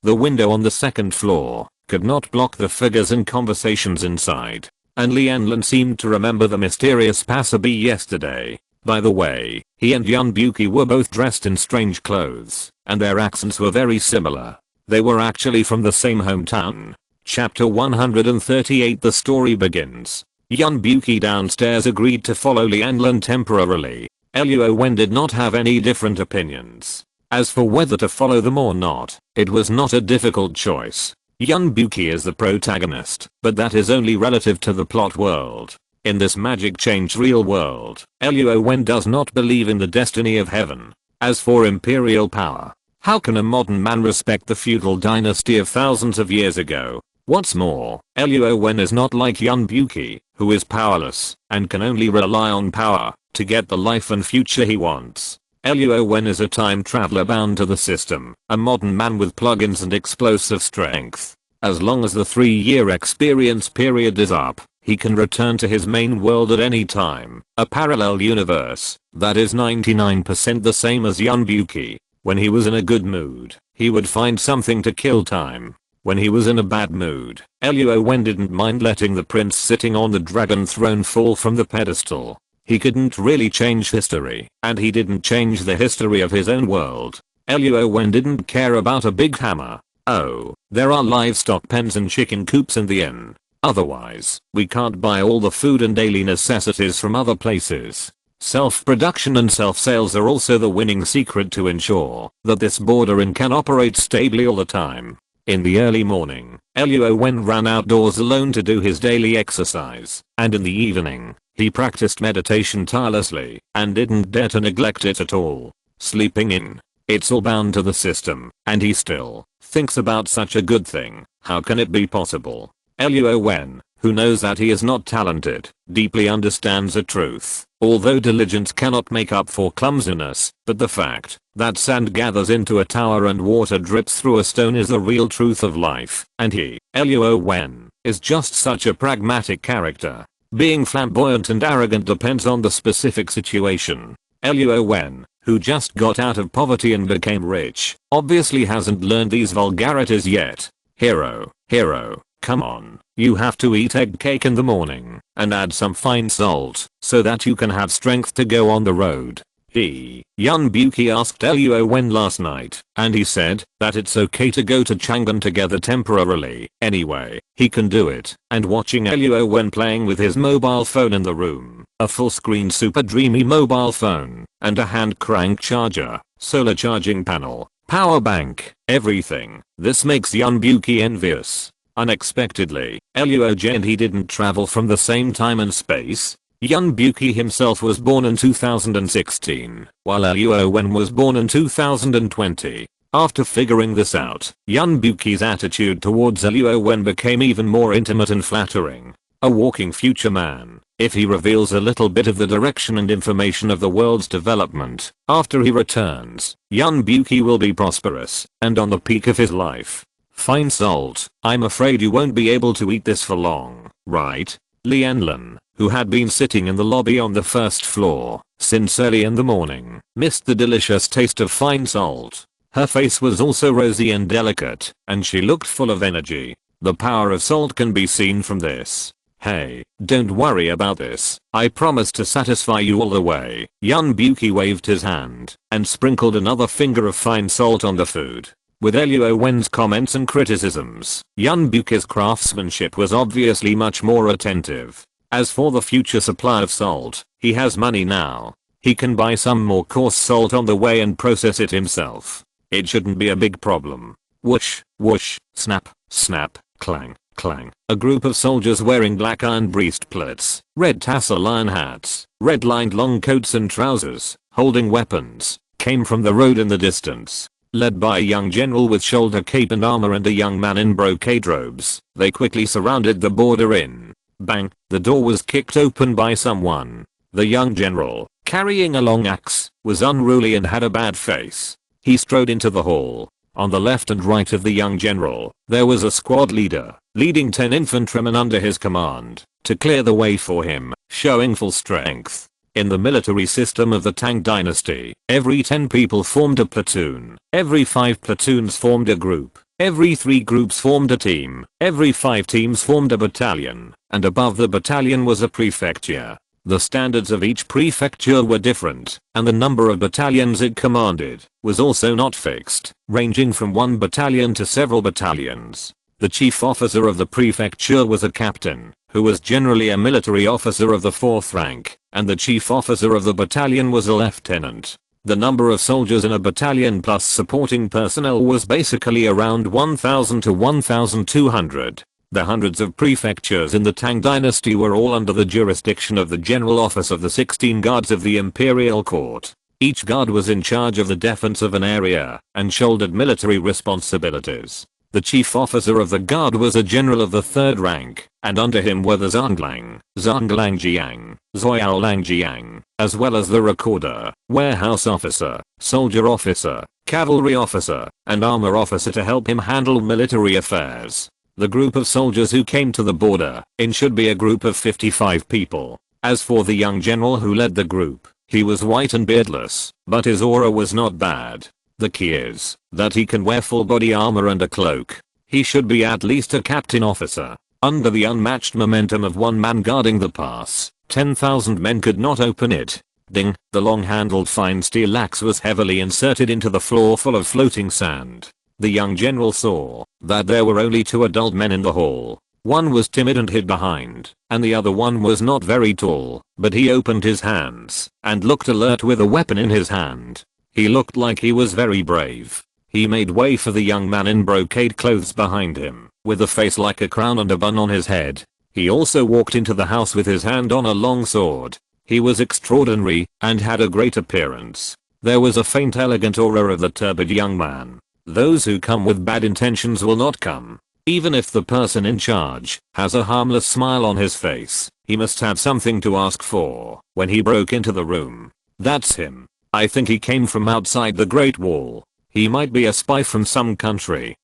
The window on the second floor could not block the figures and conversations inside, and Lianlin seemed to remember the mysterious passerby yesterday. By the way, he and Yun Buki were both dressed in strange clothes, and their accents were very similar. They were actually from the same hometown. Chapter 138. The story begins. Yun Buki downstairs agreed to follow Lianlin temporarily. Luo Wen did not have any different opinions. As for whether to follow them or not, it was not a difficult choice. Yun Buki is the protagonist, but that is only relative to the plot world. In this magic changed real world, Luo Wen does not believe in the destiny of heaven. As for imperial power, how can a modern man respect the feudal dynasty of thousands of years ago? What's more, Luo Wen is not like Yun Buki, who is powerless and can only rely on power to get the life and future he wants. Luo Wen is a time traveler bound to the system, a modern man with plugins and explosive strength. As long as the 3-year experience period is up, he can return to his main world at any time, a parallel universe that is 99% the same as Yun Buki. When he was in a good mood, he would find something to kill time. When he was in a bad mood, Luo Wen didn't mind letting the prince sitting on the dragon throne fall from the pedestal. He couldn't really change history, and he didn't change the history of his own world. Luo Wen didn't care about a big hammer. Oh, there are livestock pens and chicken coops in the inn. Otherwise, we can't buy all the food and daily necessities from other places. Self-production and self-sales are also the winning secret to ensure that this border inn can operate stably all the time. In the early morning, Luo Wen ran outdoors alone to do his daily exercise, and in the evening, he practiced meditation tirelessly and didn't dare to neglect it at all. Sleeping in. It's all bound to the system, and he still thinks about such a good thing. How can it be possible? Luo Wen, who knows that he is not talented, deeply understands the truth. Although diligence cannot make up for clumsiness, but the fact that sand gathers into a tower and water drips through a stone is the real truth of life, and he, Luo Wen, is just such a pragmatic character. Being flamboyant and arrogant depends on the specific situation. Luo Wen, who just got out of poverty and became rich, obviously hasn't learned these vulgarities yet. Hero, come on, you have to eat egg cake in the morning, and add some fine salt, so that you can have strength to go on the road. Yun Buki asked Luo Wen last night, and he said that it's okay to go to Chang'an together temporarily. Anyway, he can do it, and watching Luo Wen playing with his mobile phone in the room, a full-screen super dreamy mobile phone, and a hand crank charger, solar charging panel, power bank, everything. This makes Yun Buki envious. Unexpectedly, Luo J and he didn't travel from the same time and space. Yun Buki himself was born in 2016, while Luo Wen was born in 2020. After figuring this out, Yun Buki's attitude towards Luo Wen became even more intimate and flattering. A walking future man, if he reveals a little bit of the direction and information of the world's development, after he returns, Yun Buki will be prosperous and on the peak of his life. Fine salt, I'm afraid you won't be able to eat this for long, right? Lianlin, who had been sitting in the lobby on the first floor since early in the morning, missed the delicious taste of fine salt. Her face was also rosy and delicate, and she looked full of energy. The power of salt can be seen from this. Hey, don't worry about this, I promise to satisfy you all the way. Yun Buki waved his hand and sprinkled another finger of fine salt on the food. With Luo Wen's comments and criticisms, Yun Buki's craftsmanship was obviously much more attentive. As for the future supply of salt, he has money now. He can buy some more coarse salt on the way and process it himself. It shouldn't be a big problem. Whoosh, whoosh, snap, snap, clang, clang. A group of soldiers wearing black iron breastplates, red tassel iron hats, red lined long coats and trousers, holding weapons, came from the road in the distance. Led by a young general with shoulder cape and armor and a young man in brocade robes, they quickly surrounded the border in. Bang, the door was kicked open by someone. The young general, carrying a long axe, was unruly and had a bad face. He strode into the hall. On the left and right of the young general, there was a squad leader, leading 10 infantrymen under his command, to clear the way for him, showing full strength. In the military system of the Tang dynasty, every 10 people formed a platoon, every 5 platoons formed a group, every 3 groups formed a team, every 5 teams formed a battalion, and above the battalion was a prefecture. The standards of each prefecture were different, and the number of battalions it commanded was also not fixed, ranging from 1 battalion to several battalions. The chief officer of the prefecture was a captain, who was generally a military officer of the 4th rank, and the chief officer of the battalion was a lieutenant. The number of soldiers in a battalion plus supporting personnel was basically around 1000 to 1200. The hundreds of prefectures in the Tang dynasty were all under the jurisdiction of the general office of the 16 guards of the imperial court. Each guard was in charge of the defense of an area and shouldered military responsibilities. The chief officer of the guard was a general of the 3rd rank, and under him were the Zhanglang, Zhonglangjiang, Zoyaolangjiang, as well as the recorder, warehouse officer, soldier officer, cavalry officer, and armor officer to help him handle military affairs. The group of soldiers who came to the border in should be a group of 55 people. As for the young general who led the group, he was white and beardless, but his aura was not bad. The key is that he can wear full body armor and a cloak. He should be at least a captain officer. Under the unmatched momentum of one man guarding the pass, 10,000 men could not open it. Ding, the long-handled fine steel axe was heavily inserted into the floor full of floating sand. The young general saw that there were only 2 adult men in the hall. One was timid and hid behind, and the other one was not very tall, but he opened his hands and looked alert with a weapon in his hand. He looked like he was very brave. He made way for the young man in brocade clothes behind him, with a face like a crown and a bun on his head. He also walked into the house with his hand on a long sword. He was extraordinary and had a great appearance. There was a faint elegant aura of the turbid young man. Those who come with bad intentions will not come. Even if the person in charge has a harmless smile on his face, he must have something to ask for when he broke into the room. That's him. I think he came from outside the Great Wall. He might be a spy from some country.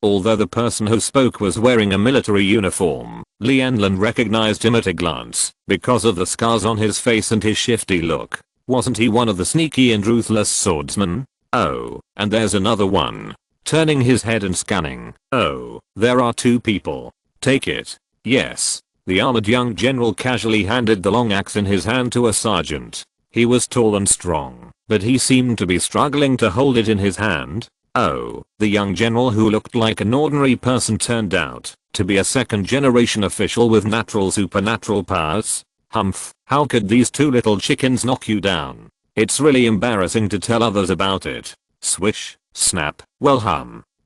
Although the person who spoke was wearing a military uniform, Li Yanlan recognized him at a glance because of the scars on his face and his shifty look. Wasn't he one of the sneaky and ruthless swordsmen? Oh, and there's another one. Turning his head and scanning. Oh, there are 2 people. Take it. Yes. The armored young general casually handed the long axe in his hand to a sergeant. He was tall and strong, but he seemed to be struggling to hold it in his hand. Oh, the young general who looked like an ordinary person turned out to be a 2nd generation official with natural supernatural powers. Humph, how could these 2 little chickens knock you down? It's really embarrassing to tell others about it. Swish, snap, well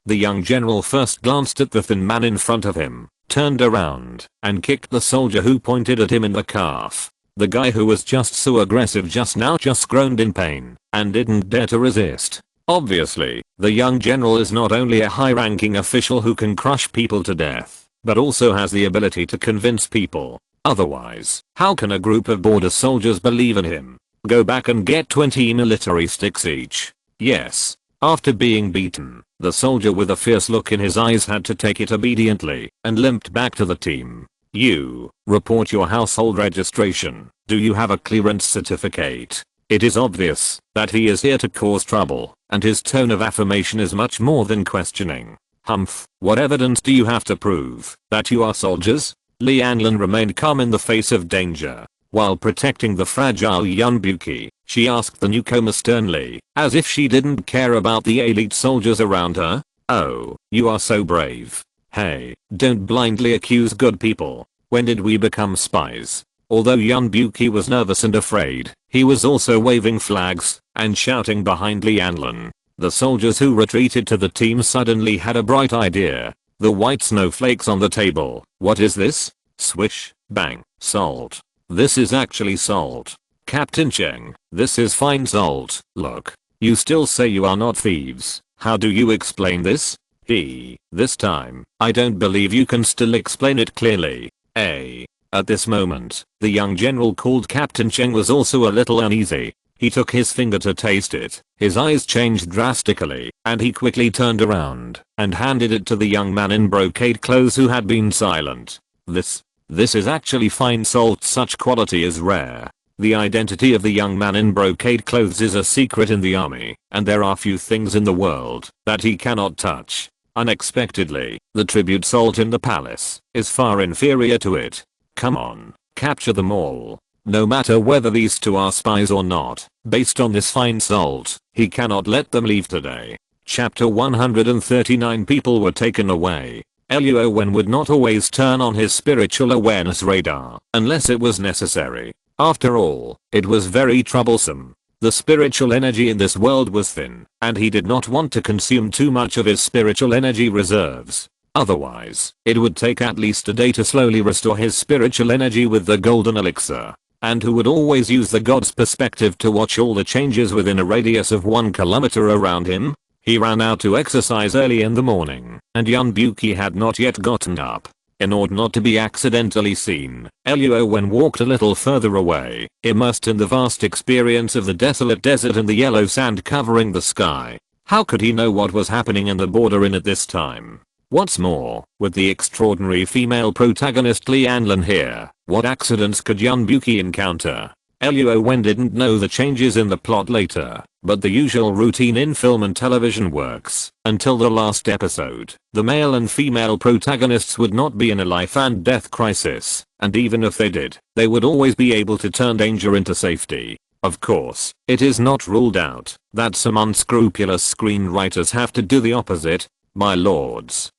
The young general first glanced at the thin man in front of him, turned around, and kicked the soldier who pointed at him in the calf. The guy who was just so aggressive just now just groaned in pain, and didn't dare to resist. Obviously, the young general is not only a high-ranking official who can crush people to death, but also has the ability to convince people. Otherwise, how can a group of border soldiers believe in him? Go back and get 20 military sticks each. Yes. After being beaten, the soldier with a fierce look in his eyes had to take it obediently and limped back to the team. You, report your household registration. Do you have a clearance certificate? It is obvious that he is here to cause trouble, and his tone of affirmation is much more than questioning. Humph, what evidence do you have to prove that you are soldiers? Li Yanlan remained calm in the face of danger. While protecting the fragile Yun Buki, she asked the newcomer sternly, as if she didn't care about the elite soldiers around her. Oh, you are so brave. Hey, don't blindly accuse good people. When did we become spies? Although Yunbuki was nervous and afraid, he was also waving flags and shouting behind Lianlin. The soldiers who retreated to the team suddenly had a bright idea. The white snowflakes on the table. What is this? Swish, bang, salt. This is actually salt. Captain Cheng, this is fine salt. Look. You still say you are not thieves. How do you explain this? This time, I don't believe you can still explain it clearly. At this moment, the young general called Captain Cheng was also a little uneasy. He took his finger to taste it. His eyes changed drastically, and he quickly turned around and handed it to the young man in brocade clothes who had been silent. This is actually fine salt. Such quality is rare. The identity of the young man in brocade clothes is a secret in the army, and there are few things in the world that he cannot touch. Unexpectedly, the tribute salt in the palace is far inferior to it. Come on, capture them all. No matter whether these two are spies or not, based on this fine salt, he cannot let them leave today. Chapter 139. People were taken away. Luo Wen would not always turn on his spiritual awareness radar unless it was necessary. After all, it was very troublesome. The spiritual energy in this world was thin, and he did not want to consume too much of his spiritual energy reserves. Otherwise, it would take at least a day to slowly restore his spiritual energy with the golden elixir. And who would always use the god's perspective to watch all the changes within a radius of 1 kilometer around him? He ran out to exercise early in the morning, and Yunbuki had not yet gotten up. In order not to be accidentally seen, Luo Wen walked a little further away, immersed in the vast experience of the desolate desert and the yellow sand covering the sky. How could he know what was happening in the border inn at this time? What's more, with the extraordinary female protagonist Lianlin here, what accidents could Yunbuki encounter? Luo Wen didn't know the changes in the plot later, but the usual routine in film and television works. Until the last episode, the male and female protagonists would not be in a life and death crisis, and even if they did, they would always be able to turn danger into safety. Of course, it is not ruled out that some unscrupulous screenwriters have to do the opposite. My lords,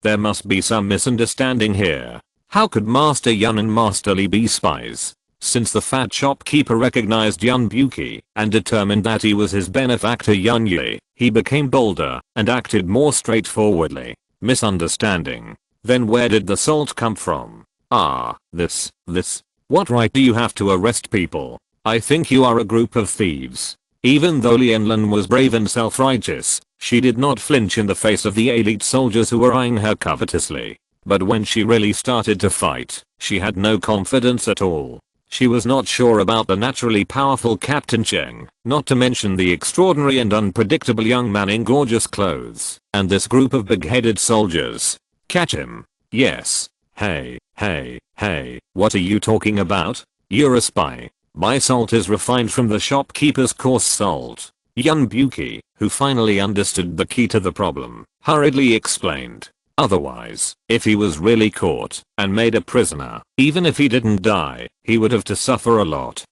there must be some misunderstanding here. How could Master Yun and Master Li be spies? Since the fat shopkeeper recognized Yunbuki and determined that he was his benefactor Yun Yi, he became bolder and acted more straightforwardly. Misunderstanding. Then where did the salt come from? This. What right do you have to arrest people? I think you are a group of thieves. Even though Lianlin was brave and self-righteous, she did not flinch in the face of the elite soldiers who were eyeing her covetously. But when she really started to fight, she had no confidence at all. She was not sure about the naturally powerful Captain Cheng, not to mention the extraordinary and unpredictable young man in gorgeous clothes, and this group of big-headed soldiers. Catch him. Yes. Hey, what are you talking about? You're a spy. My salt is refined from the shopkeeper's coarse salt. Yunbuki, who finally understood the key to the problem, hurriedly explained. Otherwise, if he was really caught and made a prisoner, even if he didn't die, he would have to suffer a lot.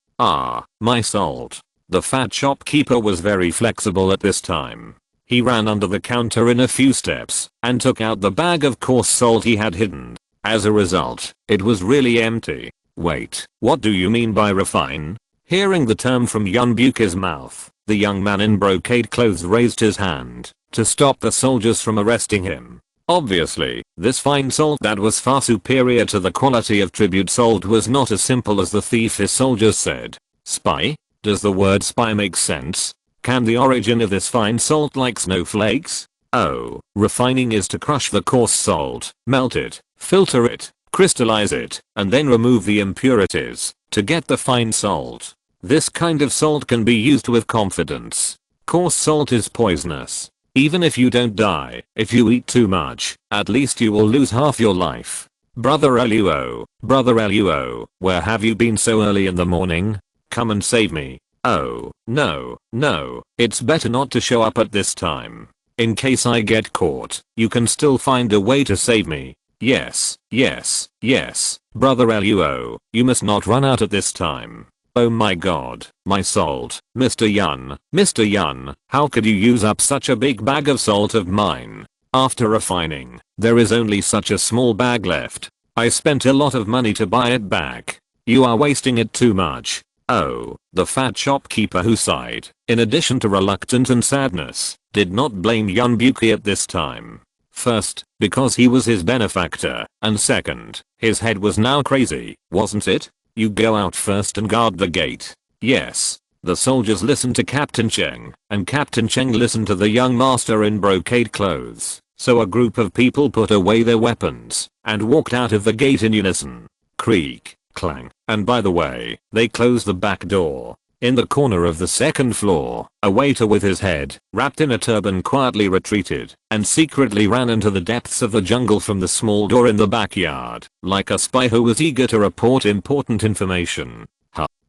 My salt. The fat shopkeeper was very flexible at this time. He ran under the counter in a few steps and took out the bag of coarse salt he had hidden. As a result, it was really empty. Wait, what do you mean by refine? Hearing the term from Yunbuki's mouth, the young man in brocade clothes raised his hand to stop the soldiers from arresting him. Obviously, this fine salt that was far superior to the quality of tribute salt was not as simple as the thief his soldiers said. Spy? Does the word spy make sense? Can the origin of this fine salt like snowflakes? Oh, refining is to crush the coarse salt, melt it, filter it, crystallize it, and then remove the impurities to get the fine salt. This kind of salt can be used with confidence. Coarse salt is poisonous. Even if you don't die, if you eat too much, at least you will lose half your life. Brother Luo, where have you been so early in the morning? Come and save me. Oh, no, it's better not to show up at this time. In case I get caught, you can still find a way to save me. Yes, brother Luo, you must not run out at this time. Oh my god, my salt, Mr. Yun, Mr. Yun, how could you use up such a big bag of salt of mine? After refining, there is only such a small bag left. I spent a lot of money to buy it back. You are wasting it too much. Oh, the fat shopkeeper who sighed, in addition to reluctance and sadness, did not blame Yun Buki at this time. First, because he was his benefactor, and second, his head was now crazy, wasn't it? You go out first and guard the gate. Yes. The soldiers listened to Captain Cheng, and Captain Cheng listened to the young master in brocade clothes. So a group of people put away their weapons, and walked out of the gate in unison. Creak, clang, and by the way, they closed the back door. In the corner of the second floor, a waiter with his head wrapped in a turban quietly retreated and secretly ran into the depths of the jungle from the small door in the backyard, like a spy who was eager to report important information.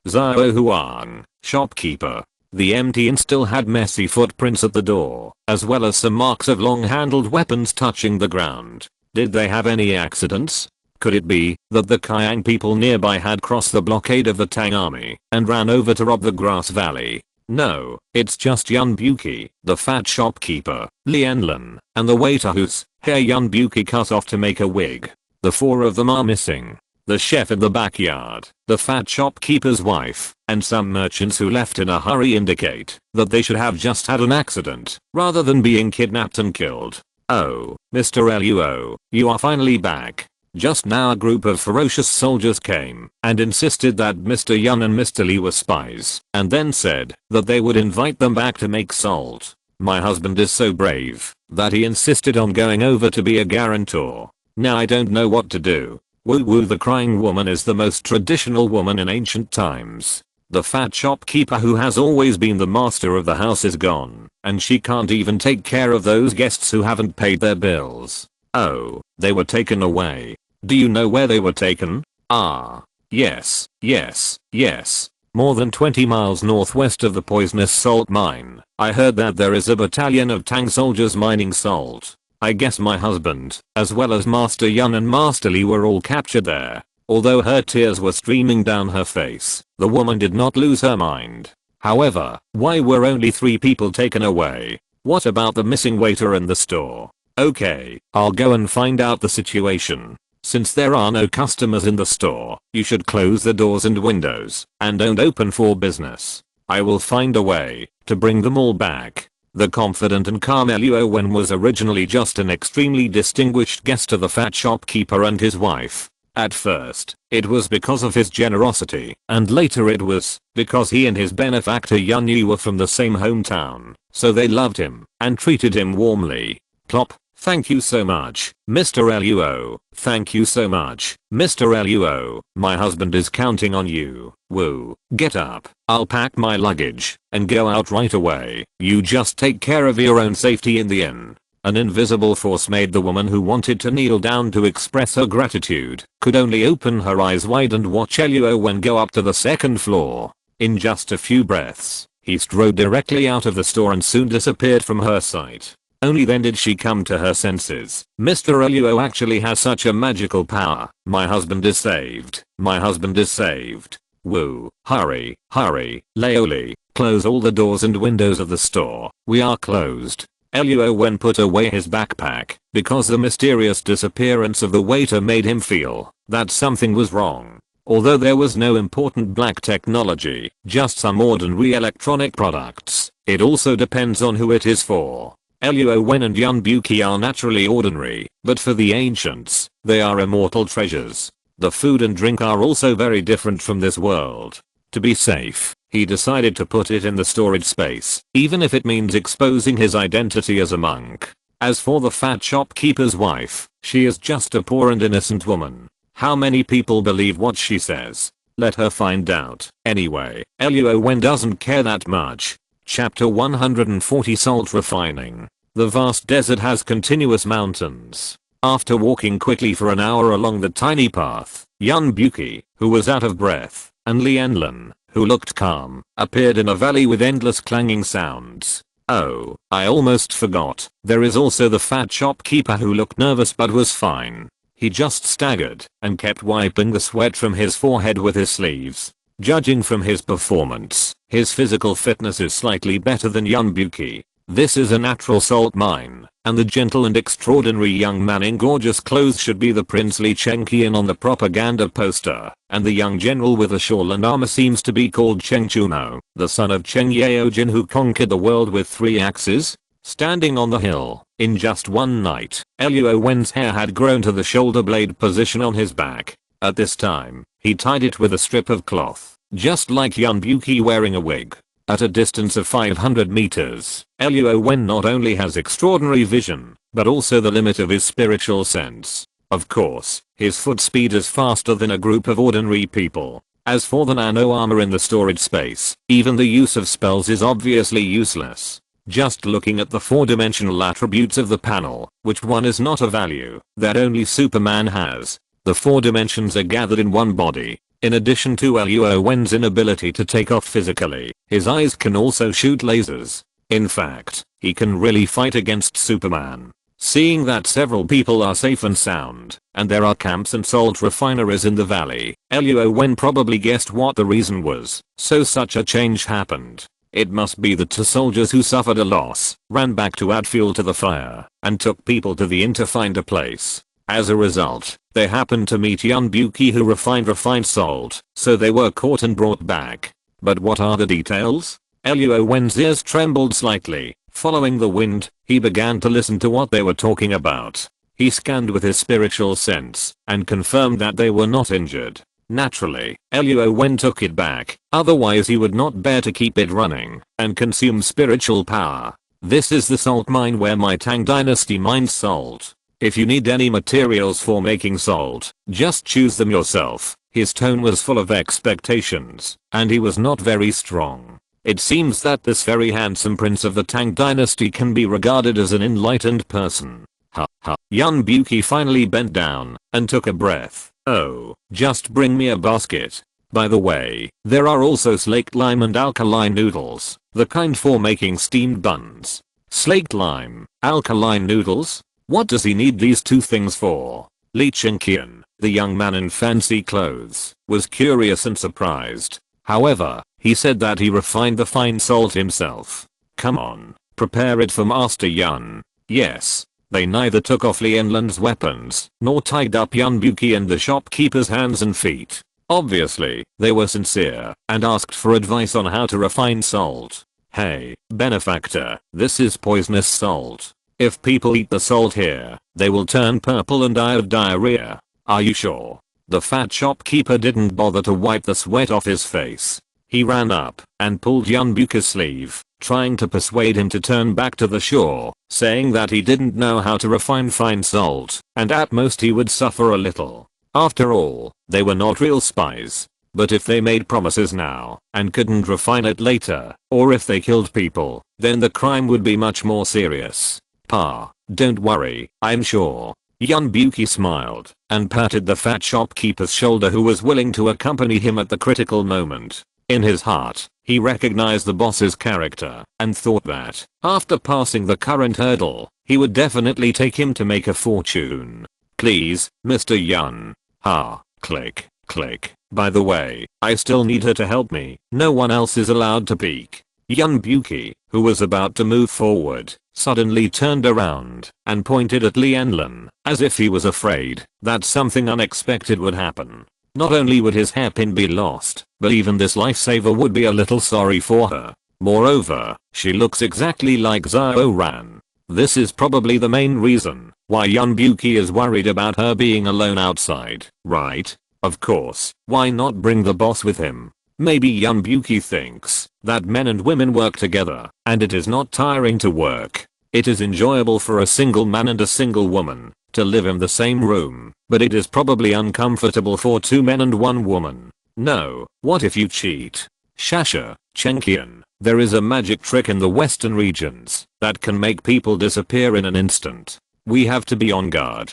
Zhao Huang, shopkeeper. The empty inn still had messy footprints at the door, as well as some marks of long-handled weapons touching the ground. Did they have any accidents? Could it be that the Kiang people nearby had crossed the blockade of the Tang army and ran over to rob the grass valley? No, it's just Yun Buki, the fat shopkeeper, Lianlin, and the waiter whose hair Yun Buki cut off to make a wig. The four of them are missing. The chef in the backyard, the fat shopkeeper's wife, and some merchants who left in a hurry indicate that they should have just had an accident rather than being kidnapped and killed. Oh, Mr. Luo, you are finally back. Just now a group of ferocious soldiers came and insisted that Mr. Yun and Mr. Li were spies, and then said that they would invite them back to make salt. My husband is so brave that he insisted on going over to be a guarantor. Now I don't know what to do. Woo woo, the crying woman is the most traditional woman in ancient times. The fat shopkeeper who has always been the master of the house is gone, and she can't even take care of those guests who haven't paid their bills. Oh, they were taken away. Do you know where they were taken? Ah, yes, yes, yes. More than 20 miles northwest of the poisonous salt mine. I heard that there is a battalion of Tang soldiers mining salt. I guess my husband, as well as Master Yun and Master Li, were all captured there. Although her tears were streaming down her face, the woman did not lose her mind. However, why were only 3 people taken away? What about the missing waiter in the store? Okay, I'll go and find out the situation. Since there are no customers in the store, you should close the doors and windows, and don't open for business. I will find a way to bring them all back. The confident and calm Luo Wen was originally just an extremely distinguished guest to the fat shopkeeper and his wife. At first, it was because of his generosity, and later it was because he and his benefactor Yun Yu were from the same hometown, so they loved him and treated him warmly. Plop. Thank you so much, Mr. Luo. Thank you so much, Mr. Luo. My husband is counting on you. Woo. Get up. I'll pack my luggage and go out right away. You just take care of your own safety in the inn. An invisible force made the woman who wanted to kneel down to express her gratitude could only open her eyes wide and watch Luo Wen go up to the second floor. In just a few breaths, he strode directly out of the store and soon disappeared from her sight. Only then did she come to her senses. Mr. Luo actually has such a magical power. My husband is saved. My husband is saved. Woo. Hurry. Hurry. Laoli. Close all the doors and windows of the store. We are closed. Luo Wen put away his backpack because the mysterious disappearance of the waiter made him feel that something was wrong. Although there was no important black technology, just some ordinary electronic products, it also depends on who it is for. Luo Wen and Yun Buki are naturally ordinary, but for the ancients, they are immortal treasures. The food and drink are also very different from this world. To be safe, he decided to put it in the storage space, even if it means exposing his identity as a monk. As for the fat shopkeeper's wife, she is just a poor and innocent woman. How many people believe what she says? Let her find out. Anyway, Luo Wen doesn't care that much. Chapter 140 Salt Refining. The vast desert has continuous mountains. After walking quickly for an hour along the tiny path, Yun Buki, who was out of breath, and Lianlin, who looked calm, appeared in a valley with endless clanging sounds. Oh, I almost forgot. There is also the fat shopkeeper who looked nervous but was fine. He just staggered and kept wiping the sweat from his forehead with his sleeves. Judging from his performance, his physical fitness is slightly better than Yunbuki. This is a natural salt mine, and the gentle and extraordinary young man in gorgeous clothes should be the princely Cheng Qian on the propaganda poster, and the young general with a shawl and armor seems to be called Cheng Chuno, the son of Cheng Yaojin who conquered the world with 3 axes. Standing on the hill, in just one night, Luo Wen's hair had grown to the shoulder blade position on his back. At this time, he tied it with a strip of cloth, just like Yunbuki wearing a wig. At a distance of 500 meters, Luo Wen not only has extraordinary vision, but also the limit of his spiritual sense. Of course, his foot speed is faster than a group of ordinary people. As for the nano armor in the storage space, even the use of spells is obviously useless. Just looking at the 4-dimensional attributes of the panel, which one is not a value that only Superman has. The 4 dimensions are gathered in one body. In addition to Luo Wen's inability to take off physically, his eyes can also shoot lasers. In fact, he can really fight against Superman. Seeing that several people are safe and sound, and there are camps and salt refineries in the valley, Luo Wen probably guessed what the reason was, so such a change happened. It must be the 2 soldiers who suffered a loss, ran back to add fuel to the fire, and took people to the inn to find a place. As a result, they happened to meet Yunbuki who refined salt, so they were caught and brought back. But what are the details? Luo Wen's ears trembled slightly. Following the wind, he began to listen to what they were talking about. He scanned with his spiritual sense, and confirmed that they were not injured. Naturally, Luo Wen took it back, otherwise he would not bear to keep it running, and consume spiritual power. This is the salt mine where my Tang dynasty mines salt. If you need any materials for making salt, just choose them yourself. His tone was full of expectations, and he was not very strong. It seems that this very handsome prince of the Tang dynasty can be regarded as an enlightened person. Ha ha. Yunbuki finally bent down, and took a breath. Oh, just bring me a basket. By the way, there are also slaked lime and alkaline noodles, the kind for making steamed buns. Slaked lime, alkaline noodles? What does he need these 2 things for? Li Chengqian, the young man in fancy clothes, was curious and surprised. However, he said that he refined the fine salt himself. Come on, prepare it for Master Yun. Yes. They neither took off Lianlan's weapons, nor tied up Yunbuki and the shopkeeper's hands and feet. Obviously, they were sincere, and asked for advice on how to refine salt. Hey, benefactor, this is poisonous salt. If people eat the salt here, they will turn purple and die of diarrhea. Are you sure? The fat shopkeeper didn't bother to wipe the sweat off his face. He ran up and pulled Yunbuki's sleeve, trying to persuade him to turn back to the shore, saying that he didn't know how to refine fine salt, and at most he would suffer a little. After all, they were not real spies. But if they made promises now, and couldn't refine it later, or if they killed people, then the crime would be much more serious. Pa, don't worry, I'm sure. Yunbuki smiled, and patted the fat shopkeeper's shoulder who was willing to accompany him at the critical moment. In his heart, he recognized the boss's character, and thought that, after passing the current hurdle, he would definitely take him to make a fortune. Please, Mr. Yun. Ha, click, click. By the way, I still need her to help me, no one else is allowed to peek. Yunbuki, who was about to move forward, suddenly turned around and pointed at Lianlan, as if he was afraid that something unexpected would happen. Not only would his hairpin be lost, but even this lifesaver would be a little sorry for her. Moreover, she looks exactly like Zhao Ran. This is probably the main reason why Yunbuki is worried about her being alone outside, right? Of course, why not bring the boss with him? Maybe Yunbuki thinks that men and women work together, and it is not tiring to work. It is enjoyable for a single man and a single woman to live in the same room, but it is probably uncomfortable for 2 men and 1 woman. No, what if you cheat? Shasha, Chengqian, there is a magic trick in the western regions that can make people disappear in an instant. We have to be on guard.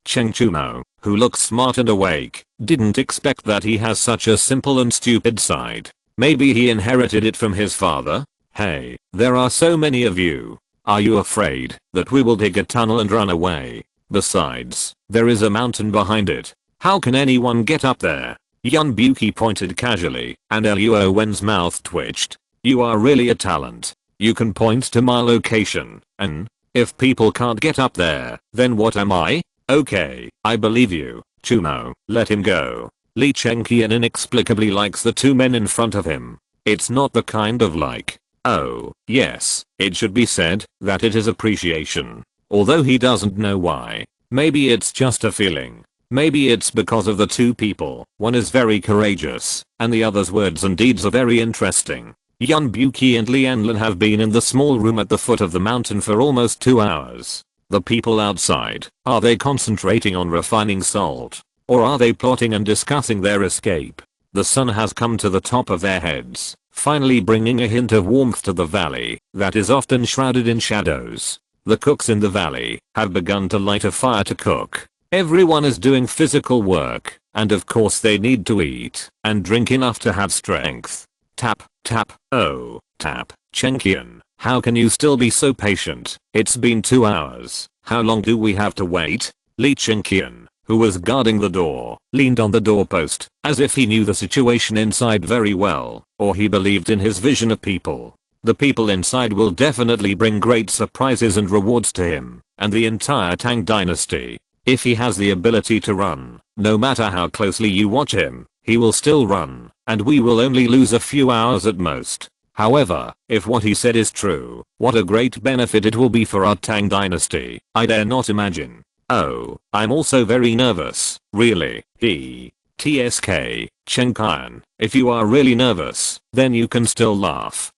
Cheng Chuno, who looks smart and awake, didn't expect that he has such a simple and stupid side. Maybe he inherited it from his father? Hey, there are so many of you. Are you afraid that we will dig a tunnel and run away? Besides, there is a mountain behind it. How can anyone get up there? Yun Buki pointed casually, and Luo Wen's mouth twitched. You are really a talent. You can point to my location, and if people can't get up there, then what am I? Okay, I believe you, Chumo, let him go. Li Chengqian inexplicably likes the two men in front of him. It's not the kind of like, oh, yes, it should be said that it is appreciation. Although he doesn't know why. Maybe it's just a feeling. Maybe it's because of the two people. One is very courageous, and the other's words and deeds are very interesting. Yun Buki and Lianlin have been in the small room at the foot of the mountain for almost 2 hours. The people outside, are they concentrating on refining salt? Or are they plotting and discussing their escape? The sun has come to the top of their heads, finally bringing a hint of warmth to the valley that is often shrouded in shadows. The cooks in the valley have begun to light a fire to cook. Everyone is doing physical work, and of course they need to eat and drink enough to have strength. Tap, tap, oh, tap, Chengqian, how can you still be so patient? It's been 2 hours, how long do we have to wait? Li Chengqian, who was guarding the door, leaned on the doorpost, as if he knew the situation inside very well, or he believed in his vision of people. The people inside will definitely bring great surprises and rewards to him, and the entire Tang dynasty. If he has the ability to run, no matter how closely you watch him, he will still run, and we will only lose a few hours at most. However, if what he said is true, what a great benefit it will be for our Tang dynasty, I dare not imagine. Oh, I'm also very nervous, really. TSK, Chengqian, if you are really nervous, then you can still laugh.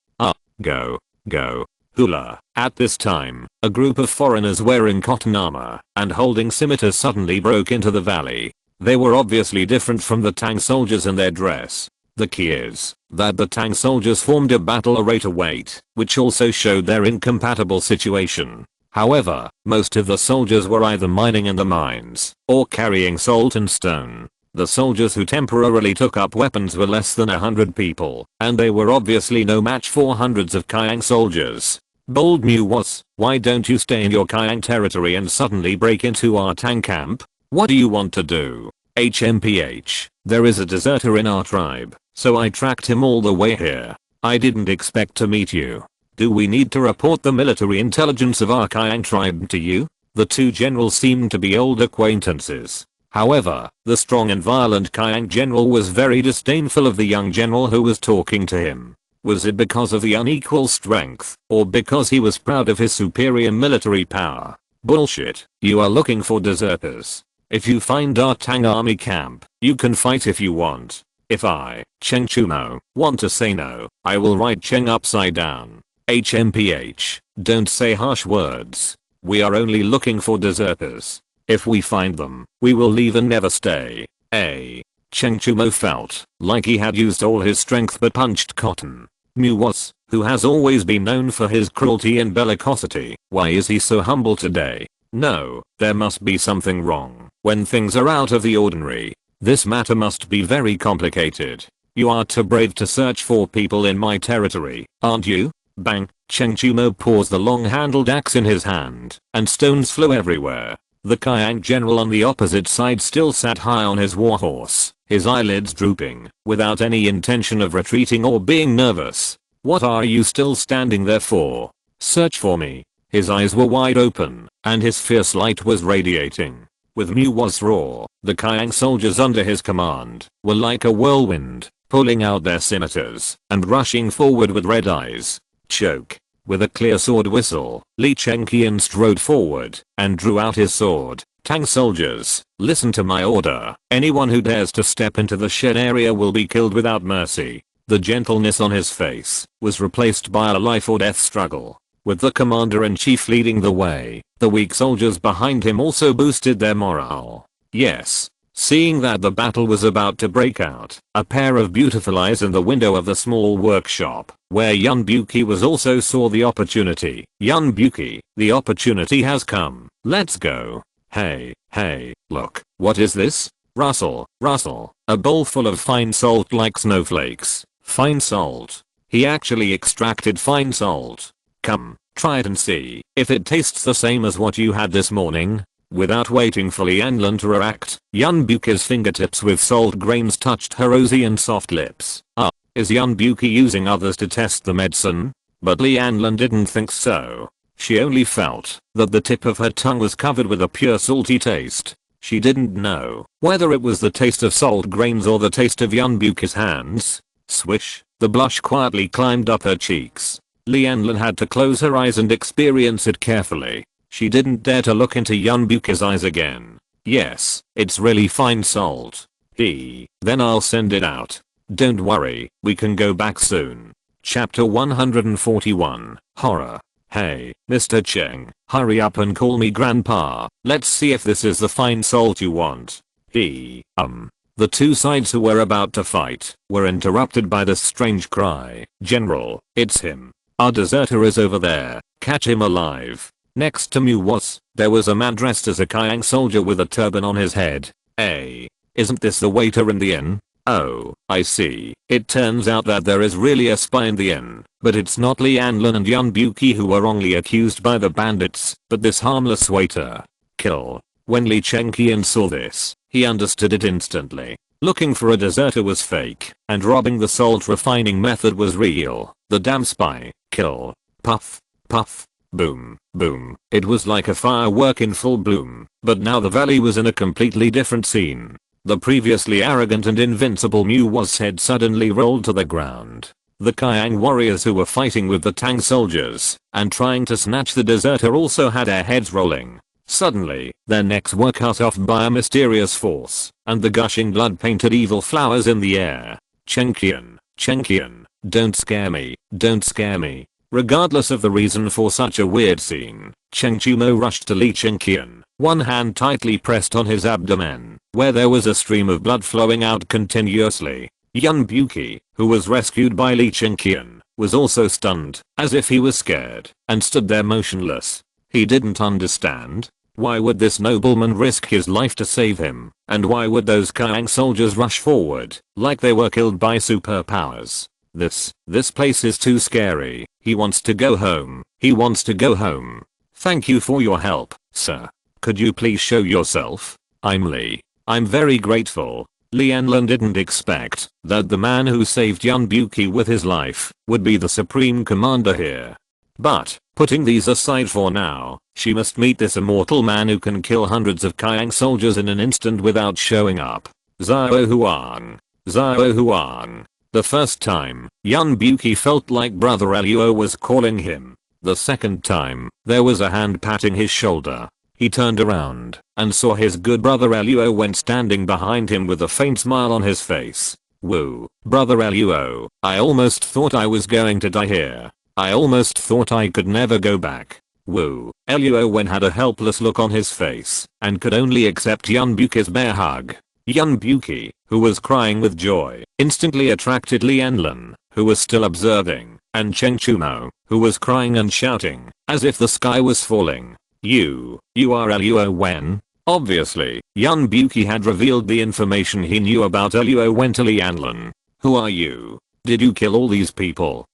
Go. Hula. At this time, a group of foreigners wearing cotton armor and holding scimitars suddenly broke into the valley. They were obviously different from the Tang soldiers in their dress. The key is that the Tang soldiers formed a battle array to wait, which also showed their incompatible situation. However, most of the soldiers were either mining in the mines or carrying salt and stone. The soldiers who temporarily took up weapons were less than 100 people, and they were obviously no match for hundreds of Kayang soldiers. Bold Mu was, why don't you stay in your Kayang territory and suddenly break into our Tang camp? What do you want to do? HMPH, there is a deserter in our tribe, so I tracked him all the way here. I didn't expect to meet you. Do we need to report the military intelligence of our Kayang tribe to you? The two generals seemed to be old acquaintances. However, the strong and violent Kayang general was very disdainful of the young general who was talking to him. Was it because of the unequal strength, or because he was proud of his superior military power? Bullshit, you are looking for deserters. If you find our Tang army camp, you can fight if you want. If I, Cheng Chumo, want to say no, I will write Cheng upside down. HMPH, don't say harsh words. We are only looking for deserters. If we find them, we will leave and never stay. Cheng Chumo felt like he had used all his strength but punched cotton. Mu was, who has always been known for his cruelty and bellicosity, why is he so humble today? No, there must be something wrong. When things are out of the ordinary, this matter must be very complicated. You are too brave to search for people in my territory, aren't you? Bang, Cheng Chumo paused the long-handled axe in his hand, and stones flew everywhere. The Kayang general on the opposite side still sat high on his warhorse, his eyelids drooping, without any intention of retreating or being nervous. What are you still standing there for? Search for me. His eyes were wide open, and his fierce light was radiating. With Mu was raw, the Kayang soldiers under his command were like a whirlwind, pulling out their scimitars and rushing forward with red eyes. Choke. With a clear sword whistle, Li Chengqian strode forward and drew out his sword. Tang soldiers, listen to my order. Anyone who dares to step into the shed area will be killed without mercy. The gentleness on his face was replaced by a life or death struggle. With the commander-in-chief leading the way, the weak soldiers behind him also boosted their morale. Yes. Seeing that the battle was about to break out, a pair of beautiful eyes in the window of the small workshop, where Yun Buki was also saw the opportunity. Yun Buki, the opportunity has come. Let's go. Hey, look, what is this? Rustle, a bowl full of fine salt like snowflakes. Fine salt. He actually extracted fine salt. Come, try it and see if it tastes the same as what you had this morning. Without waiting for Lianlan to react, Yunbuki's fingertips with salt grains touched her rosy and soft lips. Is Yunbuki using others to test the medicine? But Lianlan didn't think so. She only felt that the tip of her tongue was covered with a pure salty taste. She didn't know whether it was the taste of salt grains or the taste of Yunbuki's hands. Swish, the blush quietly climbed up her cheeks. Lianlan had to close her eyes and experience it carefully. She didn't dare to look into Yunbuki's eyes again. Yes, it's really fine salt. Then I'll send it out. Don't worry, we can go back soon. Chapter 141, Horror. Hey, Mr. Cheng, hurry up and call me Grandpa. Let's see if this is the fine salt you want. The two sides who were about to fight were interrupted by this strange cry. General, it's him. Our deserter is over there. Catch him alive. Next to Mu there was a man dressed as a Kyang soldier with a turban on his head. Isn't this the waiter in the inn? Oh, I see. It turns out that there is really a spy in the inn, but it's not Lianlan and Yunbuki who were wrongly accused by the bandits, but this harmless waiter. Kill. When Li Chengqian saw this, he understood it instantly. Looking for a deserter was fake, and robbing the salt refining method was real. The damn spy. Kill. Puff. Puff. Boom. Boom. It was like a firework in full bloom, but now the valley was in a completely different scene. The previously arrogant and invincible Mu's head suddenly rolled to the ground. The Kyang warriors who were fighting with the Tang soldiers and trying to snatch the deserter also had their heads rolling. Suddenly, their necks were cut off by a mysterious force, and the gushing blood painted evil flowers in the air. Chengqian, don't scare me, don't scare me. Regardless of the reason for such a weird scene, Cheng Chumo rushed to Li Chengqian, one hand tightly pressed on his abdomen, where there was a stream of blood flowing out continuously. Yunbuki, who was rescued by Li Chengqian, was also stunned, as if he was scared, and stood there motionless. He didn't understand. Why would this nobleman risk his life to save him, and why would those Kyang soldiers rush forward, like they were killed by superpowers? This place is too scary. He wants to go home. He wants to go home. Thank you for your help, sir. Could you please show yourself? I'm Li. I'm very grateful. Lianlan didn't expect that the man who saved Yunbuki with his life would be the supreme commander here. But, putting these aside for now, she must meet this immortal man who can kill hundreds of Kyang soldiers in an instant without showing up. Zhao Huang. Zhao Huang. The first time, Yunbuki felt like Brother Luo was calling him. The second time, there was a hand patting his shoulder. He turned around and saw his good brother Luo Wen standing behind him with a faint smile on his face. Woo, Brother Luo, I almost thought I was going to die here. I almost thought I could never go back. Woo, Luo Wen had a helpless look on his face and could only accept Yunbuki's bear hug. Yunbuki, who was crying with joy, instantly attracted Lianlan, who was still observing, and Cheng Chumo, who was crying and shouting, as if the sky was falling. You are Luo Wen? Obviously, Yunbuki had revealed the information he knew about Luo Wen to Lianlan. Who are you? Did you kill all these people?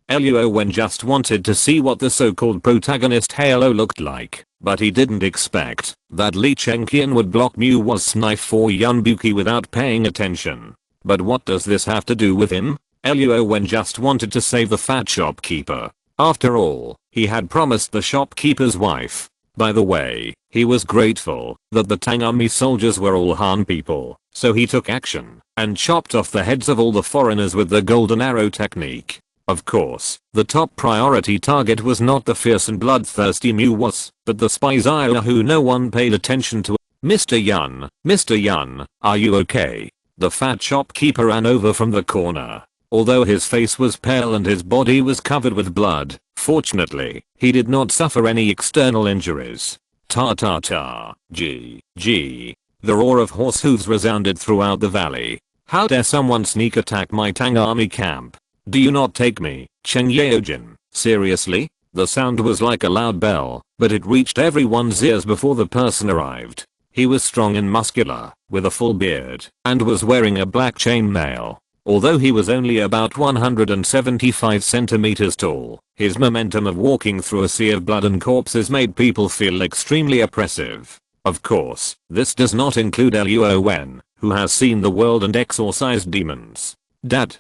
Luo Wen just wanted to see what the so-called protagonist halo looked like, but he didn't expect that Li Chengqian would block Mu's knife for Yunbuki without paying attention. But what does this have to do with him? Luo Wen just wanted to save the fat shopkeeper. After all, he had promised the shopkeeper's wife. By the way, he was grateful that the Tang army soldiers were all Han people, so he took action and chopped off the heads of all the foreigners with the golden arrow technique. Of course, the top priority target was not the fierce and bloodthirsty Mu's, but the spy Zaya who no one paid attention to. Mr. Yun, are you okay? The fat shopkeeper ran over from the corner. Although his face was pale and his body was covered with blood, fortunately, he did not suffer any external injuries. Ta ta ta, gee. The roar of horse hooves resounded throughout the valley. How dare someone sneak attack my Tang army camp? Do you not take me, Cheng Yaojin, seriously? The sound was like a loud bell, but it reached everyone's ears before the person arrived. He was strong and muscular, with a full beard, and was wearing a black chainmail. Although he was only about 175 centimeters tall, his momentum of walking through a sea of blood and corpses made people feel extremely oppressive. Of course, this does not include Luo Wen, who has seen the world and exorcised demons. Dad,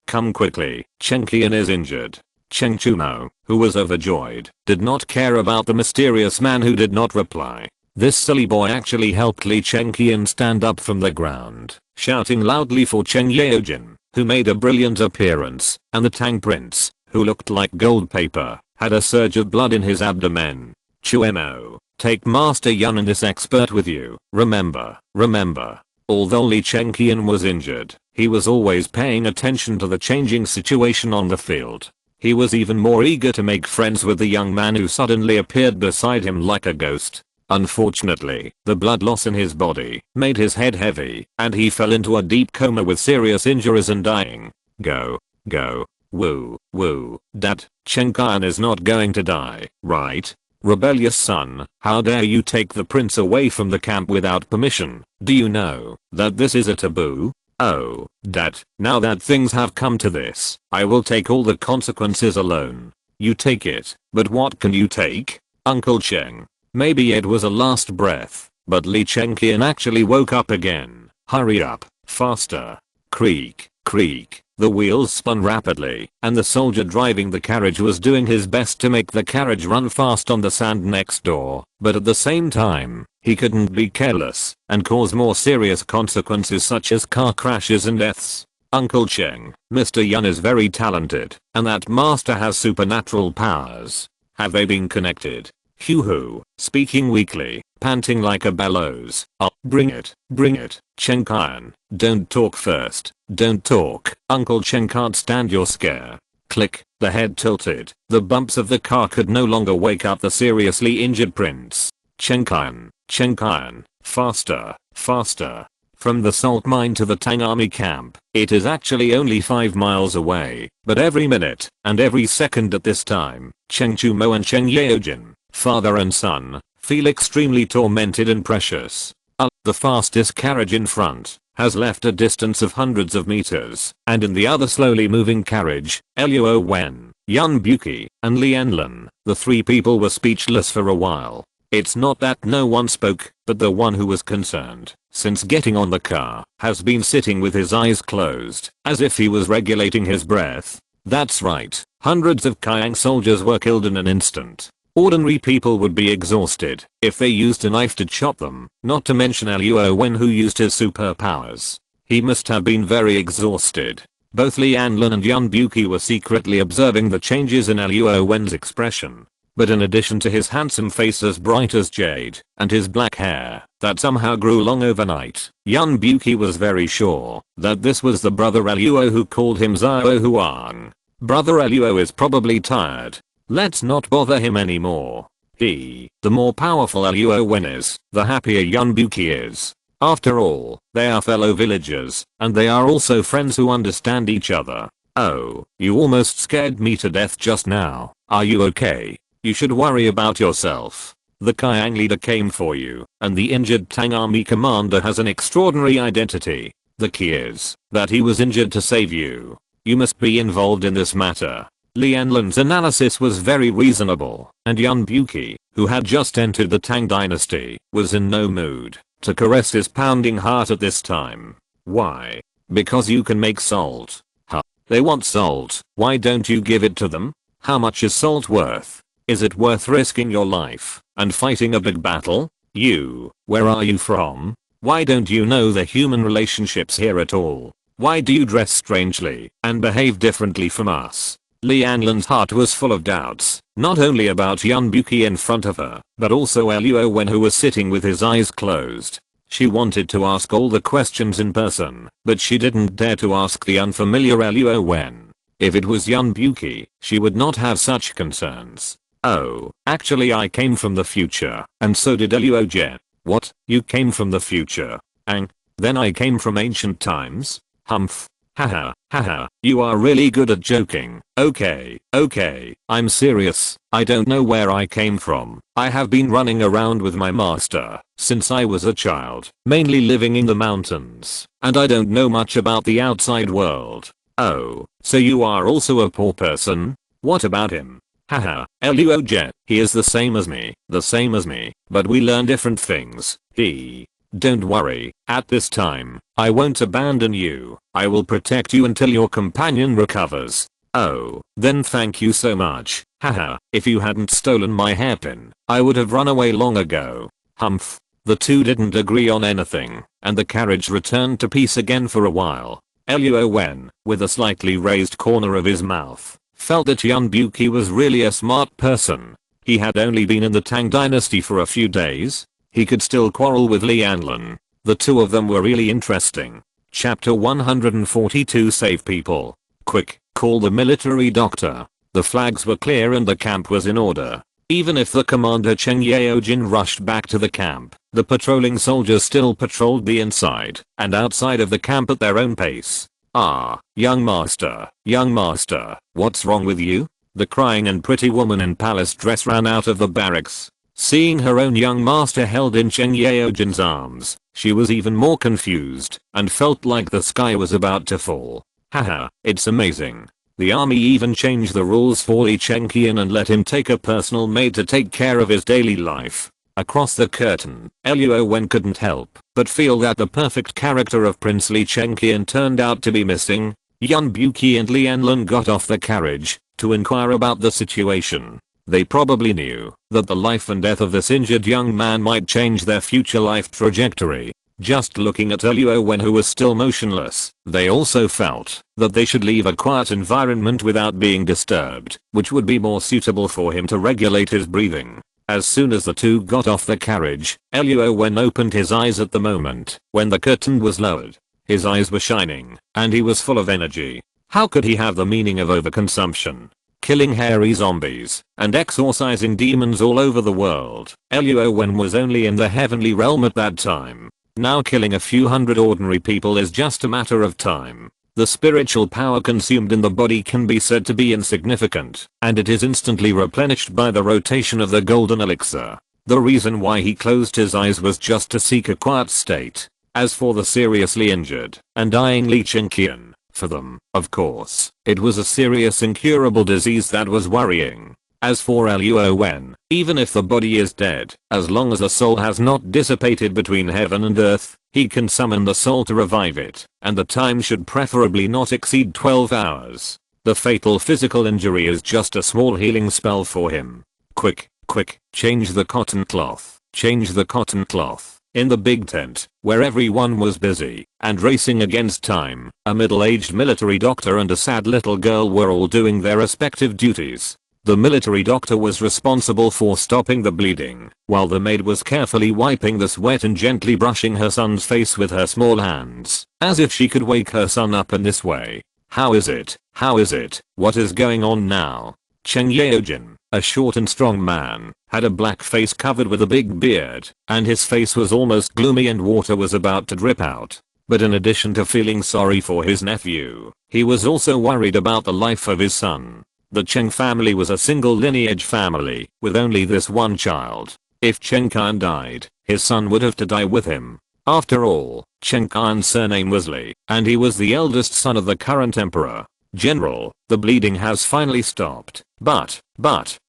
come quickly, Chen Qian is injured. Cheng Chumo, who was overjoyed, did not care about the mysterious man who did not reply. This silly boy actually helped Li Chengqian stand up from the ground, shouting loudly for Cheng Yaojin, who made a brilliant appearance, and the Tang Prince, who looked like gold paper, had a surge of blood in his abdomen. Chuemo, take Master Yun and this expert with you. Remember, although Li Chengqian was injured, he was always paying attention to the changing situation on the field. He was even more eager to make friends with the young man who suddenly appeared beside him like a ghost. Unfortunately, the blood loss in his body made his head heavy, and he fell into a deep coma with serious injuries and dying. Go. Woo. Dad, Chen Qian is not going to die, right? Rebellious son, how dare you take the prince away from the camp without permission? Do you know that this is a taboo? Oh, Dad, now that things have come to this, I will take all the consequences alone. You take it, but what can you take? Uncle Cheng. Maybe it was a last breath, but Li Chengqian actually woke up again. Hurry up, faster. Creak. The wheels spun rapidly, and the soldier driving the carriage was doing his best to make the carriage run fast on the sand next door, but at the same time, he couldn't be careless and cause more serious consequences such as car crashes and deaths. Uncle Cheng, Mr. Yun is very talented, and that master has supernatural powers. Have they been connected? Hoo-hoo, speaking weakly, panting like a bellows. Oh, bring it. Chen Qian, don't talk first. Don't talk. Uncle Cheng can't stand your scare. Click, the head tilted. The bumps of the car could no longer wake up the seriously injured prince. Chen Qian, faster. From the salt mine to the Tang army camp, it is actually only 5 miles away, but every minute and every second at this time, Cheng Chumo and Cheng Yaojin, father and son, feel extremely tormented and precious. The fastest carriage in front has left a distance of hundreds of meters, and in the other slowly moving carriage, Luo Wen, Yun Buki, and Li Enlin, the 3 people were speechless for a while. It's not that no one spoke, but the one who was concerned, since getting on the car, has been sitting with his eyes closed, as if he was regulating his breath. That's right, hundreds of Qiang soldiers were killed in an instant. Ordinary people would be exhausted if they used a knife to chop them, not to mention Luo Wen who used his superpowers. He must have been very exhausted. Both Li Enlin and Yun Buki were secretly observing the changes in Luo Wen's expression. But in addition to his handsome face as bright as jade, and his black hair, that somehow grew long overnight, Yun Buki was very sure that this was the brother Luo who called him Zhao Huang. Brother Luo is probably tired. Let's not bother him anymore. The more powerful Luo Wen is, the happier Yun Buki is. After all, they are fellow villagers, and they are also friends who understand each other. Oh, you almost scared me to death just now. Are you okay? You should worry about yourself. The Qiang leader came for you, and the injured Tang army commander has an extraordinary identity. The key is that he was injured to save you. You must be involved in this matter. Li Enlin's analysis was very reasonable, and Yun Buki, who had just entered the Tang dynasty, was in no mood to caress his pounding heart at this time. Why? Because you can make salt. Huh? They want salt. Why don't you give it to them? How much is salt worth? Is it worth risking your life and fighting a big battle? Where are you from? Why don't you know the human relationships here at all? Why do you dress strangely and behave differently from us? Li Enlin's heart was full of doubts, not only about Yun Buki in front of her, but also Luo Wen who was sitting with his eyes closed. She wanted to ask all the questions in person, but she didn't dare to ask the unfamiliar Luo Wen. If it was Yun Buki, she would not have such concerns. Oh, actually I came from the future, and so did Luo Jen. What? You came from the future? Then I came from ancient times? Humph. Haha, you are really good at joking. Okay, I'm serious. I don't know where I came from. I have been running around with my master since I was a child, mainly living in the mountains, and I don't know much about the outside world. Oh, so you are also a poor person? What about him? Haha, Luo Jen, he is the same as me, but we learn different things. Don't worry, at this time, I won't abandon you. I will protect you until your companion recovers. Oh, then thank you so much. Haha, if you hadn't stolen my hairpin, I would have run away long ago. Humph. The two didn't agree on anything, and the carriage returned to peace again for a while. Luo Wen, with a slightly raised corner of his mouth, felt that Yun Buki was really a smart person. He had only been in the Tang dynasty for a few days. He could still quarrel with Li Anlin. The two of them were really interesting. Chapter 142 Save people. Quick, call the military doctor. The flags were clear and the camp was in order. Even if the commander Cheng Yaojin rushed back to the camp, the patrolling soldiers still patrolled the inside and outside of the camp at their own pace. Ah, young master, what's wrong with you? The crying and pretty woman in palace dress ran out of the barracks. Seeing her own young master held in Cheng Yaojin's arms, she was even more confused and felt like the sky was about to fall. Haha, it's amazing. The army even changed the rules for Li Chengqian and let him take a personal maid to take care of his daily life. Across the curtain, Luo Wen couldn't help but feel that the perfect character of Prince Li Chengqian turned out to be missing. Yun Buki and Li Anlin got off the carriage to inquire about the situation. They probably knew that the life and death of this injured young man might change their future life trajectory. Just looking at Luo Wen, who was still motionless, they also felt that they should leave a quiet environment without being disturbed, which would be more suitable for him to regulate his breathing. As soon as the two got off the carriage, Luo Wen opened his eyes at the moment when the curtain was lowered. His eyes were shining, and he was full of energy. How could he have the meaning of overconsumption? Killing hairy zombies and exorcising demons all over the world. Luo Wen was only in the heavenly realm at that time. Now killing a few hundred ordinary people is just a matter of time. The spiritual power consumed in the body can be said to be insignificant, and it is instantly replenished by the rotation of the golden elixir. The reason why he closed his eyes was just to seek a quiet state. As for the seriously injured and dying Li Chengqian, for them, of course, it was a serious incurable disease that was worrying. As for Luo Wen, even if the body is dead, as long as the soul has not dissipated between heaven and earth, he can summon the soul to revive it, and the time should preferably not exceed 12 hours. The fatal physical injury is just a small healing spell for him. Quick, change the cotton cloth. In the big tent, where everyone was busy and racing against time, a middle-aged military doctor and a sad little girl were all doing their respective duties. The military doctor was responsible for stopping the bleeding, while the maid was carefully wiping the sweat and gently brushing her son's face with her small hands, as if she could wake her son up in this way. How is it? What is going on now? Cheng Yaojin, a short and strong man, had a black face covered with a big beard, and his face was almost gloomy and water was about to drip out. But in addition to feeling sorry for his nephew, he was also worried about the life of his son. The Cheng family was a single lineage family, with only this one child. If Cheng Qian died, his son would have to die with him. After all, Cheng Qian's surname was Li, and he was the eldest son of the current emperor. General, the bleeding has finally stopped, but,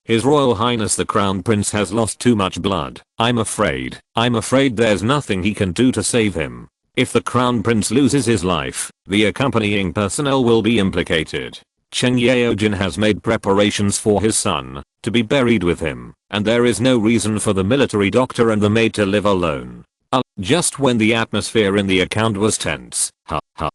His Royal Highness the Crown Prince has lost too much blood. I'm afraid there's nothing he can do to save him. If the Crown Prince loses his life, the accompanying personnel will be implicated. Cheng Yaojin has made preparations for his son to be buried with him, and there is no reason for the military doctor and the maid to live alone. Just when the atmosphere in the account was tense.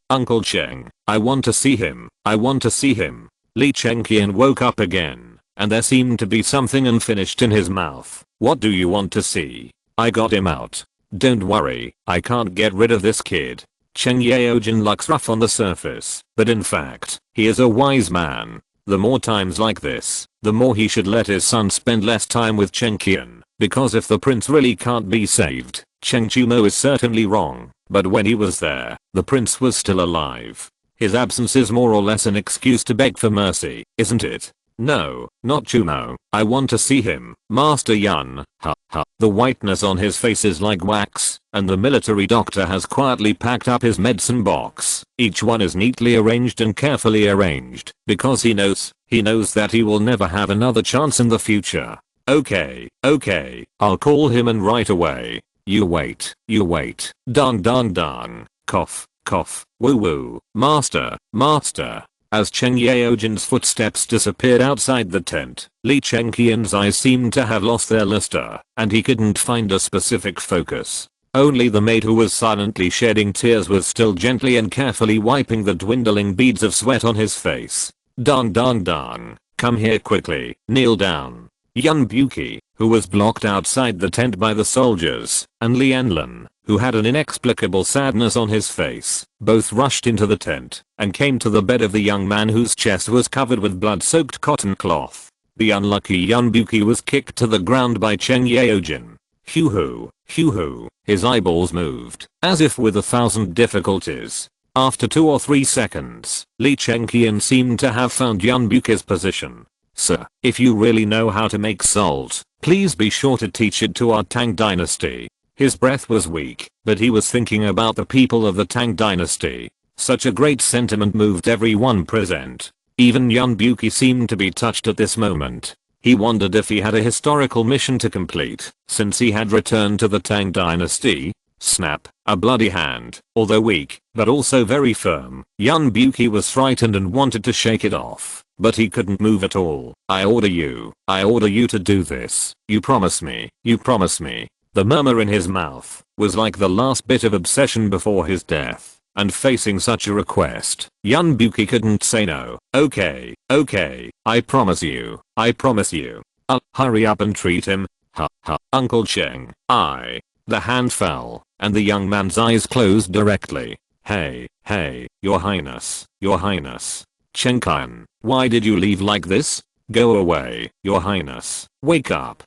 Uncle Cheng, I want to see him. Li Chengqian woke up again, and there seemed to be something unfinished in his mouth. What do you want to see? I got him out. Don't worry, I can't get rid of this kid. Cheng Yaojin looks rough on the surface, but in fact, he is a wise man. The more times like this, the more he should let his son spend less time with Chengqian, because if the prince really can't be saved, Cheng Chumo is certainly wrong. But when he was there, the prince was still alive. His absence is more or less an excuse to beg for mercy, isn't it? No, not Chumo. I want to see him, Master Yun. The whiteness on his face is like wax, and the military doctor has quietly packed up his medicine box. Each one is neatly arranged and carefully arranged, because he knows that he will never have another chance in the future. Okay, I'll call him in right away. You wait. Dong dong dong. Cough, woo woo. Master. As Cheng Yaojin's footsteps disappeared outside the tent, Li Chengqian's eyes seemed to have lost their luster, and he couldn't find a specific focus. Only the maid, who was silently shedding tears, was still gently and carefully wiping the dwindling beads of sweat on his face. Dong dong dong. Come here quickly. Kneel down. Yun Buki, who was blocked outside the tent by the soldiers, and Lianlin, who had an inexplicable sadness on his face, both rushed into the tent and came to the bed of the young man, whose chest was covered with blood-soaked cotton cloth. The unlucky Yun Buki was kicked to the ground by Cheng Yaojin. Hoo-hoo. His eyeballs moved, as if with 1,000 difficulties. After 2 or 3 seconds, Li Chengqian seemed to have found Yun Buki's position. Sir, if you really know how to make salt, please be sure to teach it to our Tang dynasty. His breath was weak, but he was thinking about the people of the Tang dynasty. Such a great sentiment moved everyone present. Even Yun Buki seemed to be touched at this moment. He wondered if he had a historical mission to complete, since he had returned to the Tang dynasty. Snap, a bloody hand, although weak, but also very firm. Yun Buki was frightened and wanted to shake it off, but he couldn't move at all. I order you to do this. You promise me. The murmur in his mouth was like the last bit of obsession before his death, and facing such a request, Yun Buki couldn't say no. Okay, I promise you. Hurry up and treat him. Uncle Cheng. The hand fell, and the young man's eyes closed directly. Hey, your highness. Cheng Qian, why did you leave like this? Go away, your highness. Wake up.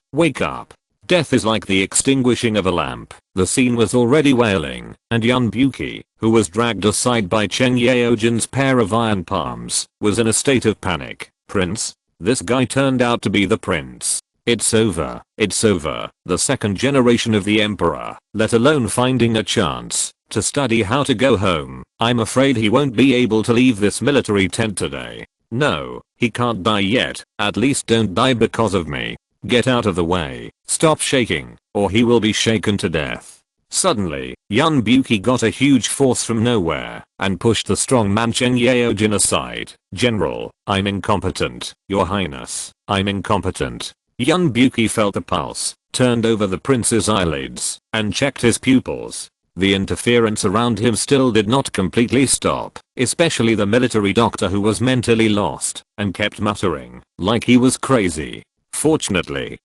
Death is like the extinguishing of a lamp. The scene was already wailing, and Yun Buki, who was dragged aside by Cheng Yaojin's pair of iron palms, was in a state of panic. Prince? This guy turned out to be the prince. It's over. The second generation of the emperor, let alone finding a chance to study how to go home. I'm afraid he won't be able to leave this military tent today. No, he can't die yet. At least don't die because of me. Get out of the way. Stop shaking, or he will be shaken to death. Suddenly, Yun Buki got a huge force from nowhere and pushed the strong man Cheng Yaojin aside. General, I'm incompetent. Your highness, I'm incompetent. Yun Buki felt the pulse, turned over the prince's eyelids, and checked his pupils. The interference around him still did not completely stop, especially the military doctor, who was mentally lost and kept muttering like he was crazy. Fortunately,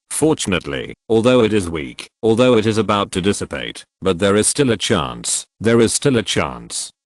although it is weak, although it is about to dissipate, but there is still a chance.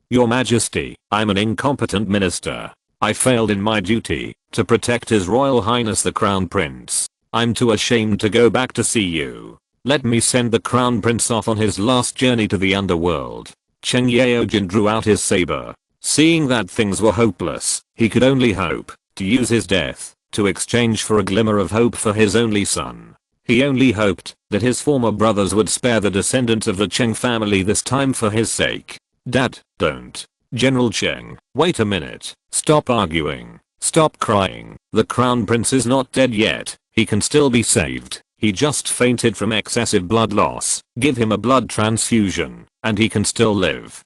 Your Majesty, I'm an incompetent minister. I failed in my duty to protect His Royal Highness the Crown Prince. I'm too ashamed to go back to see you. Let me send the Crown Prince off on his last journey to the underworld. Cheng Yaojin drew out his saber. Seeing that things were hopeless, he could only hope to use his death to exchange for a glimmer of hope for his only son. He only hoped that his former brothers would spare the descendants of the Cheng family this time for his sake. Dad, don't. General Cheng, wait a minute. Stop arguing. Stop crying. The Crown Prince is not dead yet. He can still be saved. He just fainted from excessive blood loss. Give him a blood transfusion, and he can still live.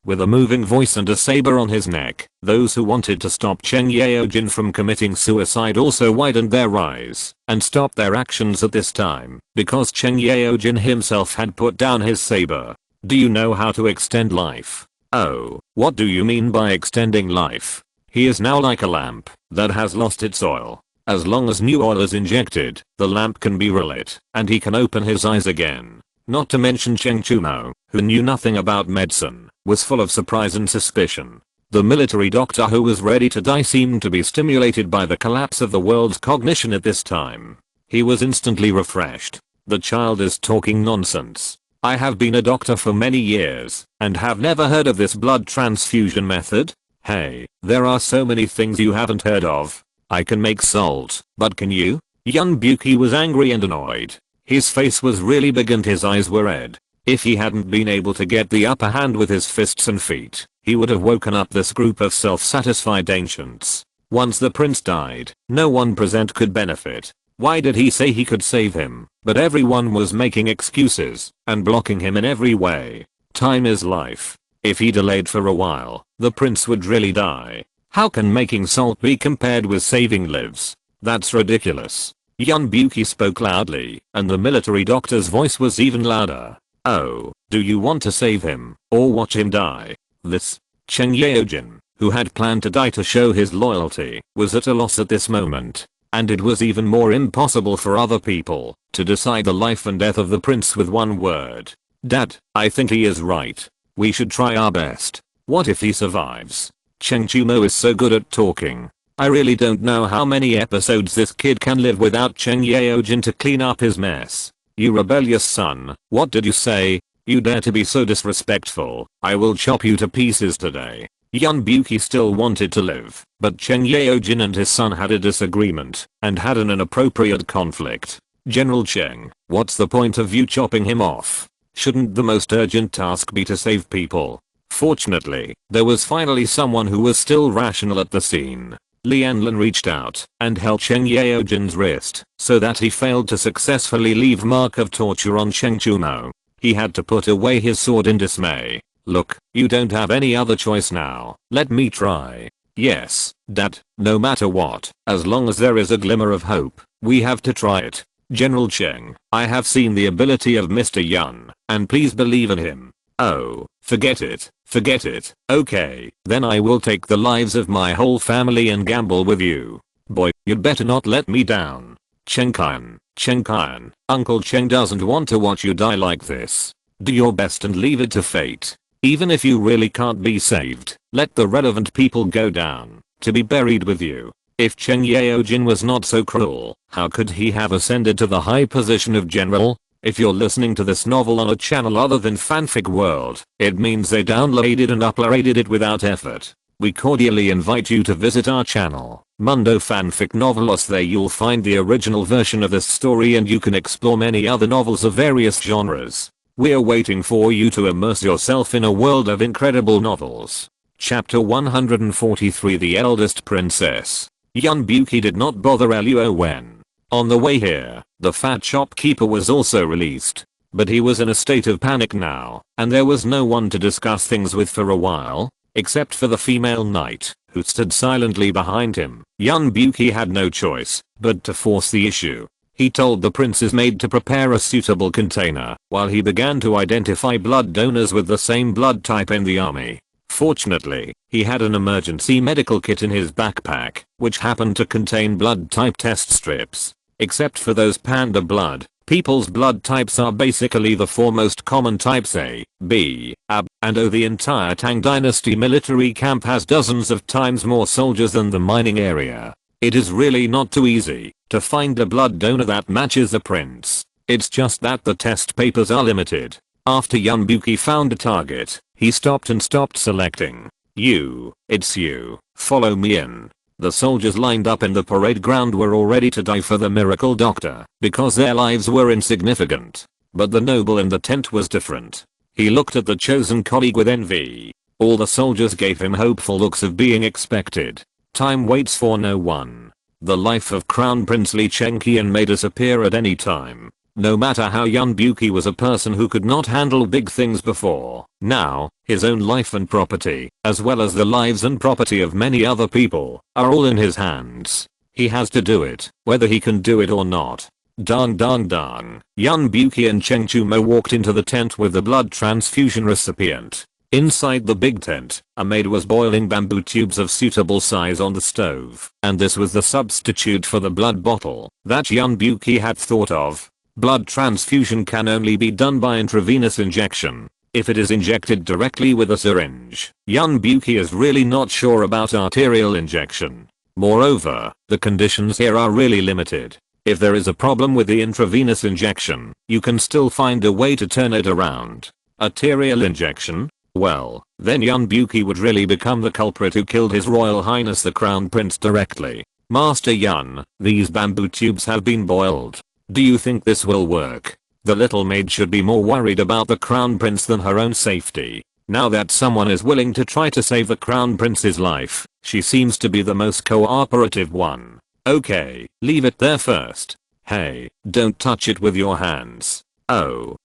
With a moving voice and a saber on his neck, those who wanted to stop Cheng Yaojin from committing suicide also widened their eyes and stopped their actions at this time, because Cheng Yaojin himself had put down his saber. Do you know how to extend life? Oh, what do you mean by extending life? He is now like a lamp that has lost its oil. As long as new oil is injected, the lamp can be relit, and he can open his eyes again. Not to mention Cheng Chumo, who knew nothing about medicine, was full of surprise and suspicion. The military doctor, who was ready to die, seemed to be stimulated by the collapse of the world's cognition at this time. He was instantly refreshed. The child is talking nonsense. I have been a doctor for many years, and have never heard of this blood transfusion method. Hey, there are so many things you haven't heard of. I can make salt, but can you? Yun Buki was angry and annoyed. His face was really big and his eyes were red. If he hadn't been able to get the upper hand with his fists and feet, he would have woken up this group of self-satisfied ancients. Once the prince died, no one present could benefit. Why did he say he could save him? But everyone was making excuses and blocking him in every way. Time is life. If he delayed for a while, the prince would really die. How can making salt be compared with saving lives? That's ridiculous. Yunbuki spoke loudly, and the military doctor's voice was even louder. Oh, do you want to save him, or watch him die? This Cheng Yaojin, who had planned to die to show his loyalty, was at a loss at this moment. And it was even more impossible for other people to decide the life and death of the prince with one word. Dad, I think he is right. We should try our best. What if he survives? Cheng Chumo is so good at talking. I really don't know how many episodes this kid can live without Cheng Yaojin to clean up his mess. You rebellious son, what did you say? You dare to be so disrespectful. I will chop you to pieces today. Yunbuki still wanted to live, but Cheng Yaojin and his son had a disagreement and had an inappropriate conflict. General Cheng, what's the point of you chopping him off? Shouldn't the most urgent task be to save people? Fortunately, there was finally someone who was still rational at the scene. Lianlin reached out and held Cheng Yaojin's wrist so that he failed to successfully leave mark of torture on Cheng Chumo. He had to put away his sword in dismay. Look, you don't have any other choice now. Let me try. Yes, Dad, no matter what, as long as there is a glimmer of hope, we have to try it. General Cheng, I have seen the ability of Mr. Yun, and please believe in him. Oh, forget it. Forget it. Okay, then I will take the lives of my whole family and gamble with you. Boy, you'd better not let me down. Cheng Kian, Uncle Cheng doesn't want to watch you die like this. Do your best and leave it to fate. Even if you really can't be saved, let the relevant people go down to be buried with you. If Cheng Yaojin was not so cruel, how could he have ascended to the high position of general? If you're listening to this novel on a channel other than Fanfic World, it means they downloaded and uploaded it without effort. We cordially invite you to visit our channel, Mundo Fanfic Novelos. There you'll find the original version of this story and you can explore many other novels of various genres. We're waiting for you to immerse yourself in a world of incredible novels. Chapter 143, The Eldest Princess. Yunbuki did not bother Luo Wen. On the way here, the fat shopkeeper was also released. But he was in a state of panic now, and there was no one to discuss things with for a while, except for the female knight, who stood silently behind him. Yunbuki had no choice but to force the issue. He told the prince's maid to prepare a suitable container, while he began to identify blood donors with the same blood type in the army. Fortunately, he had an emergency medical kit in his backpack, which happened to contain blood type test strips. Except for those panda blood, people's blood types are basically the four most common types A, B, AB, and O. The entire Tang Dynasty military camp has dozens of times more soldiers than the mining area. It is really not too easy to find a blood donor that matches the prince. It's just that the test papers are limited. After Yunbuki found a target, he stopped selecting. It's you. Follow me in. The soldiers lined up in the parade ground were all ready to die for the miracle doctor because their lives were insignificant. But the noble in the tent was different. He looked at the chosen colleague with envy. All the soldiers gave him hopeful looks of being expected. Time waits for no one. The life of Crown Prince Li Chengqian may disappear at any time. No matter how Yunbuki was a person who could not handle big things before, now, his own life and property, as well as the lives and property of many other people, are all in his hands. He has to do it, whether he can do it or not. Dang. Yunbuki and Cheng Chumo walked into the tent with the blood transfusion recipient. Inside the big tent, a maid was boiling bamboo tubes of suitable size on the stove, and this was the substitute for the blood bottle that Yunbuki had thought of. Blood transfusion can only be done by intravenous injection. If it is injected directly with a syringe, Yunbuki is really not sure about arterial injection. Moreover, the conditions here are really limited. If there is a problem with the intravenous injection, you can still find a way to turn it around. Arterial injection? Well, then Yunbuki would really become the culprit who killed His Royal Highness the Crown Prince directly. Master Yun, these bamboo tubes have been boiled. Do you think this will work? The little maid should be more worried about the crown prince than her own safety. Now that someone is willing to try to save the crown prince's life, she seems to be the most cooperative one. Okay, leave it there first. Hey, don't touch it with your hands. Oh,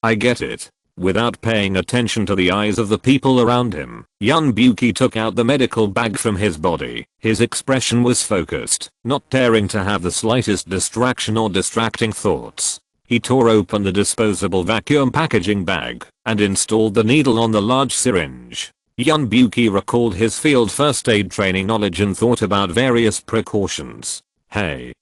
I get it. Without paying attention to the eyes of the people around him, Yun Buki took out the medical bag from his body. His expression was focused, not daring to have the slightest distraction or distracting thoughts. He tore open the disposable vacuum packaging bag and installed the needle on the large syringe. Yun Buki recalled his field first aid training knowledge and thought about various precautions. Hey,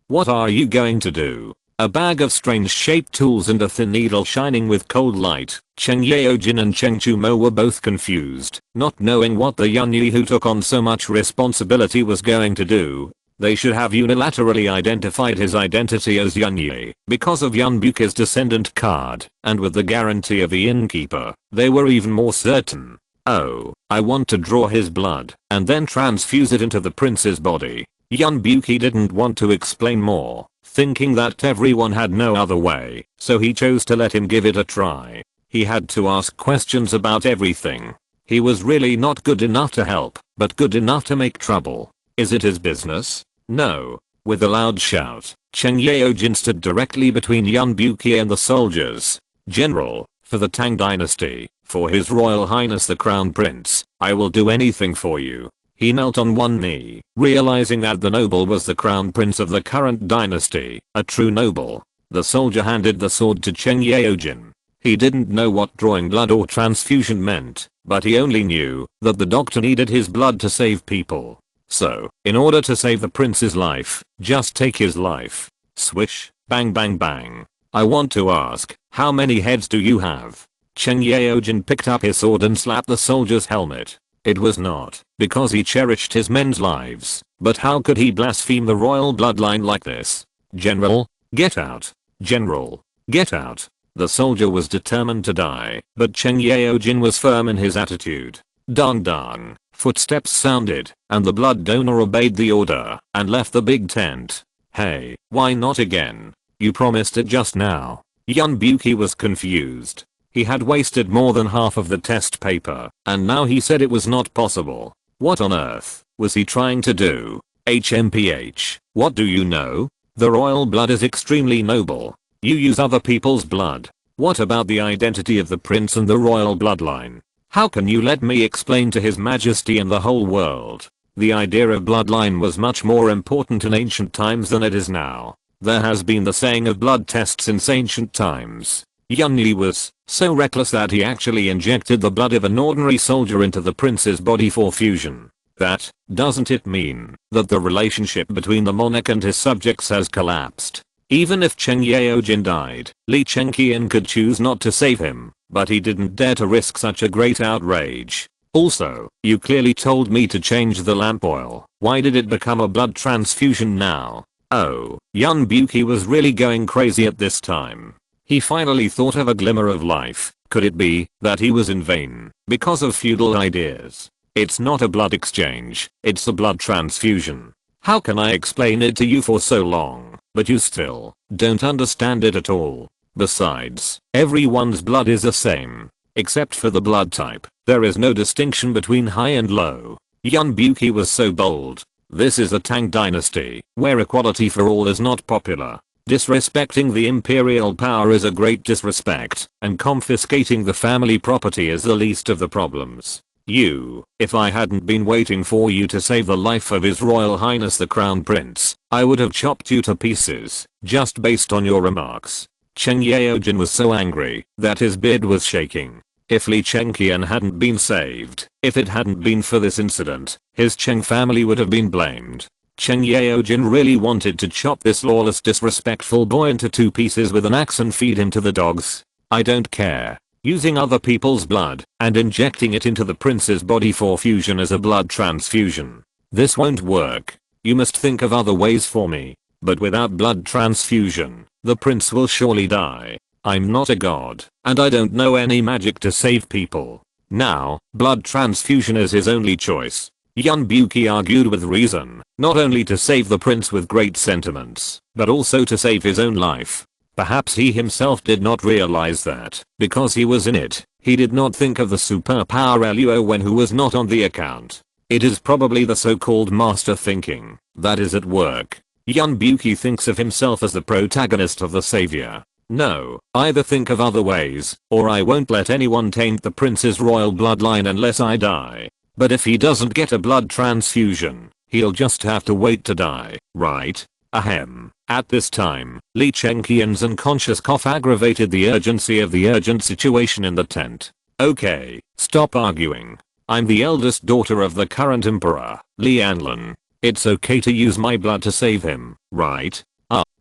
what are you going to do? A bag of strange shaped tools and a thin needle shining with cold light. Cheng Yaojin and Cheng Chumo were both confused, not knowing what the Yunyi who took on so much responsibility was going to do. They should have unilaterally identified his identity as Yunyi because of Yun Buki's descendant card, and with the guarantee of the innkeeper, they were even more certain. Oh, I want to draw his blood and then transfuse it into the prince's body. Yun Buki didn't want to explain more, thinking that everyone had no other way, so he chose to let him give it a try. He had to ask questions about everything. He was really not good enough to help, but good enough to make trouble. Is it his business? No. With a loud shout, Cheng Yaojin stood directly between Yun Buki and the soldiers. General, for the Tang dynasty, for His Royal Highness the Crown Prince, I will do anything for you. He knelt on one knee, realizing that the noble was the crown prince of the current dynasty, a true noble. The soldier handed the sword to Cheng Yaojin. He didn't know what drawing blood or transfusion meant, but he only knew that the doctor needed his blood to save people. So, in order to save the prince's life, just take his life. Swish, bang bang bang. I want to ask, how many heads do you have? Cheng Yaojin picked up his sword and slapped the soldier's helmet. It was not because he cherished his men's lives, but how could he blaspheme the royal bloodline like this? General, get out. General, get out. The soldier was determined to die, but Cheng Yaojin was firm in his attitude. Dong dong. Footsteps sounded, and the blood donor obeyed the order and left the big tent. Hey, why not again? You promised it just now. Yun Buki was confused. He had wasted more than half of the test paper, and now he said it was not possible. What on earth was he trying to do? HMPH, what do you know? The royal blood is extremely noble. You use other people's blood. What about the identity of the prince and the royal bloodline? How can you let me explain to his majesty and the whole world? The idea of bloodline was much more important in ancient times than it is now. There has been the saying of blood tests since ancient times. Yun Li was so reckless that he actually injected the blood of an ordinary soldier into the prince's body for fusion. That, doesn't it mean that the relationship between the monarch and his subjects has collapsed? Even if Cheng Yaojin died, Li Chengqian could choose not to save him, but he didn't dare to risk such a great outrage. Also, you clearly told me to change the lamp oil. Why did it become a blood transfusion now? Oh, Yun Buki was really going crazy at this time. He finally thought of a glimmer of life. Could it be that he was in vain because of feudal ideas? It's not a blood exchange, it's a blood transfusion. How can I explain it to you for so long, but you still don't understand it at all? Besides, everyone's blood is the same, except for the blood type. There is no distinction between high and low. Yun Buki was so bold. This is a Tang dynasty, where equality for all is not popular. Disrespecting the imperial power is a great disrespect, and confiscating the family property is the least of the problems. If I hadn't been waiting for you to save the life of His Royal Highness the Crown Prince, I would have chopped you to pieces, just based on your remarks. Cheng Yaojin was so angry that his beard was shaking. If Li Chengqian hadn't been saved, if it hadn't been for this incident, his Cheng family would have been blamed. Cheng Yaojin really wanted to chop this lawless disrespectful boy into 2 pieces with an axe and feed him to the dogs. I don't care. Using other people's blood and injecting it into the prince's body for fusion is a blood transfusion. This won't work. You must think of other ways for me. But without blood transfusion, the prince will surely die. I'm not a god, and I don't know any magic to save people. Now, blood transfusion is his only choice. Yun Buki argued with reason, not only to save the prince with great sentiments, but also to save his own life. Perhaps he himself did not realize that, because he was in it, he did not think of the superpower Luo Wen who was not on the account. It is probably the so-called master thinking that is at work. Yun Buki thinks of himself as the protagonist of the savior. No, either think of other ways, or I won't let anyone taint the prince's royal bloodline unless I die. But if he doesn't get a blood transfusion, he'll just have to wait to die, right? Ahem. At this time, Li Chengqian's unconscious cough aggravated the urgency of the urgent situation in the tent. Okay, stop arguing. I'm the eldest daughter of the current emperor, Li Anlan. It's okay to use my blood to save him, right?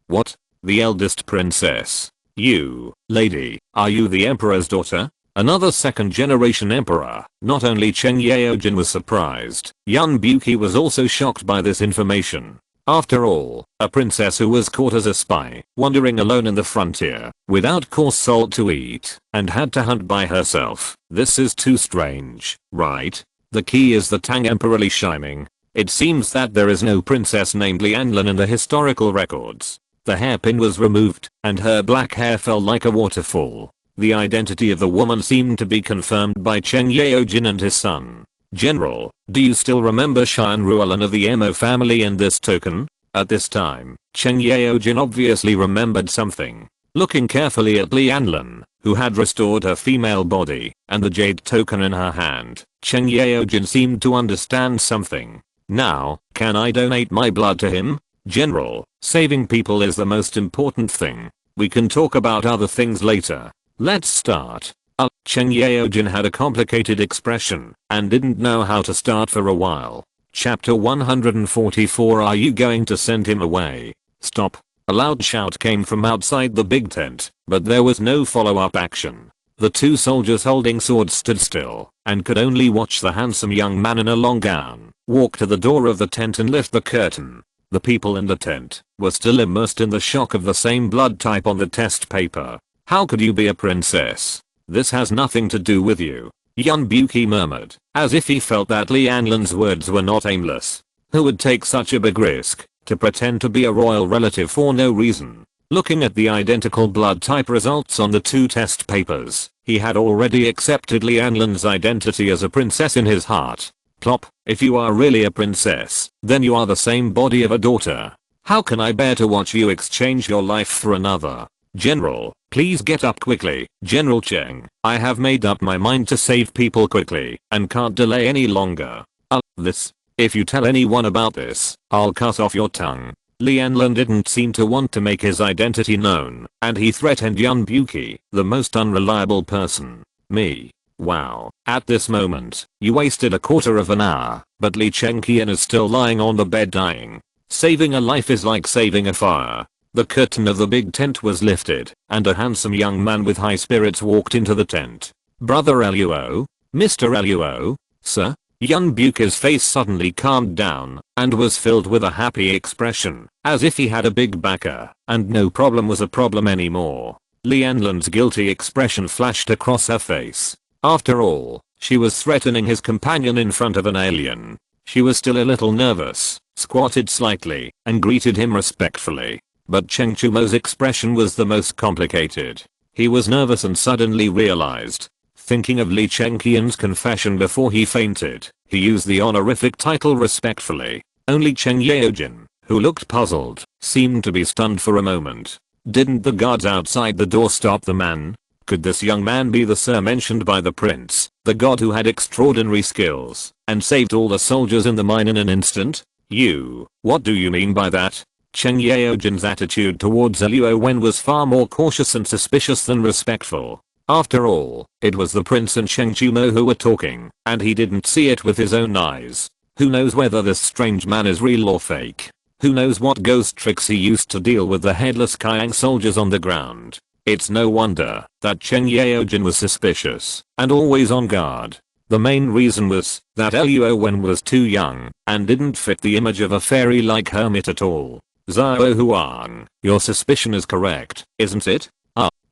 What? The eldest princess? You, lady, are you the emperor's daughter? Another second generation emperor. Not only Cheng Yaojin was surprised, Yun Buki was also shocked by this information. After all, a princess who was caught as a spy, wandering alone in the frontier, without coarse salt to eat, and had to hunt by herself. This is too strange, right? The key is the Tang Emperor Li Shiming. It seems that there is no princess named Li Anlan in the historical records. The hairpin was removed, and her black hair fell like a waterfall. The identity of the woman seemed to be confirmed by Cheng Yaojin and his son. General, do you still remember Shan Ruolan of the Mo family and this token? At this time, Cheng Yaojin obviously remembered something. Looking carefully at Li Anlan, who had restored her female body, and the jade token in her hand, Cheng Yaojin seemed to understand something. Now, can I donate my blood to him? General, saving people is the most important thing. We can talk about other things later. Let's start. Cheng Yaojin had a complicated expression and didn't know how to start for a while. Chapter 144. Are you going to send him away? Stop. A loud shout came from outside the big tent, but there was no follow-up action. The two soldiers holding swords stood still and could only watch the handsome young man in a long gown walk to the door of the tent and lift the curtain. The people in the tent were still immersed in the shock of the same blood type on the test paper. How could you be a princess? This has nothing to do with you, Yun Buki murmured, as if he felt that Li Anlan's words were not aimless. Who would take such a big risk to pretend to be a royal relative for no reason? Looking at the identical blood type results on the two test papers, he had already accepted Li Anlan's identity as a princess in his heart. Plop, if you are really a princess, then you are the same body of a daughter. How can I bear to watch you exchange your life for another? General, please get up quickly. General Cheng, I have made up my mind to save people quickly and can't delay any longer. If you tell anyone about this, I'll cut off your tongue. Li Anlan didn't seem to want to make his identity known, and he threatened Yun Buki, the most unreliable person. Me. Wow. At this moment, you wasted a quarter of an hour, but Li Chengqian is still lying on the bed dying. Saving a life is like saving a fire. The curtain of the big tent was lifted, and a handsome young man with high spirits walked into the tent. Brother Luo? Mr. Luo? Sir? Yun Buki's face suddenly calmed down, and was filled with a happy expression, as if he had a big backer, and no problem was a problem anymore. Li Anlan's guilty expression flashed across her face. After all, she was threatening his companion in front of an alien. She was still a little nervous, squatted slightly, and greeted him respectfully. But Cheng Chumo's expression was the most complicated. He was nervous and suddenly realized. Thinking of Li Chengqian's confession before he fainted, he used the honorific title respectfully. Only Cheng Yaojin, who looked puzzled, seemed to be stunned for a moment. Didn't the guards outside the door stop the man? Could this young man be the sir mentioned by the prince, the god who had extraordinary skills, and saved all the soldiers in the mine in an instant? What do you mean by that? Cheng Yaojin's attitude towards Luo Wen was far more cautious and suspicious than respectful. After all, it was the prince and Cheng Chumo who were talking, and he didn't see it with his own eyes. Who knows whether this strange man is real or fake? Who knows what ghost tricks he used to deal with the headless Kyang soldiers on the ground? It's no wonder that Cheng Yaojin was suspicious and always on guard. The main reason was that Luo Wen was too young and didn't fit the image of a fairy-like hermit at all. Zhao Huang, your suspicion is correct, isn't it?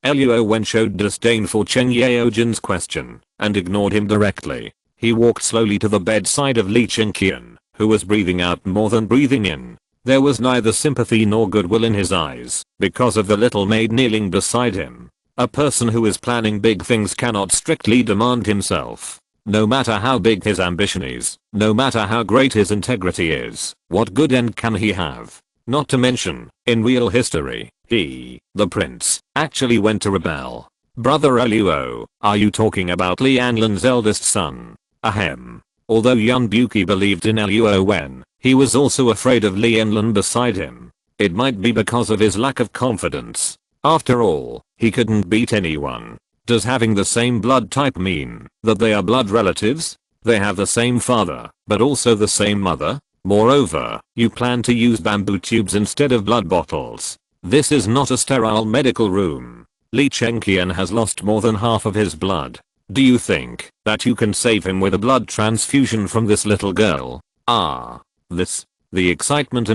Luo Wen showed disdain for Cheng Yaojin's question and ignored him directly. He walked slowly to the bedside of Li Chenqian, who was breathing out more than breathing in. There was neither sympathy nor goodwill in his eyes because of the little maid kneeling beside him. A person who is planning big things cannot strictly demand himself. No matter how big his ambition is, no matter how great his integrity is, what good end can he have? Not to mention, in real history, he, the prince, actually went to rebel. Brother Luo, are you talking about Li Anlan's eldest son? Ahem. Although Yun Buki believed in Luo Wen, he was also afraid of Li Anlan beside him. It might be because of his lack of confidence. After all, he couldn't beat anyone. Does having the same blood type mean that they are blood relatives? They have the same father, but also the same mother? Moreover, you plan to use bamboo tubes instead of blood bottles. This is not a sterile medical room. Li Chenqian has lost more than half of his blood. Do you think that you can save him with a blood transfusion from this little girl? The excitement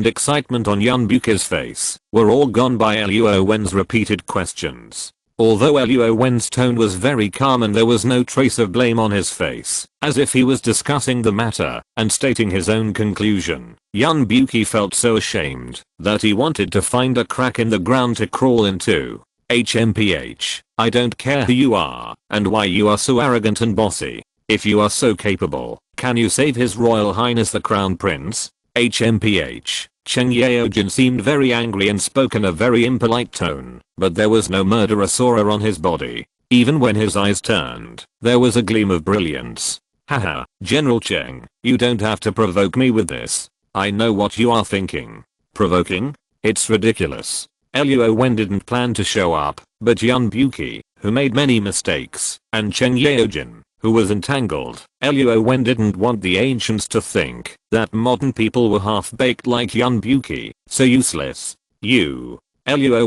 on Yun Buki's face were all gone by Luo Wen's repeated questions. Although Luo Wen's tone was very calm and there was no trace of blame on his face, as if he was discussing the matter and stating his own conclusion, Yun Buki felt so ashamed that he wanted to find a crack in the ground to crawl into. HMPH, I don't care who you are and why you are so arrogant and bossy. If you are so capable, can you save His Royal Highness the Crown Prince? HMPH. Cheng Yaojin seemed very angry and spoke in a very impolite tone, but there was no murderous aura on his body. Even when his eyes turned, there was a gleam of brilliance. Haha, General Cheng, you don't have to provoke me with this. I know what you are thinking. Provoking? It's ridiculous. Luo Wen didn't plan to show up, but Yun Buki, who made many mistakes, and Cheng Yaojin, who was entangled. Luo Wen didn't want the ancients to think that modern people were half-baked like Yun Buki, so useless. Luo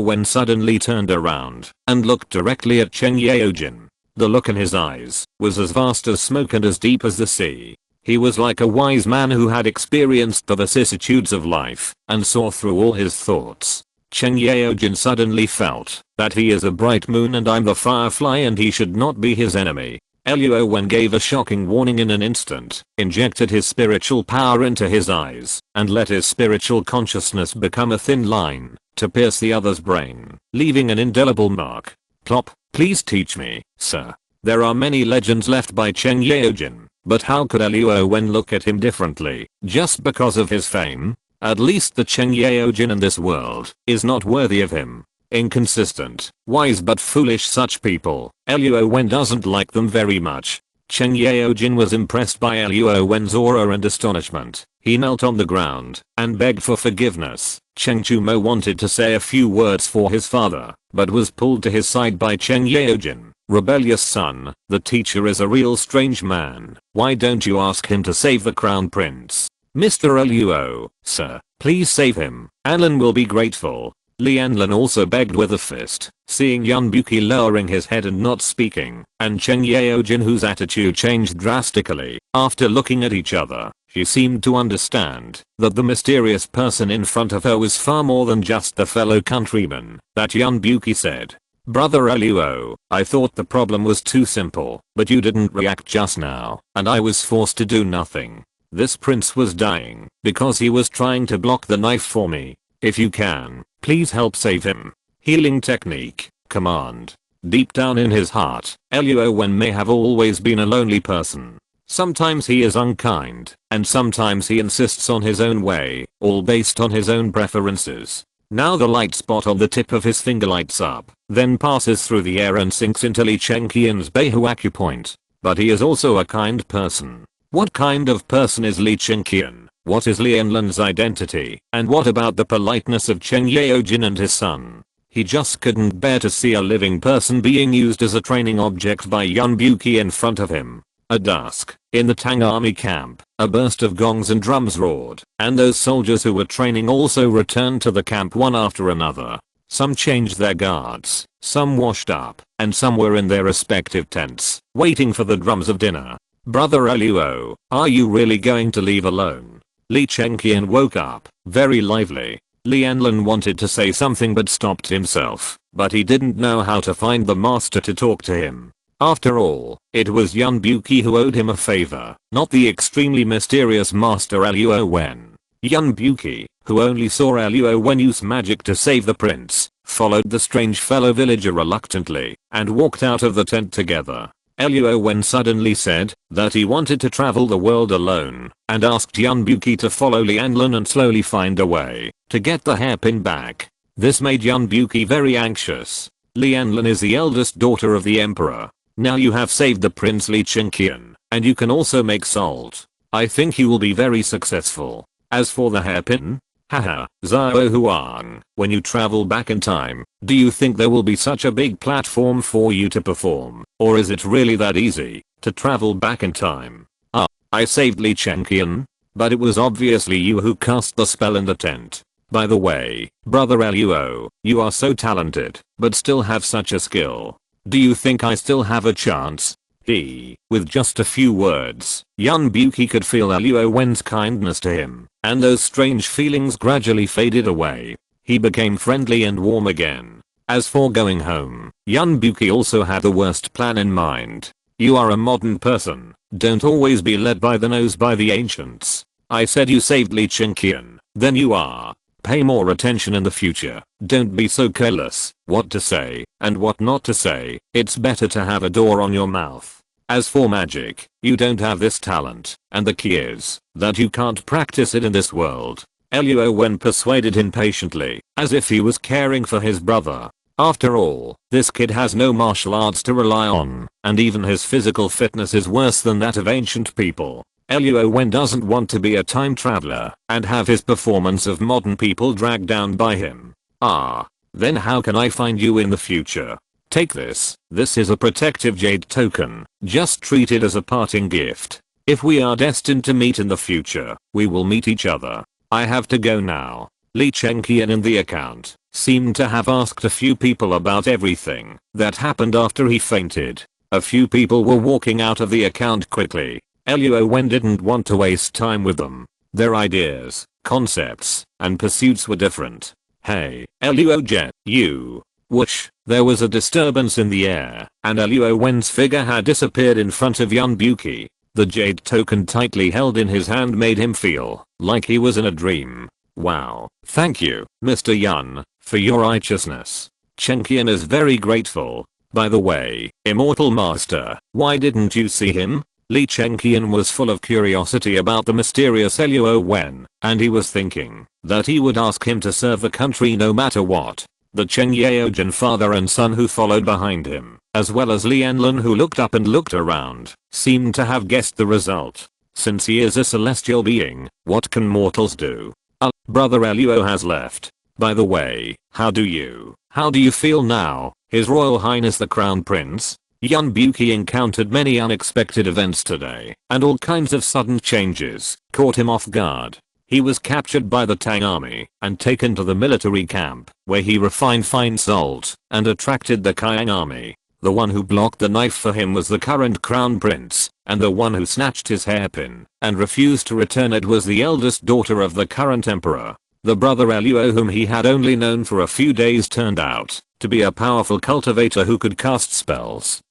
Wen suddenly turned around and looked directly at Cheng Yaojin. The look in his eyes was as vast as smoke and as deep as the sea. He was like a wise man who had experienced the vicissitudes of life and saw through all his thoughts. Cheng Yaojin suddenly felt that he is a bright moon and I'm the firefly and he should not be his enemy. Luo Wen gave a shocking warning in an instant, injected his spiritual power into his eyes, and let his spiritual consciousness become a thin line to pierce the other's brain, leaving an indelible mark. Plop, please teach me, sir. There are many legends left by Cheng Yaojin, but how could Luo Wen look at him differently, just because of his fame? At least the Cheng Yaojin in this world is not worthy of him. Inconsistent, wise but foolish such people. Luo Wen doesn't like them very much. Cheng Yaojin was impressed by Luo Wen's aura and astonishment. He knelt on the ground and begged for forgiveness. Cheng Chumo wanted to say a few words for his father, but was pulled to his side by Cheng Yaojin. Rebellious son, the teacher is a real strange man. Why don't you ask him to save the crown prince? Mr. Luo, sir, please save him. Anlan will be grateful. Li Anlan also begged with a fist, seeing Yun Buki lowering his head and not speaking, and Cheng Yaojin whose attitude changed drastically after looking at each other. She seemed to understand that the mysterious person in front of her was far more than just the fellow countryman that Yun Buki said. Brother Luo, I thought the problem was too simple, but you didn't react just now, and I was forced to do nothing. This prince was dying because he was trying to block the knife for me. If you can, please help save him. Healing technique, command. Deep down in his heart, Luo Wen may have always been a lonely person. Sometimes he is unkind, and sometimes he insists on his own way, all based on his own preferences. Now the light spot on the tip of his finger lights up, then passes through the air and sinks into Li Chenqian's Beihu acupoint. But he is also a kind person. What kind of person is Li Chenqian? What is Li Anlan's identity? And what about the politeness of Cheng Yaojin and his son? He just couldn't bear to see a living person being used as a training object by Yun Buki in front of him. At dusk, in the Tang army camp, a burst of gongs and drums roared, and those soldiers who were training also returned to the camp one after another. Some changed their guards, some washed up, and some were in their respective tents, waiting for the drums of dinner. Brother Luo, are you really going to leave alone? Li Chenqian woke up, very lively. Li Anlan wanted to say something but stopped himself, but he didn't know how to find the master to talk to him. After all, it was Yun Buki who owed him a favor, not the extremely mysterious Master Luo Wen. Yun Buki, who only saw Luo Wen use magic to save the prince, followed the strange fellow villager reluctantly, and walked out of the tent together. Luo Wen suddenly said that he wanted to travel the world alone, and asked Yun Buki to follow Lianlin and slowly find a way to get the hairpin back. This made Yun Buki very anxious. Lianlin is the eldest daughter of the emperor. Now you have saved the Prince Li Chenqian, and you can also make salt. I think you will be very successful. As for the hairpin, haha, Zhao Huang, when you travel back in time, do you think there will be such a big platform for you to perform, or is it really that easy to travel back in time? I saved Li Chenqian, but it was obviously you who cast the spell in the tent. By the way, brother Luo, you are so talented, but still have such a skill. Do you think I still have a chance? With just a few words, Yun Buki could feel Luo Wen's kindness to him, and those strange feelings gradually faded away. He became friendly and warm again. As for going home, Yun Buki also had the worst plan in mind. You are a modern person, don't always be led by the nose by the ancients. I said you saved Li Chenqian, then you are. Pay more attention in the future. Don't be so careless what to say and what not to say. It's better to have a door on your mouth. As for magic, you don't have this talent, and the key is that you can't practice it in this world. Luo Wen persuaded him patiently, as if he was caring for his brother. After all, this kid has no martial arts to rely on, and even his physical fitness is worse than that of ancient people. Luo Wen doesn't want to be a time traveler and have his performance of modern people dragged down by him. Then how can I find you in the future? Take this. This is a protective jade token. Just treat it as a parting gift. If we are destined to meet in the future, we will meet each other. I have to go now. Li Chenqian in the account seemed to have asked a few people about everything that happened after he fainted. A few people were walking out of the account quickly. Luo Wen didn't want to waste time with them. Their ideas, concepts, and pursuits were different. Hey, Luo Jet, you. Whoosh, there was a disturbance in the air, and Luo Wen's figure had disappeared in front of Yun Buki. The jade token tightly held in his hand made him feel like he was in a dream. Wow, thank you, Mr. Yun, for your righteousness. Chenqian is very grateful. By the way, Immortal Master, why didn't you see him? Li Chenqian was full of curiosity about the mysterious Luo Wen, and he was thinking that he would ask him to serve the country no matter what. The Cheng Yaojin father and son who followed behind him, as well as Lianlin who looked up and looked around, seemed to have guessed the result. Since he is a celestial being, what can mortals do? Brother Luo has left. By the way, how do you feel now, His Royal Highness the Crown Prince? Yun Buki encountered many unexpected events today, and all kinds of sudden changes caught him off guard. He was captured by the Tang army and taken to the military camp, where he refined fine salt and attracted the Kiang army. The one who blocked the knife for him was the current crown prince, and the one who snatched his hairpin and refused to return it was the eldest daughter of the current emperor. The brother Luo whom he had only known for a few days turned out to be a powerful cultivator who could cast spells.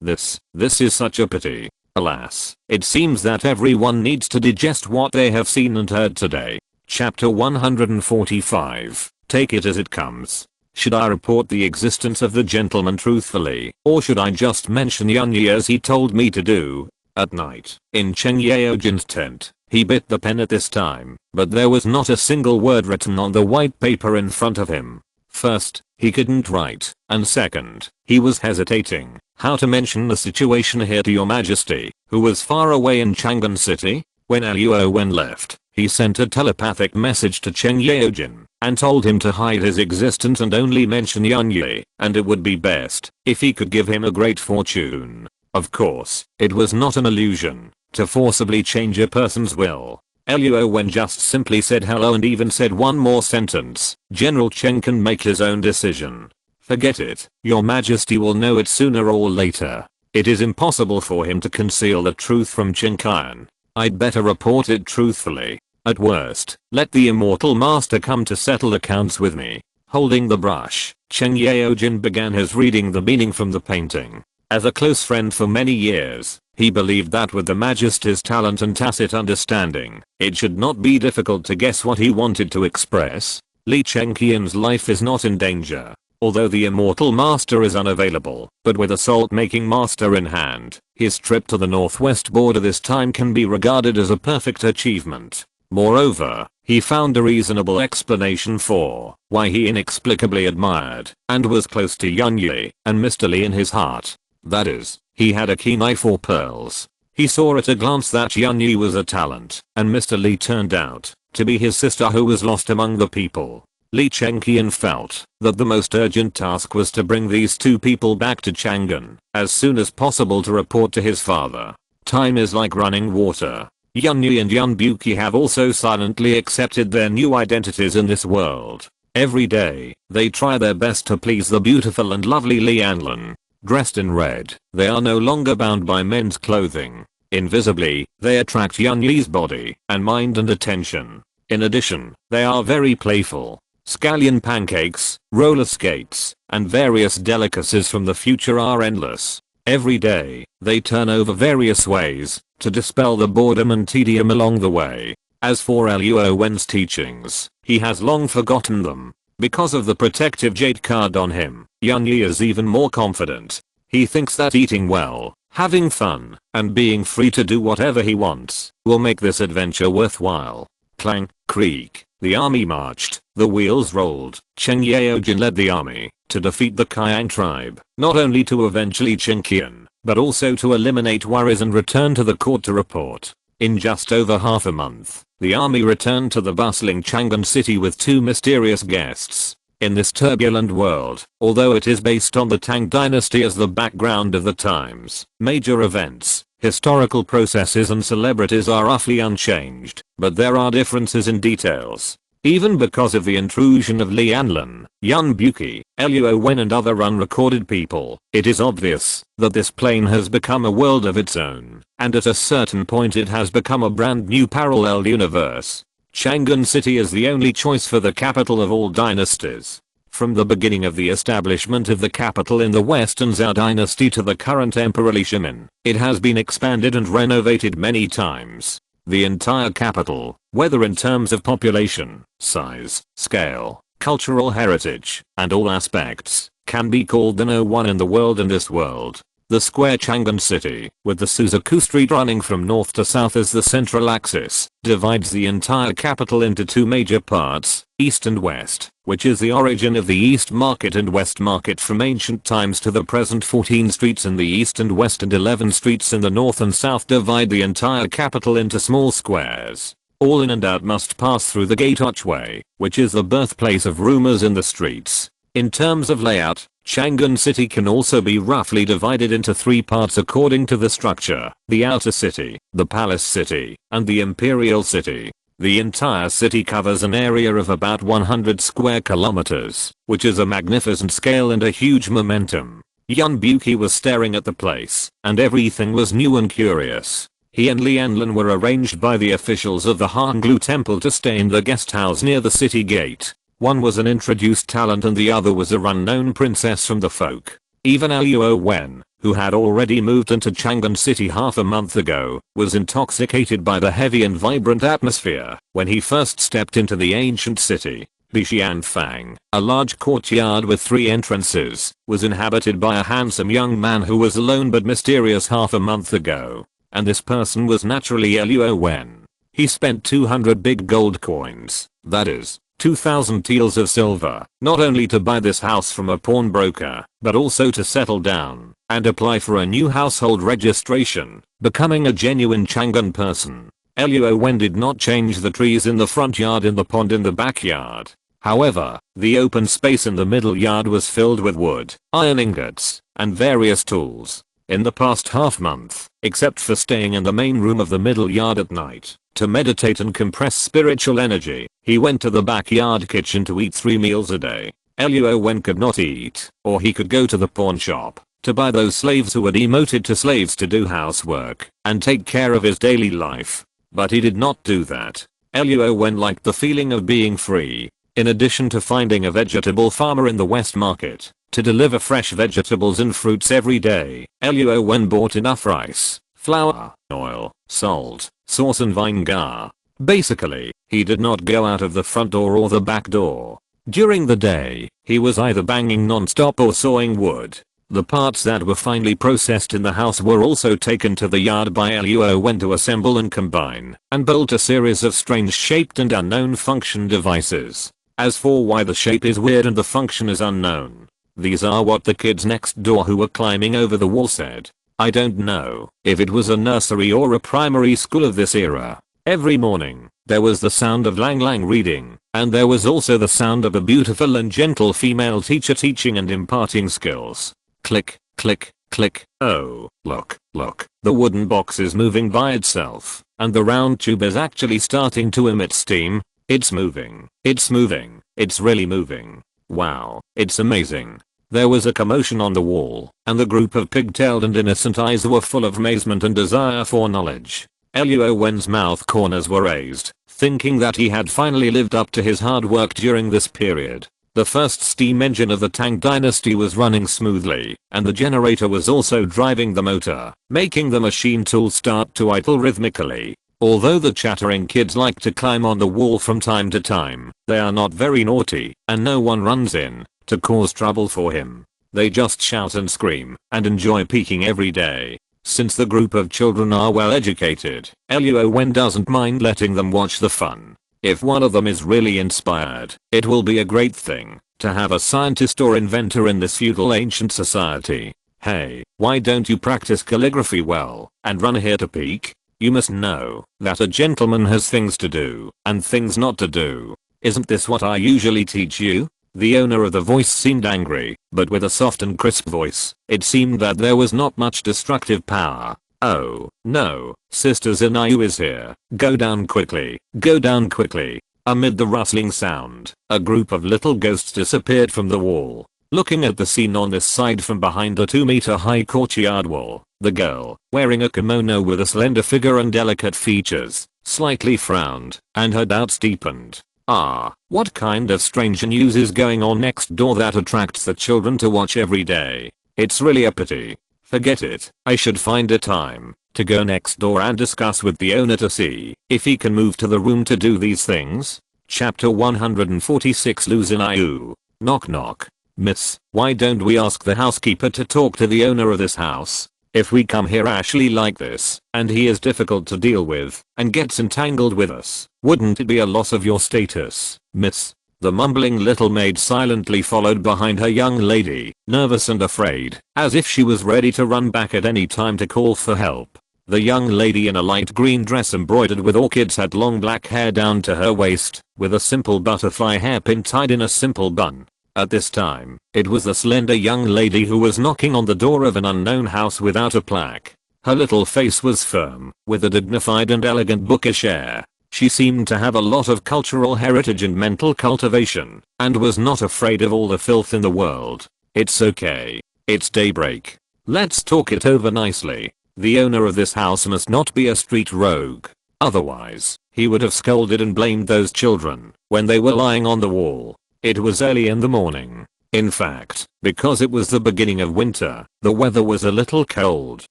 This is such a pity. Alas, it seems that everyone needs to digest what they have seen and heard today. Chapter 145. Take it as it comes. Should I report the existence of the gentleman truthfully, or should I just mention Yunyi as he told me to do? At night, in Cheng Yaojin's tent, he bit the pen at this time, but there was not a single word written on the white paper in front of him. First, he couldn't write, and second, he was hesitating how to mention the situation here to your majesty, who was far away in Chang'an City. When Luo Wen left, he sent a telepathic message to Cheng Yaojin and told him to hide his existence and only mention Yunyi, and it would be best if he could give him a great fortune. Of course, it was not an illusion to forcibly change a person's will. Luo Wen just simply said hello and even said one more sentence. General Cheng can make his own decision. Forget it, your majesty will know it sooner or later. It is impossible for him to conceal the truth from Chen Qian. I'd better report it truthfully. At worst, let the immortal master come to settle accounts with me. Holding the brush, Cheng Yaojin began his reading the meaning from the painting. As a close friend for many years, he believed that with the Majesty's talent and tacit understanding, it should not be difficult to guess what he wanted to express. Li Chengqian's life is not in danger, although the immortal master is unavailable, but with a salt-making master in hand, his trip to the northwest border this time can be regarded as a perfect achievement. Moreover, he found a reasonable explanation for why he inexplicably admired and was close to Yun Yi and Mr. Li in his heart. That is, he had a keen eye for pearls. He saw at a glance that Yun Yi was a talent, and Mr. Li turned out to be his sister who was lost among the people. Li Chengqian felt that the most urgent task was to bring these two people back to Chang'an as soon as possible to report to his father. Time is like running water. Yun Yi and Yun Buki have also silently accepted their new identities in this world. Every day, they try their best to please the beautiful and lovely Li Anlan. Dressed in red, they are no longer bound by men's clothing. Invisibly, they attract Yun Yi's body and mind and attention. In addition, they are very playful. Scallion pancakes, roller skates, and various delicacies from the future are endless. Every day, they turn over various ways to dispel the boredom and tedium along the way. As for Luo Wen's teachings, he has long forgotten them. Because of the protective jade card on him, Yun Yi is even more confident. He thinks that eating well, having fun, and being free to do whatever he wants will make this adventure worthwhile. Clang, creak, the army marched, the wheels rolled. Cheng Yaojin led the army to defeat the Kayang tribe, not only to eventually Chengqian, but also to eliminate worries and return to the court to report. In just over half a month, the army returned to the bustling Chang'an city with two mysterious guests. In this turbulent world, although it is based on the Tang dynasty as the background of the times, major events, historical processes and celebrities are roughly unchanged, but there are differences in details. Even because of the intrusion of Li Anlan, Yun Buki, Luo Wen and other unrecorded people, it is obvious that this plane has become a world of its own, and at a certain point it has become a brand new parallel universe. Chang'an City is the only choice for the capital of all dynasties. From the beginning of the establishment of the capital in the Western Zhou dynasty to the current Emperor Li Shimin, it has been expanded and renovated many times. The entire capital, whether in terms of population, size, scale, cultural heritage, and all aspects, can be called the No. 1 in the world in this world. The square Chang'an City, with the Suzaku Street running from north to south as the central axis, divides the entire capital into two major parts, east and west, which is the origin of the East Market and West Market from ancient times to the present. 14 streets in the east and west and 11 streets in the north and south divide the entire capital into small squares. All in and out must pass through the gate archway, which is the birthplace of rumors in the streets. In terms of layout, Chang'an City can also be roughly divided into three parts according to the structure: the Outer City, the Palace City, and the Imperial City. The entire city covers an area of about 100 square kilometers, which is a magnificent scale and a huge momentum. Yun Buki was staring at the place, and everything was new and curious. He and Li Anlan were arranged by the officials of the Hanglu Temple to stay in the guest house near the city gate. One was an introduced talent and the other was a unknown princess from the folk. Even Luo Wen, who had already moved into Chang'an City half a month ago, was intoxicated by the heavy and vibrant atmosphere when he first stepped into the ancient city. Bixianfang, a large courtyard with 3 entrances, was inhabited by a handsome young man who was alone but mysterious half a month ago. And this person was naturally Luo Wen. He spent 200 big gold coins, that is, 2,000 taels of silver, not only to buy this house from a pawnbroker, but also to settle down and apply for a new household registration, becoming a genuine Chang'an person. Luo Wen did not change the trees in the front yard and the pond in the backyard. However, the open space in the middle yard was filled with wood, iron ingots, and various tools. In the past half month, except for staying in the main room of the middle yard at night to meditate and compress spiritual energy, he went to the backyard kitchen to eat 3 meals a day. Luo Wen could not eat, or he could go to the pawn shop to buy those slaves who were demoted to slaves to do housework and take care of his daily life. But he did not do that. Luo Wen liked the feeling of being free. In addition to finding a vegetable farmer in the West Market, to deliver fresh vegetables and fruits every day. Luo Wen bought enough rice, flour, oil, salt, sauce and vinegar. Basically, he did not go out of the front door or the back door. During the day, he was either banging non-stop or sawing wood. The parts that were finally processed in the house were also taken to the yard by Luo Wen to assemble and combine, and built a series of strange shaped and unknown function devices. As for why the shape is weird and the function is unknown, these are what the kids next door who were climbing over the wall said. I don't know if it was a nursery or a primary school of this era. Every morning, there was the sound of Lang Lang reading, and there was also the sound of a beautiful and gentle female teacher teaching and imparting skills. Click, click, click. Oh, look, look. The wooden box is moving by itself, and the round tube is actually starting to emit steam. It's moving. It's moving. It's really moving. Wow, it's amazing. There was a commotion on the wall, and the group of pigtailed and innocent eyes were full of amazement and desire for knowledge. Luo Wen's mouth corners were raised, thinking that he had finally lived up to his hard work during this period. The first steam engine of the Tang dynasty was running smoothly, and the generator was also driving the motor, making the machine tool start to idle rhythmically. Although the chattering kids like to climb on the wall from time to time, they are not very naughty, and no one runs in to cause trouble for him. They just shout and scream, and enjoy peeking every day. Since the group of children are well educated, Luo Wen doesn't mind letting them watch the fun. If one of them is really inspired, it will be a great thing to have a scientist or inventor in this feudal ancient society. Hey, why don't you practice calligraphy well and run here to peek? You must know that a gentleman has things to do and things not to do. Isn't this what I usually teach you? The owner of the voice seemed angry, but with a soft and crisp voice, it seemed that there was not much destructive power. Oh, no, Sister Zinayu is here. Go down quickly. Go down quickly. Amid the rustling sound, a group of little ghosts disappeared from the wall. Looking at the scene on this side from behind a 2-meter high courtyard wall, the girl, wearing a kimono with a slender figure and delicate features, slightly frowned, and her doubts deepened. Ah, what kind of strange news is going on next door that attracts the children to watch every day? It's really a pity. Forget it. I should find a time to go next door and discuss with the owner to see if he can move to the room to do these things. Chapter 146 Luzinayu. Knock knock. Miss, why don't we ask the housekeeper to talk to the owner of this house? If we come here Ashley like this, and he is difficult to deal with, and gets entangled with us, wouldn't it be a loss of your status, miss? The mumbling little maid silently followed behind her young lady, nervous and afraid, as if she was ready to run back at any time to call for help. The young lady in a light green dress embroidered with orchids had long black hair down to her waist, with a simple butterfly hairpin tied in a simple bun. At this time, it was the slender young lady who was knocking on the door of an unknown house without a plaque. Her little face was firm, with a dignified and elegant bookish air. She seemed to have a lot of cultural heritage and mental cultivation, and was not afraid of all the filth in the world. It's okay. It's daybreak. Let's talk it over nicely. The owner of this house must not be a street rogue. Otherwise, he would have scolded and blamed those children when they were lying on the wall. It was early in the morning. In fact, because it was the beginning of winter, the weather was a little cold.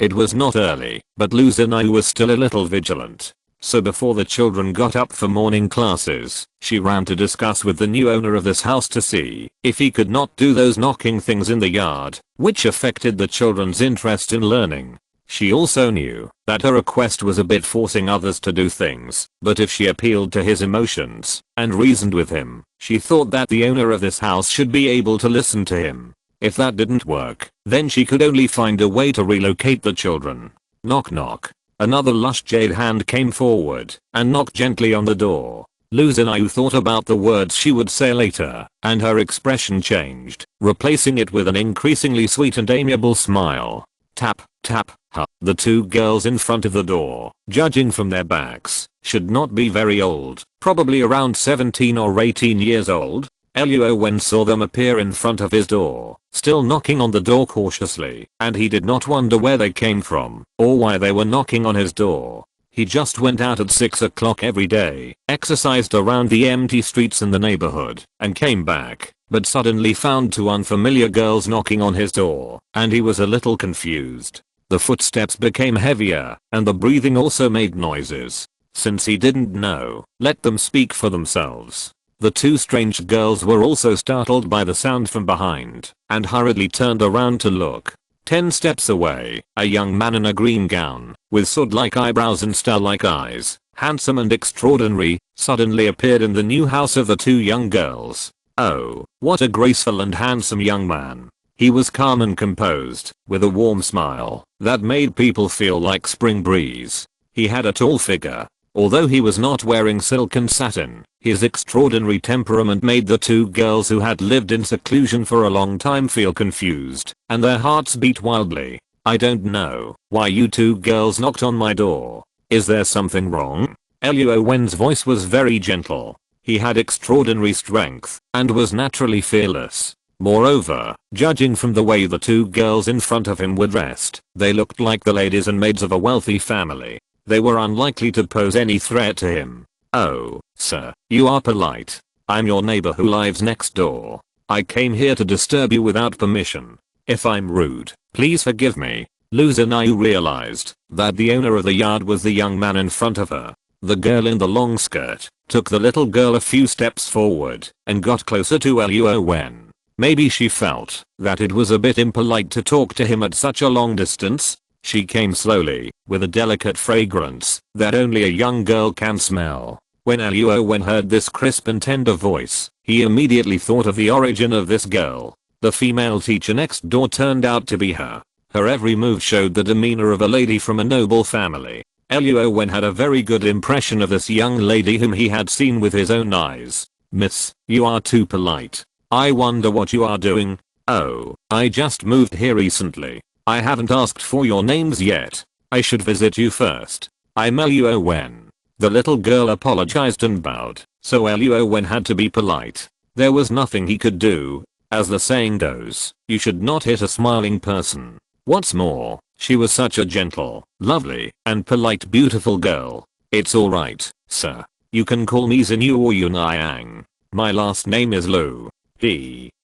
It was not early, but Luzinayu was still a little vigilant. So before the children got up for morning classes, she ran to discuss with the new owner of this house to see if he could not do those knocking things in the yard, which affected the children's interest in learning. She also knew that her request was a bit forcing others to do things, but if she appealed to his emotions and reasoned with him, she thought that the owner of this house should be able to listen to him. If that didn't work, then she could only find a way to relocate the children. Knock knock. Another lush jade hand came forward and knocked gently on the door. Luzinayu thought about the words she would say later, and her expression changed, replacing it with an increasingly sweet and amiable smile. Tap, tap, ha. The two girls in front of the door, judging from their backs, should not be very old, probably around 17 or 18 years old. Luo Wen saw them appear in front of his door, still knocking on the door cautiously, and he did not wonder where they came from, or why they were knocking on his door. He just went out at 6 o'clock every day, exercised around the empty streets in the neighborhood, and came back, but suddenly found two unfamiliar girls knocking on his door, and he was a little confused. The footsteps became heavier, and the breathing also made noises. Since he didn't know, let them speak for themselves. The two strange girls were also startled by the sound from behind, and hurriedly turned around to look. 10 steps away, a young man in a green gown, with sword-like eyebrows and star-like eyes, handsome and extraordinary, suddenly appeared in the new house of the two young girls. Oh, what a graceful and handsome young man. He was calm and composed, with a warm smile that made people feel like spring breeze. He had a tall figure. Although he was not wearing silk and satin, his extraordinary temperament made the two girls who had lived in seclusion for a long time feel confused, and their hearts beat wildly. I don't know why you two girls knocked on my door. Is there something wrong? Luo Wen's voice was very gentle. He had extraordinary strength, and was naturally fearless. Moreover, judging from the way the two girls in front of him were dressed, they looked like the ladies and maids of a wealthy family. They were unlikely to pose any threat to him. Oh, sir, you are polite. I'm your neighbor who lives next door. I came here to disturb you without permission. If I'm rude, please forgive me. Luo Wen realized that the owner of the yard was the young man in front of her. The girl in the long skirt took the little girl a few steps forward and got closer to Luo Wen. Maybe she felt that it was a bit impolite to talk to him at such a long distance. She came slowly, with a delicate fragrance that only a young girl can smell. When Luo Wen heard this crisp and tender voice, he immediately thought of the origin of this girl. The female teacher next door turned out to be her. Her every move showed the demeanor of a lady from a noble family. Luo Wen had a very good impression of this young lady whom he had seen with his own eyes. Miss, you are too polite. I wonder what you are doing. Oh, I just moved here recently. I haven't asked for your names yet. I should visit you first. I'm Luo Wen. The little girl apologized and bowed, so Luo Wen had to be polite. There was nothing he could do. As the saying goes, you should not hit a smiling person. What's more, she was such a gentle, lovely, and polite beautiful girl. It's alright, sir. You can call me Xinyu or Yunayang. My last name is Lu.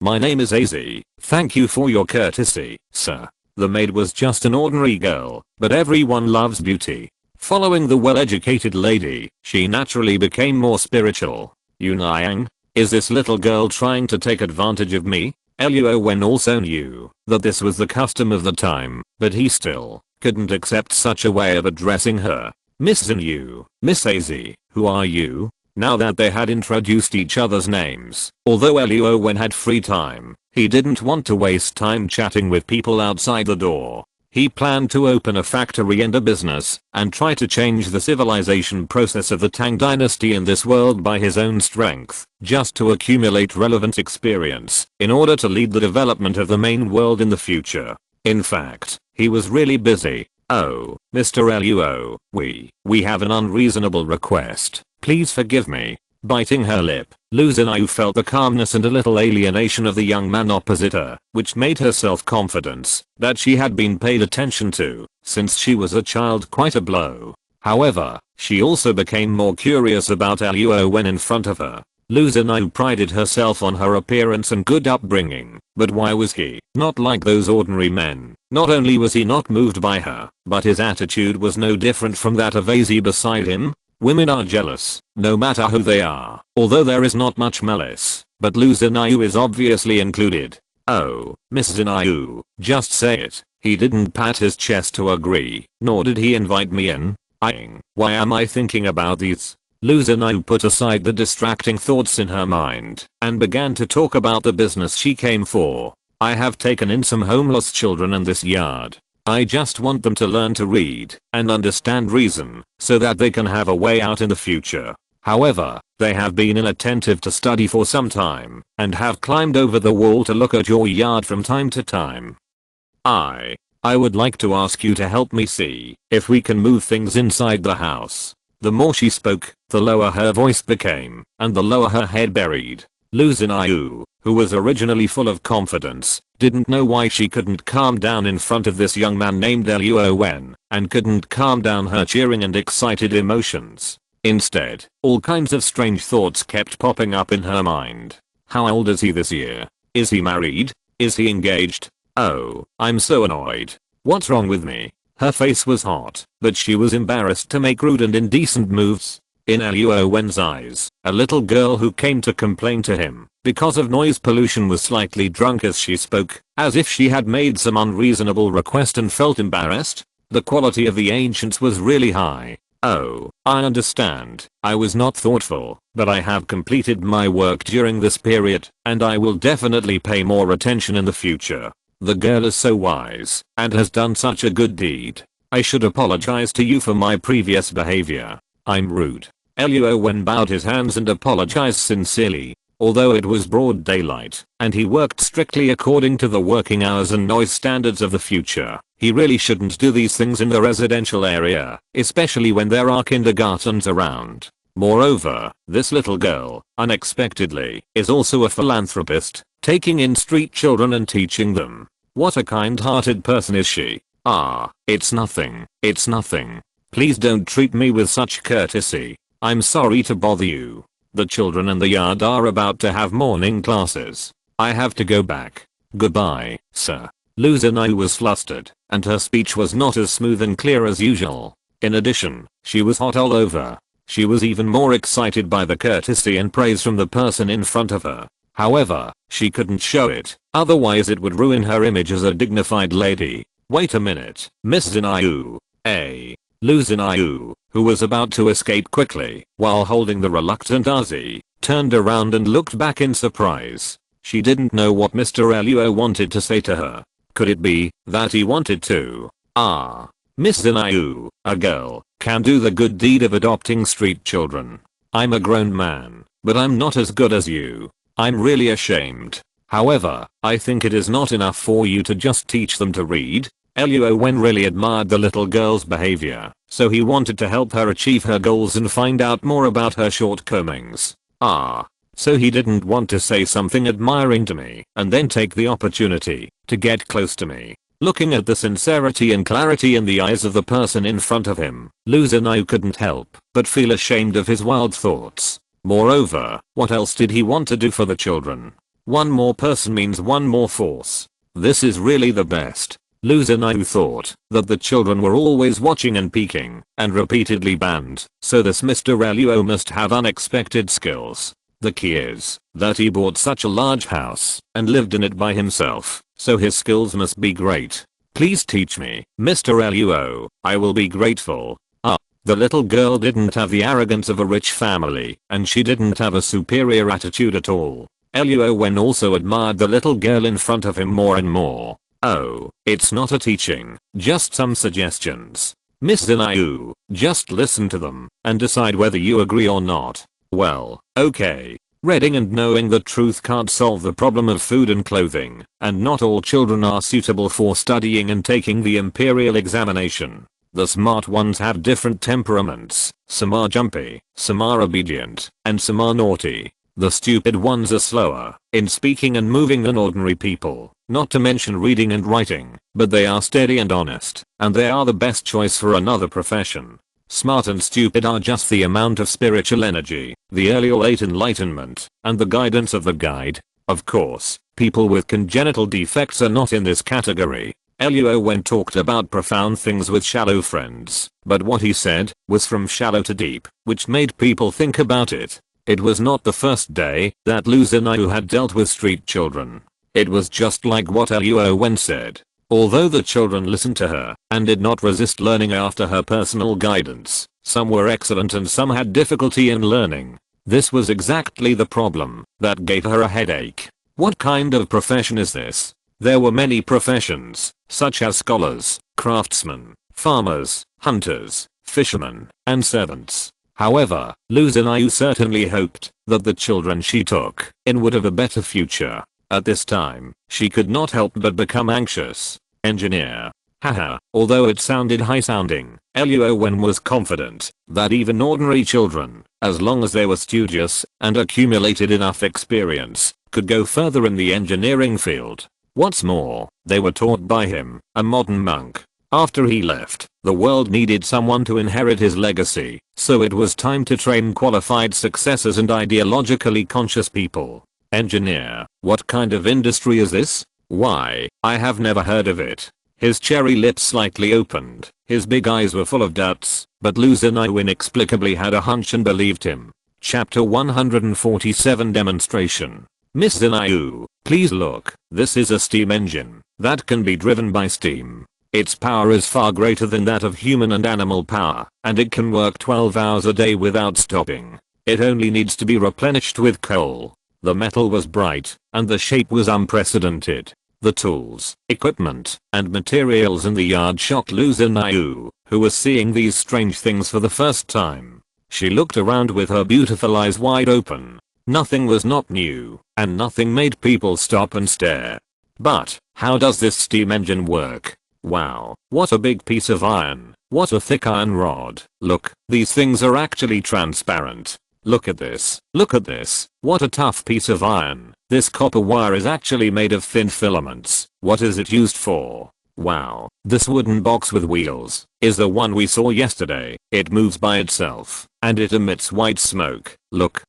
My name is Az. Thank you for your courtesy, sir. The maid was just an ordinary girl, but everyone loves beauty. Following the well-educated lady, she naturally became more spiritual. Yunayang, is this little girl trying to take advantage of me? Luo Wen also knew that this was the custom of the time, but he still couldn't accept such a way of addressing her. Miss Xinyu, Miss Az, who are you? Now that they had introduced each other's names, although Luo Wen had free time, he didn't want to waste time chatting with people outside the door. He planned to open a factory and a business, and try to change the civilization process of the Tang dynasty in this world by his own strength, just to accumulate relevant experience, in order to lead the development of the main world in the future. In fact, he was really busy. Oh, Mr. Luo, we have an unreasonable request. Please forgive me. Biting her lip, Luo Wen felt the calmness and a little alienation of the young man opposite her, which made her self-confidence that she had been paid attention to since she was a child quite a blow. However, she also became more curious about Luo Wen in front of her. Luo Wen prided herself on her appearance and good upbringing, but why was he not like those ordinary men? Not only was he not moved by her, but his attitude was no different from that of Az beside him. Women are jealous, no matter who they are, although there is not much malice, but Luo Wen is obviously included. Oh, Miss Xinyu, just say it. He didn't pat his chest to agree, nor did he invite me in. Why am I thinking about these? Luo Wen put aside the distracting thoughts in her mind, and began to talk about the business she came for. I have taken in some homeless children in this yard. I just want them to learn to read and understand reason so that they can have a way out in the future. However, they have been inattentive to study for some time and have climbed over the wall to look at your yard from time to time. I would like to ask you to help me see if we can move things inside the house. The more she spoke, the lower her voice became, and the lower her head buried. Luo Wen, who was originally full of confidence, didn't know why she couldn't calm down in front of this young man named Luo Wen, and couldn't calm down her cheering and excited emotions. Instead, all kinds of strange thoughts kept popping up in her mind. How old is he this year? Is he married? Is he engaged? Oh, I'm so annoyed. What's wrong with me? Her face was hot, but she was embarrassed to make rude and indecent moves. In Luo Wen's eyes, a little girl who came to complain to him because of noise pollution was slightly drunk as she spoke, as if she had made some unreasonable request and felt embarrassed. The quality of the ancients was really high. Oh, I understand. I was not thoughtful, but I have completed my work during this period, and I will definitely pay more attention in the future. The girl is so wise, and has done such a good deed. I should apologize to you for my previous behavior. I'm rude. Luo Wen bowed his hands and apologized sincerely. Although it was broad daylight, and he worked strictly according to the working hours and noise standards of the future, he really shouldn't do these things in the residential area, especially when there are kindergartens around. Moreover, this little girl, unexpectedly, is also a philanthropist, taking in street children and teaching them. What a kind-hearted person is she. Ah, it's nothing. It's nothing. Please don't treat me with such courtesy. I'm sorry to bother you. The children in the yard are about to have morning classes. I have to go back. Goodbye, sir. Luo Wen was flustered, and her speech was not as smooth and clear as usual. In addition, she was hot all over. She was even more excited by the courtesy and praise from the person in front of her. However, she couldn't show it, otherwise it would ruin her image as a dignified lady. Wait a minute, Miss Wen. Luo Wen, who was about to escape quickly while holding the reluctant Ozzy, turned around and looked back in surprise. She didn't know what Mr. Luo wanted to say to her. Could it be that he wanted to? Miss Wen, a girl, can do the good deed of adopting street children. I'm a grown man, but I'm not as good as you. I'm really ashamed. However, I think it is not enough for you to just teach them to read. Luo Wen really admired the little girl's behavior, so he wanted to help her achieve her goals and find out more about her shortcomings. So he didn't want to say something admiring to me and then take the opportunity to get close to me. Looking at the sincerity and clarity in the eyes of the person in front of him, Luo Wen couldn't help but feel ashamed of his wild thoughts. Moreover, what else did he want to do for the children? One more person means one more force. This is really the best. Luo Wen thought that the children were always watching and peeking and repeatedly banned, so this Mr. Luo must have unexpected skills. The key is that he bought such a large house and lived in it by himself, so his skills must be great. Please teach me, Mr. Luo, I will be grateful. The little girl didn't have the arrogance of a rich family, and she didn't have a superior attitude at all. Luo Wen also admired the little girl in front of him more and more. Oh, it's not a teaching, just some suggestions. Miss Wen, just listen to them and decide whether you agree or not. Well, okay. Reading and knowing the truth can't solve the problem of food and clothing, and not all children are suitable for studying and taking the imperial examination. The smart ones have different temperaments. Some are jumpy, some are obedient, and some are naughty. The stupid ones are slower in speaking and moving than ordinary people, not to mention reading and writing, but they are steady and honest, and they are the best choice for another profession. Smart and stupid are just the amount of spiritual energy, the early or late enlightenment, and the guidance of the guide. Of course, people with congenital defects are not in this category. Luo Wen talked about profound things with shallow friends, but what he said was from shallow to deep, which made people think about it. It was not the first day that Luo Wen had dealt with street children. It was just like what Luo Wen said. Although the children listened to her and did not resist learning after her personal guidance, some were excellent and some had difficulty in learning. This was exactly the problem that gave her a headache. What kind of profession is this? There were many professions, such as scholars, craftsmen, farmers, hunters, fishermen, and servants. However, Luo Wen certainly hoped that the children she took in would have a better future. At this time, she could not help but become anxious. Engineer. Haha, although it sounded high-sounding, Luo Wen was confident that even ordinary children, as long as they were studious and accumulated enough experience, could go further in the engineering field. What's more, they were taught by him, a modern monk. After he left, the world needed someone to inherit his legacy, so it was time to train qualified successors and ideologically conscious people. Engineer, what kind of industry is this? Why, I have never heard of it. His cherry lips slightly opened, his big eyes were full of doubts, but Luo Wen inexplicably had a hunch and believed him. Chapter 147 Demonstration. Miss Zinayu, please look, this is a steam engine that can be driven by steam. Its power is far greater than that of human and animal power, and it can work 12 hours a day without stopping. It only needs to be replenished with coal. The metal was bright, and the shape was unprecedented. The tools, equipment, and materials in the yard shocked Luo Wen, who was seeing these strange things for the first time. She looked around with her beautiful eyes wide open. Nothing was not new, and nothing made people stop and stare. But, how does this steam engine work? Wow, what a big piece of iron, what a thick iron rod. Look, these things are actually transparent. Look at this, what a tough piece of iron. This copper wire is actually made of thin filaments. What is it used for? Wow, this wooden box with wheels is the one we saw yesterday. It moves by itself, and it emits white smoke. Look.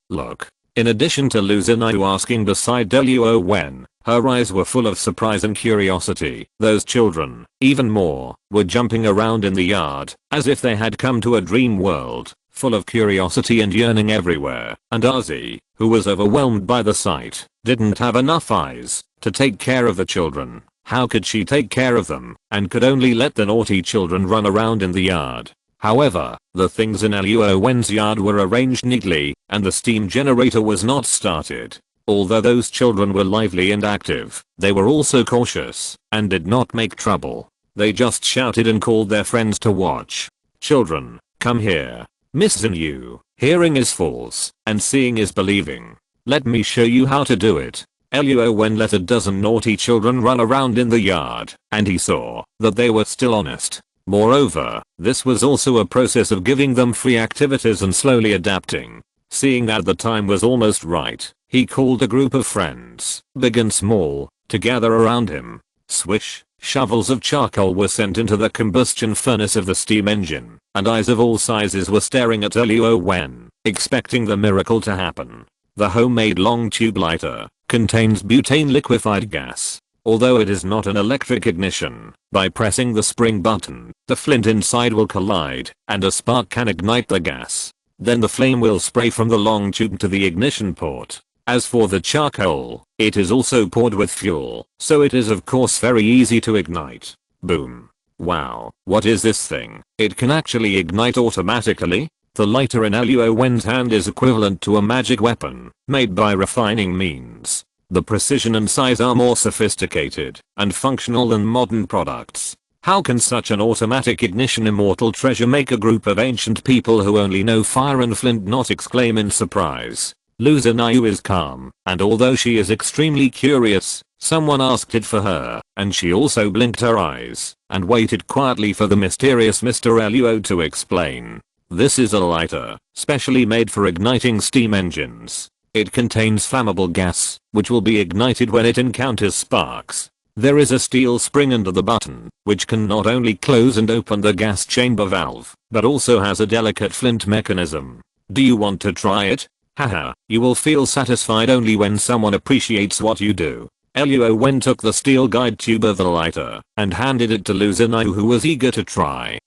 In addition to Luo Wen asking beside Luo Wen, her eyes were full of surprise and curiosity. Those children, even more, were jumping around in the yard, as if they had come to a dream world, full of curiosity and yearning everywhere. And Ozzy, who was overwhelmed by the sight, didn't have enough eyes to take care of the children. How could she take care of them, and could only let the naughty children run around in the yard? However, the things in Luo Wen's yard were arranged neatly, and the steam generator was not started. Although those children were lively and active, they were also cautious, and did not make trouble. They just shouted and called their friends to watch. Children, come here. Miss Zinyu, hearing is false, and seeing is believing. Let me show you how to do it. Luo Wen let a dozen naughty children run around in the yard, and he saw that they were still honest. Moreover, this was also a process of giving them free activities and slowly adapting. Seeing that the time was almost right, he called a group of friends, big and small, to gather around him. Swish, shovels of charcoal were sent into the combustion furnace of the steam engine, and eyes of all sizes were staring at Luo Wen, expecting the miracle to happen. The homemade long tube lighter contains butane liquefied gas. Although it is not an electric ignition, by pressing the spring button, the flint inside will collide, and a spark can ignite the gas. Then the flame will spray from the long tube to the ignition port. As for the charcoal, it is also poured with fuel, so it is of course very easy to ignite. Boom. Wow, what is this thing? It can actually ignite automatically? The lighter in Luo Wen's hand is equivalent to a magic weapon, made by refining means. The precision and size are more sophisticated and functional than modern products. How can such an automatic ignition immortal treasure make a group of ancient people who only know fire and flint not exclaim in surprise? Luo Wen is calm, and although she is extremely curious, someone asked it for her, and she also blinked her eyes and waited quietly for the mysterious Mr. Luo to explain. This is a lighter, specially made for igniting steam engines. It contains flammable gas, which will be ignited when it encounters sparks. There is a steel spring under the button, which can not only close and open the gas chamber valve, but also has a delicate flint mechanism. Do you want to try it? Haha, you will feel satisfied only when someone appreciates what you do. Luo Wen took the steel guide tube of the lighter, and handed it to Luo Wen, who was eager to try.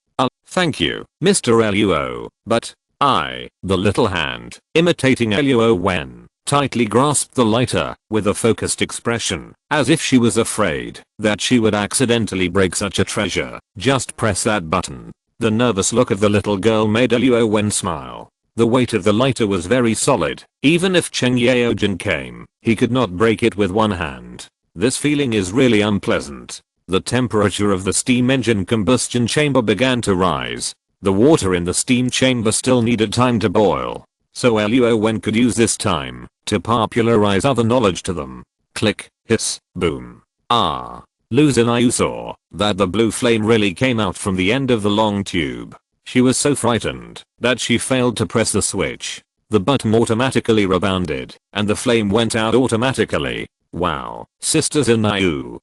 Thank you, Mr. Luo, but the little hand, imitating Luo Wen, tightly grasped the lighter with a focused expression, as if she was afraid that she would accidentally break such a treasure. Just press that button. The nervous look of the little girl made Luo Wen smile. The weight of the lighter was very solid. Even if Cheng Yaojin came, he could not break it with one hand. This feeling is really unpleasant. The temperature of the steam engine combustion chamber began to rise. The water in the steam chamber still needed time to boil, so Luo Wen could use this time to popularize other knowledge to them. Click, hiss, boom. Luo Wen saw that the blue flame really came out from the end of the long tube. She was so frightened that she failed to press the switch. The button automatically rebounded, and the flame went out automatically. Wow, sisters in Niu,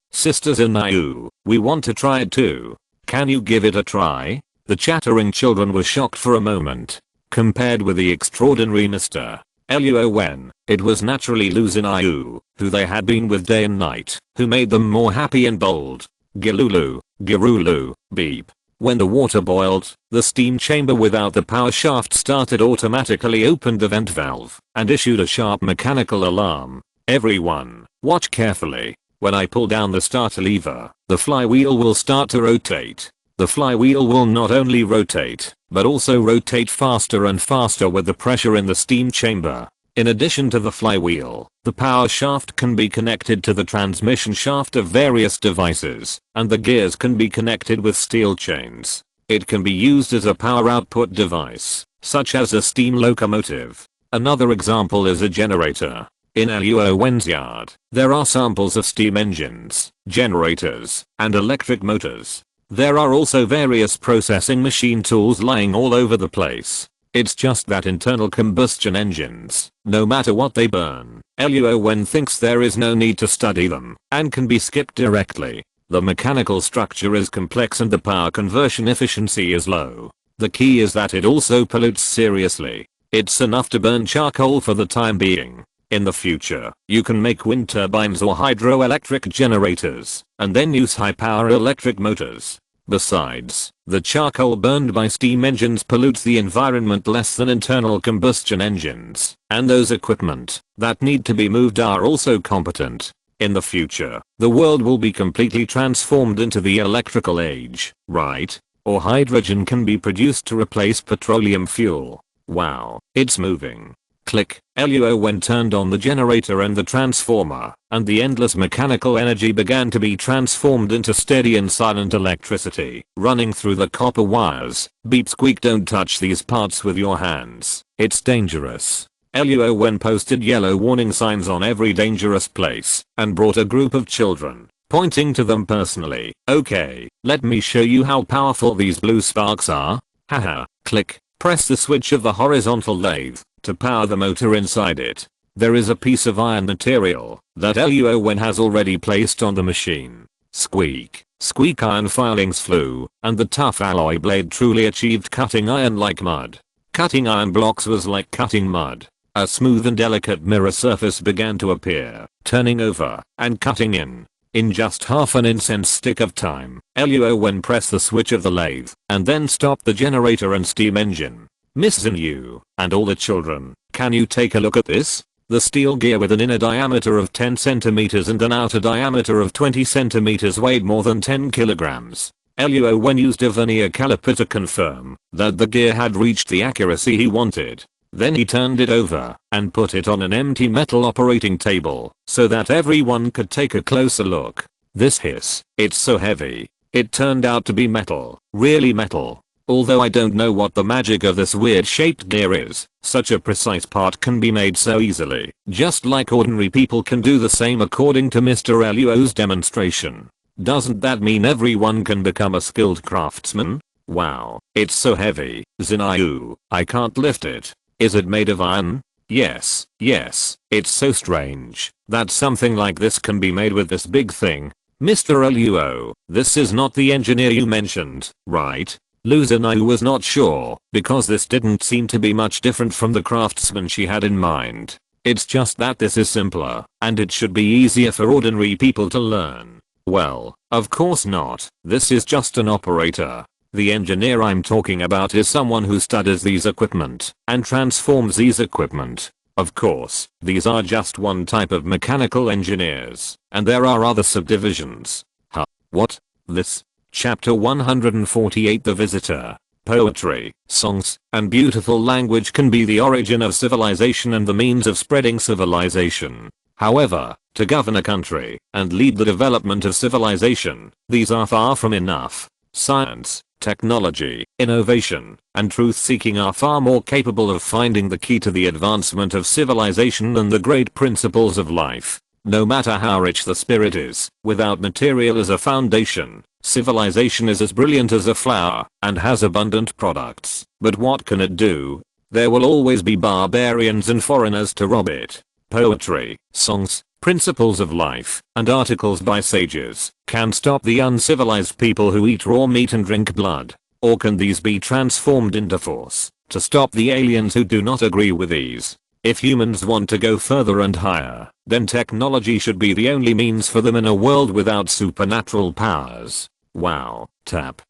we want to try it too. Can you give it a try? The chattering children were shocked for a moment. Compared with the extraordinary Mr. Luo Wen, it was naturally Luo Wen, who they had been with day and night, who made them more happy and bold. Gilulu, Girulu, beep. When the water boiled, the steam chamber without the power shaft started automatically opened the vent valve and issued a sharp mechanical alarm. Everyone, watch carefully. When I pull down the starter lever, the flywheel will start to rotate. The flywheel will not only rotate, but also rotate faster and faster with the pressure in the steam chamber. In addition to the flywheel, the power shaft can be connected to the transmission shaft of various devices, and the gears can be connected with steel chains. It can be used as a power output device, such as a steam locomotive. Another example is a generator. In Luo Wen's yard, there are samples of steam engines, generators, and electric motors. There are also various processing machine tools lying all over the place. It's just that internal combustion engines, no matter what they burn, Luo Wen thinks there is no need to study them and can be skipped directly. The mechanical structure is complex and the power conversion efficiency is low. The key is that it also pollutes seriously. It's enough to burn charcoal for the time being. In the future, you can make wind turbines or hydroelectric generators, and then use high-power electric motors. Besides, the charcoal burned by steam engines pollutes the environment less than internal combustion engines, and those equipment that need to be moved are also competent. In the future, the world will be completely transformed into the electrical age, right? Or hydrogen can be produced to replace petroleum fuel. Wow, it's moving. Click. Luo Wen turned on the generator and the transformer, and the endless mechanical energy began to be transformed into steady and silent electricity, running through the copper wires. Beep squeak, don't touch these parts with your hands. It's dangerous. Luo Wen posted yellow warning signs on every dangerous place, and brought a group of children, pointing to them personally. Okay, let me show you how powerful these blue sparks are. Haha. Click. Press the switch of the horizontal lathe to power the motor inside it. There is a piece of iron material that Luo Wen has already placed on the machine. Squeak, squeak, iron filings flew, and the tough alloy blade truly achieved cutting iron like mud. Cutting iron blocks was like cutting mud. A smooth and delicate mirror surface began to appear, turning over and cutting in. In just half an incense stick of time, Luo Wen pressed the switch of the lathe and then stopped the generator and steam engine. Miss Zinyu, and all the children, can you take a look at this? The steel gear with an inner diameter of 10 centimeters and an outer diameter of 20 centimeters weighed more than 10 kilograms. Luo Wen used a vernier caliper to confirm that the gear had reached the accuracy he wanted. Then he turned it over and put it on an empty metal operating table so that everyone could take a closer look. This hiss, it's so heavy. It turned out to be metal, really metal. Although I don't know what the magic of this weird shaped gear is, such a precise part can be made so easily, just like ordinary people can do the same according to Mr. Luo's demonstration. Doesn't that mean everyone can become a skilled craftsman? Wow, it's so heavy. Zinyu, I can't lift it. Is it made of iron? Yes, it's so strange that something like this can be made with this big thing. Mr. Luo, this is not the engineer you mentioned, right? Luo Wen was not sure, because this didn't seem to be much different from the craftsman she had in mind. It's just that this is simpler, and it should be easier for ordinary people to learn. Well, of course not. This is just an operator. The engineer I'm talking about is someone who studies these equipment and transforms these equipment. Of course, these are just one type of mechanical engineers, and there are other subdivisions. Huh? What? This? Chapter 148, The Visitor. Poetry, songs, and beautiful language can be the origin of civilization and the means of spreading civilization. However, to govern a country and lead the development of civilization, these are far from enough. Science, technology, innovation, and truth-seeking are far more capable of finding the key to the advancement of civilization than the great principles of life. No matter how rich the spirit is, without material as a foundation, civilization is as brilliant as a flower and has abundant products. But what can it do? There will always be barbarians and foreigners to rob it. Poetry, songs, Principles of Life, and articles by sages, can stop the uncivilized people who eat raw meat and drink blood? Or can these be transformed into force, to stop the aliens who do not agree with these? If humans want to go further and higher, then technology should be the only means for them in a world without supernatural powers. Wow. Tap.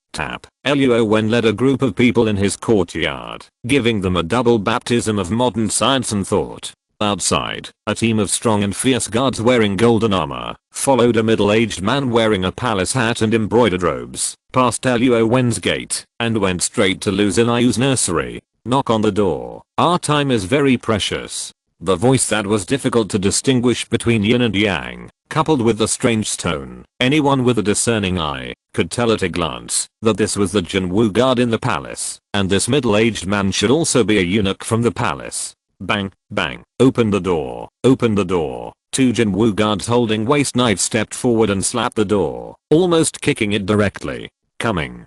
Luo Wen led a group of people in his courtyard, giving them a double baptism of modern science and thought. Outside, a team of strong and fierce guards wearing golden armor followed a middle-aged man wearing a palace hat and embroidered robes, past Luo Wen's gate, and went straight to Lu Zenai's nursery. Knock on the door. Our time is very precious. The voice that was difficult to distinguish between yin and yang, coupled with the strange tone, anyone with a discerning eye could tell at a glance that this was the Jinwu guard in the palace, and this middle-aged man should also be a eunuch from the palace. Bang, bang. Open the door. Open the door. Two Jinwu guards holding waist knives stepped forward and slapped the door, almost kicking it directly. Coming.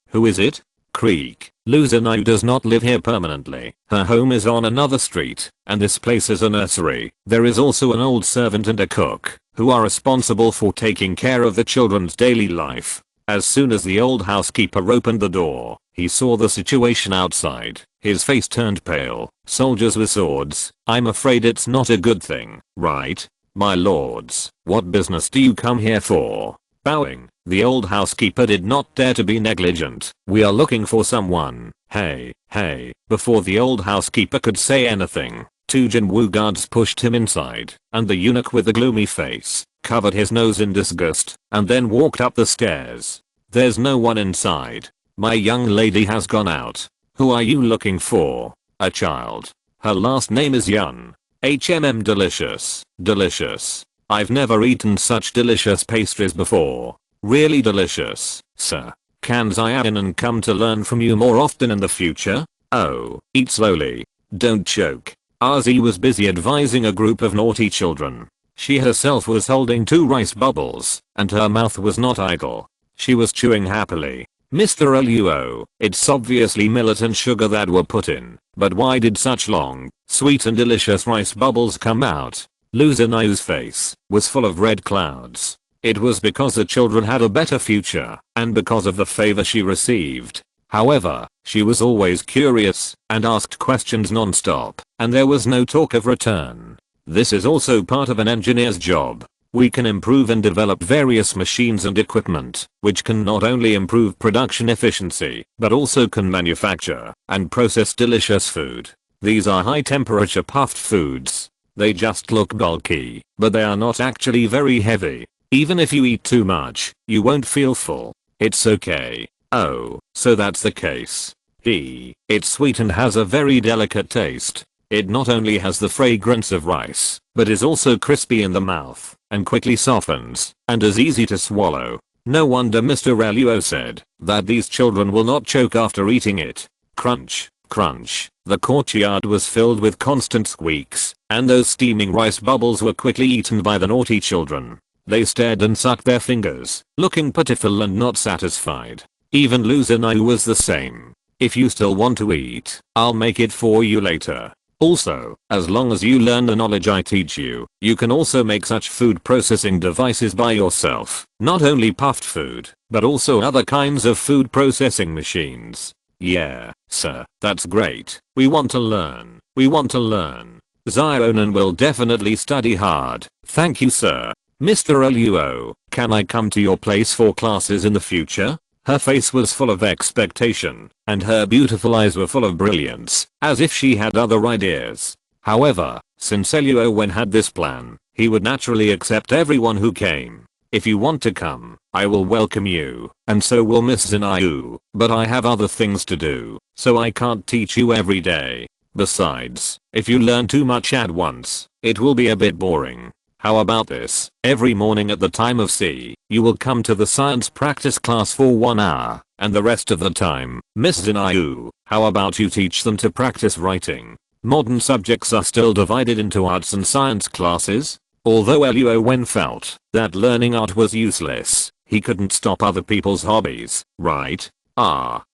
Who is it? Creak. Lu Zenai does not live here permanently. Her home is on another street, and this place is a nursery. There is also an old servant and a cook, who are responsible for taking care of the children's daily life. As soon as the old housekeeper opened the door, he saw the situation outside. His face turned pale. Soldiers with swords. I'm afraid it's not a good thing, right? My lords, what business do you come here for? Bowing, the old housekeeper did not dare to be negligent. We are looking for someone. Hey. Before the old housekeeper could say anything, two Jinwu guards pushed him inside, and the eunuch with the gloomy face covered his nose in disgust, and then walked up the stairs. There's no one inside. My young lady has gone out. Who are you looking for? A child. Her last name is Yun. Delicious. I've never eaten such delicious pastries before. Really delicious, sir. Can I in and come to learn from you more often in the future? Oh, eat slowly. Don't choke. Arzi was busy advising a group of naughty children. She herself was holding 2 rice bubbles, and her mouth was not idle. She was chewing happily. Mr. Luo, it's obviously millet and sugar that were put in, but why did such long, sweet and delicious rice bubbles come out? Lu Zenai's face was full of red clouds. It was because the children had a better future, and because of the favor she received. However, she was always curious, and asked questions non-stop, and there was no talk of return. This is also part of an engineer's job. We can improve and develop various machines and equipment, which can not only improve production efficiency, but also can manufacture and process delicious food. These are high temperature puffed foods. They just look bulky, but they are not actually very heavy. Even if you eat too much, you won't feel full. It's okay. Oh, so that's the case. It's sweet and has a very delicate taste. It not only has the fragrance of rice, but is also crispy in the mouth, and quickly softens, and is easy to swallow. No wonder Mr. Luo said that these children will not choke after eating it. Crunch. The courtyard was filled with constant squeaks, and those steaming rice bubbles were quickly eaten by the naughty children. They stared and sucked their fingers, looking pitiful and not satisfied. Even Lu Zenai was the same. If you still want to eat, I'll make it for you later. Also, as long as you learn the knowledge I teach you, you can also make such food processing devices by yourself. Not only puffed food, but also other kinds of food processing machines. Yeah, sir, that's great. We want to learn. Zionan will definitely study hard. Thank you, sir. Mr. Luo, can I come to your place for classes in the future? Her face was full of expectation, and her beautiful eyes were full of brilliance, as if she had other ideas. However, since Luo Wen had this plan, he would naturally accept everyone who came. If you want to come, I will welcome you, and so will Miss Zenai, but I have other things to do, so I can't teach you every day. Besides, if you learn too much at once, it will be a bit boring. How about this? Every morning at the time of C, you will come to the science practice class for 1 hour, and the rest of the time, Miss Zenai, how about you teach them to practice writing? Modern subjects are still divided into arts and science classes. Although Luo Wen felt that learning art was useless, he couldn't stop other people's hobbies, right?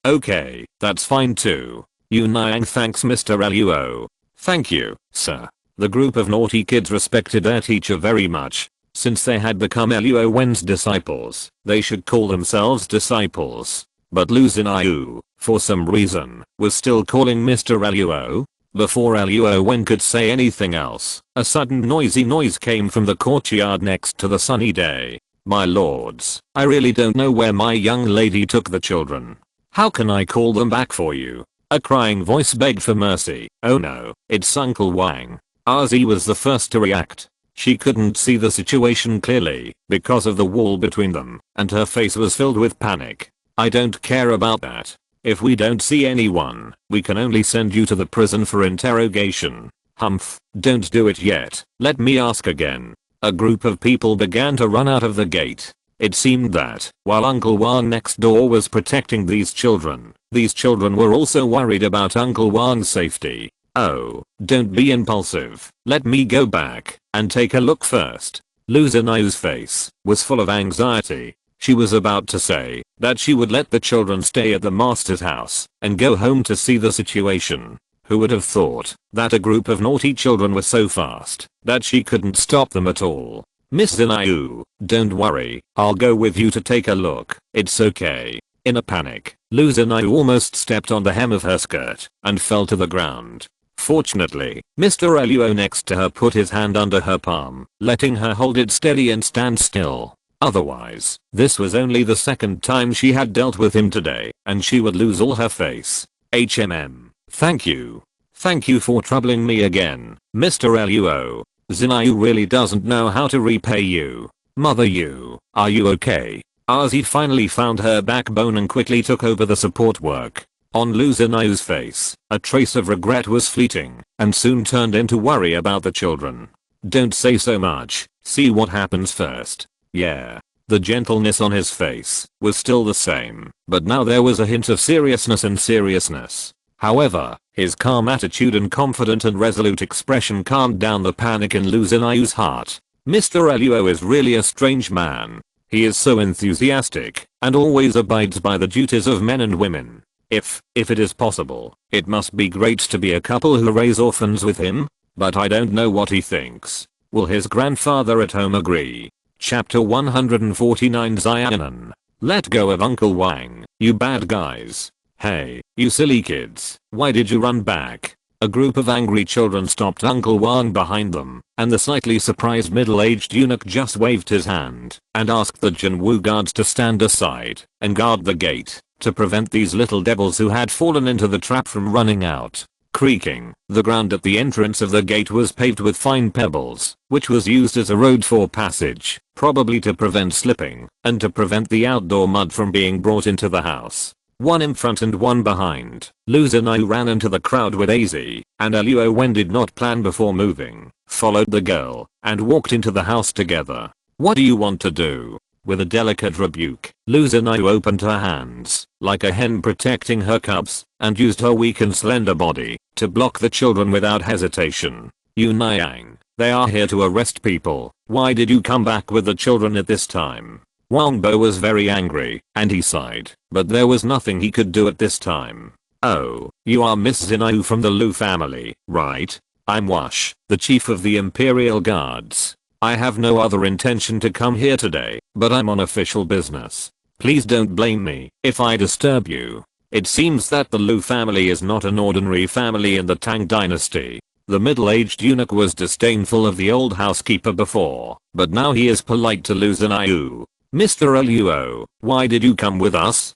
Okay, that's fine too. Thanks Mr. Luo. Thank you, sir. The group of naughty kids respected their teacher very much. Since they had become Luo Wen's disciples, they should call themselves disciples. But Lu Xinyu, for some reason, was still calling Mr. Luo. Before Luo Wen could say anything else, a sudden noisy noise came from the courtyard next to the sunny day. My lords, I really don't know where my young lady took the children. How can I call them back for you? A crying voice begged for mercy. Oh no, it's Uncle Wang. Arzi was the first to react. She couldn't see the situation clearly because of the wall between them, and her face was filled with panic. I don't care about that. If we don't see anyone, we can only send you to the prison for interrogation. Humph, don't do it yet. Let me ask again. A group of people began to run out of the gate. It seemed that, while Uncle Wang next door was protecting these children were also worried about Uncle Wang's safety. Oh, don't be impulsive. Let me go back and take a look first. Lu Xinyu's face was full of anxiety. She was about to say that she would let the children stay at the master's house and go home to see the situation. Who would have thought that a group of naughty children were so fast that she couldn't stop them at all? Miss Xinyu, don't worry, I'll go with you to take a look. It's okay. In a panic, Lu Xinyu almost stepped on the hem of her skirt and fell to the ground. Fortunately, Mr. Luo next to her put his hand under her palm, letting her hold it steady and stand still. Otherwise, this was only the second time she had dealt with him today, and she would lose all her face. Thank you. Thank you for troubling me again, Mr. Luo. Xinyu really doesn't know how to repay you. Mother you, are you okay? Arzi finally found her backbone and quickly took over the support work. On Lu Xinyu's face, a trace of regret was fleeting, and soon turned into worry about the children. Don't say so much, see what happens first. Yeah. The gentleness on his face was still the same, but now there was a hint of seriousness. However, his calm attitude and confident and resolute expression calmed down the panic in Lu Xinyu's heart. Mr. Luo is really a strange man. He is so enthusiastic, and always abides by the duties of men and women. If it is possible, it must be great to be a couple who raise orphans with him, but I don't know what he thinks. Will his grandfather at home agree? Chapter 149 Xianan. Let go of Uncle Wang, you bad guys. Hey, you silly kids, why did you run back? A group of angry children stopped Uncle Wang behind them, and the slightly surprised middle-aged eunuch just waved his hand and asked the Jinwu guards to stand aside and guard the gate to prevent these little devils who had fallen into the trap from running out. Creaking, the ground at the entrance of the gate was paved with fine pebbles, which was used as a road for passage, probably to prevent slipping, and to prevent the outdoor mud from being brought into the house. One in front and one behind, Lu Xinyu ran into the crowd with AZ, and Luo Wen did not plan before moving, followed the girl, and walked into the house together. What do you want to do? With a delicate rebuke, Lu Xinyu opened her hands, like a hen protecting her cubs, and used her weak and slender body to block the children without hesitation. You Niang, they are here to arrest people. Why did you come back with the children at this time? Wang Bo was very angry, and he sighed, but there was nothing he could do at this time. Oh, you are Miss Xinyu from the Lu family, right? I'm Wash, the chief of the Imperial Guards. I have no other intention to come here today, but I'm on official business. Please don't blame me if I disturb you. It seems that the Lu family is not an ordinary family in the Tang dynasty. The middle-aged eunuch was disdainful of the old housekeeper before, but now he is polite to Lu Xinyu. Mr. Luo, why did you come with us?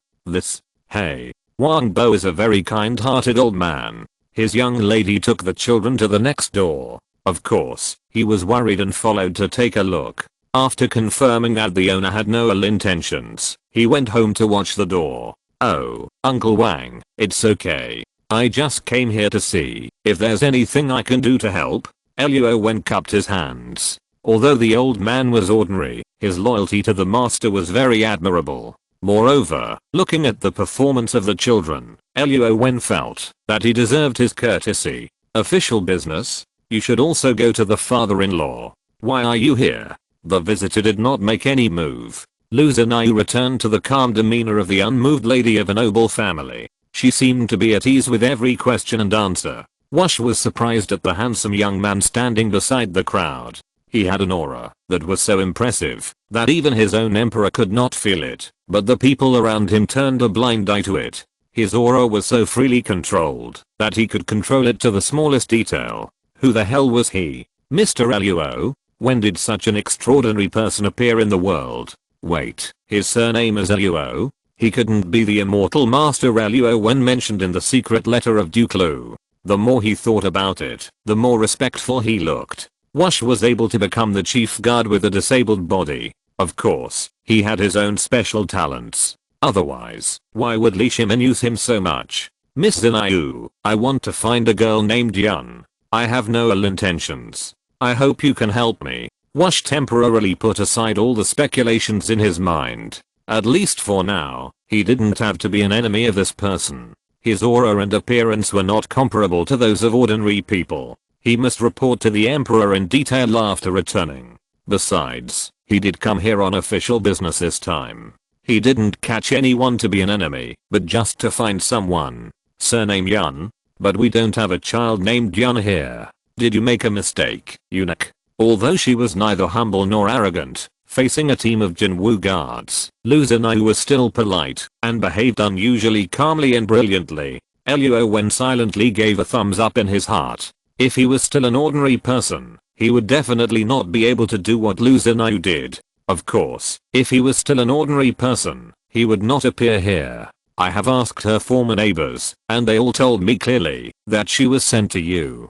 Hey. Wang Bo is a very kind-hearted old man. His young lady took the children to the next door. Of course, he was worried and followed to take a look. After confirming that the owner had no ill intentions, he went home to watch the door. Oh, Uncle Wang, it's okay. I just came here to see if there's anything I can do to help. Luo Wen cupped his hands. Although the old man was ordinary, his loyalty to the master was very admirable. Moreover, looking at the performance of the children, Luo Wen felt that he deserved his courtesy. Official business? You should also go to the father-in-law. Why are you here? The visitor did not make any move. Lu Xinyu returned to the calm demeanor of the unmoved lady of a noble family. She seemed to be at ease with every question and answer. Wash was surprised at the handsome young man standing beside the crowd. He had an aura that was so impressive that even his own emperor could not feel it, but the people around him turned a blind eye to it. His aura was so freely controlled that he could control it to the smallest detail. Who the hell was he? Mr. Luo? When did such an extraordinary person appear in the world? Wait, his surname is Luo? He couldn't be the immortal Master Luo Wen mentioned in the secret letter of Duke Lu. The more he thought about it, the more respectful he looked. Wash was able to become the chief guard with a disabled body. Of course, he had his own special talents. Otherwise, why would Li Shimin use him so much? Miss Zinayu, I want to find a girl named Yun. I have no ill intentions. I hope you can help me. Wash temporarily put aside all the speculations in his mind. At least for now, he didn't have to be an enemy of this person. His aura and appearance were not comparable to those of ordinary people. He must report to the emperor in detail after returning. Besides, he did come here on official business this time. He didn't catch anyone to be an enemy, but just to find someone. Surname Yun? But we don't have a child named Yun here. Did you make a mistake, eunuch? Although she was neither humble nor arrogant, facing a team of Jinwu guards, Lu Zinayu was still polite and behaved unusually calmly and brilliantly. Luo Wen silently gave a thumbs up in his heart. If he was still an ordinary person, he would definitely not be able to do what Lu Zinayu did. Of course, if he was still an ordinary person, he would not appear here. I have asked her former neighbors, and they all told me clearly that she was sent to you.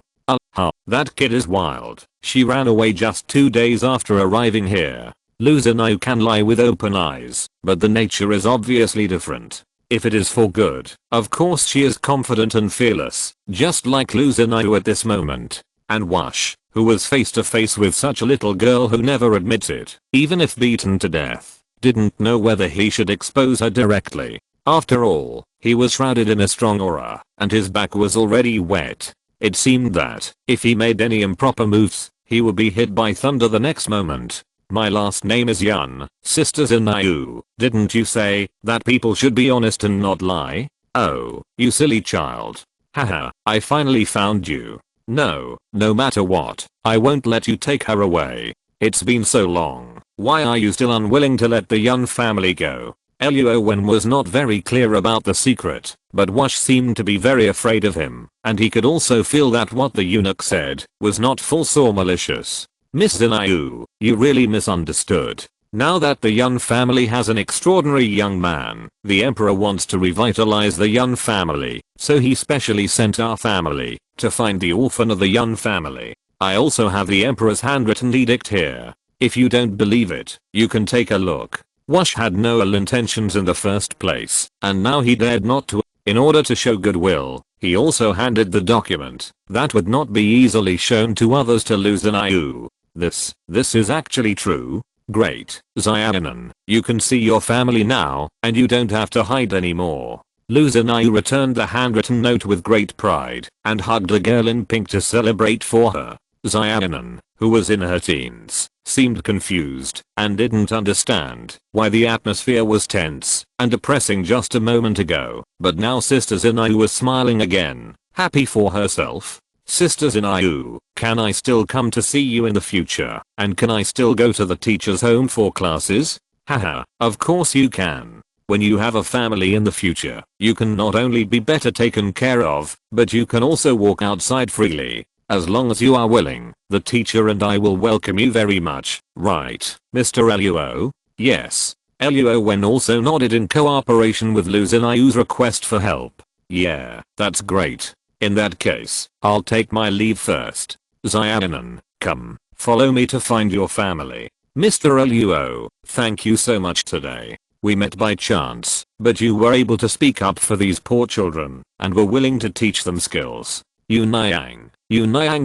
That kid is wild. She ran away just 2 days after arriving here. Lu Zinayu can lie with open eyes, but the nature is obviously different. If it is for good, of course she is confident and fearless, just like Lu Zinayu at this moment. And Wash, who was face to face with such a little girl who never admits it, even if beaten to death, didn't know whether he should expose her directly. After all, he was shrouded in a strong aura, and his back was already wet. It seemed that, if he made any improper moves, he would be hit by thunder the next moment. My last name is Yun, Sister Zinayu. Didn't you say that people should be honest and not lie? Oh, you silly child. Haha, I finally found you. No matter what, I won't let you take her away. It's been so long. Why are you still unwilling to let the Yun family go? Luo Wen was not very clear about the secret, but Wash seemed to be very afraid of him, and he could also feel that what the eunuch said was not false or malicious. Miss Zinayu, you really misunderstood. Now that the Yun family has an extraordinary young man, the emperor wants to revitalize the Yun family, so he specially sent our family to find the orphan of the Yun family. I also have the emperor's handwritten edict here. If you don't believe it, you can take a look. Wash had no ill intentions in the first place, and now he dared not to. In order to show goodwill, he also handed the document that would not be easily shown to others to Lu Zinayu. This is actually true. Great, Xiaonan, you can see your family now, and you don't have to hide anymore. Lu Zinayu returned the handwritten note with great pride, and hugged a girl in pink to celebrate for her. Xiaonan, who was in her teens, seemed confused, and didn't understand why the atmosphere was tense and depressing just a moment ago, but now Sister Zinayu was smiling again, happy for herself. Sister Zinayu, can I still come to see you in the future, and can I still go to the teacher's home for classes? Haha, of course you can. When you have a family in the future, you can not only be better taken care of, but you can also walk outside freely. As long as you are willing, the teacher and I will welcome you very much, right, Mr. Luo? Yes. Luo Wen also nodded in cooperation with Lu Zinayu's request for help. Yeah, that's great. In that case, I'll take my leave first. Xiaonan, come, follow me to find your family. Mr. Luo, thank you so much today. We met by chance, but you were able to speak up for these poor children, and were willing to teach them skills. Yu Niang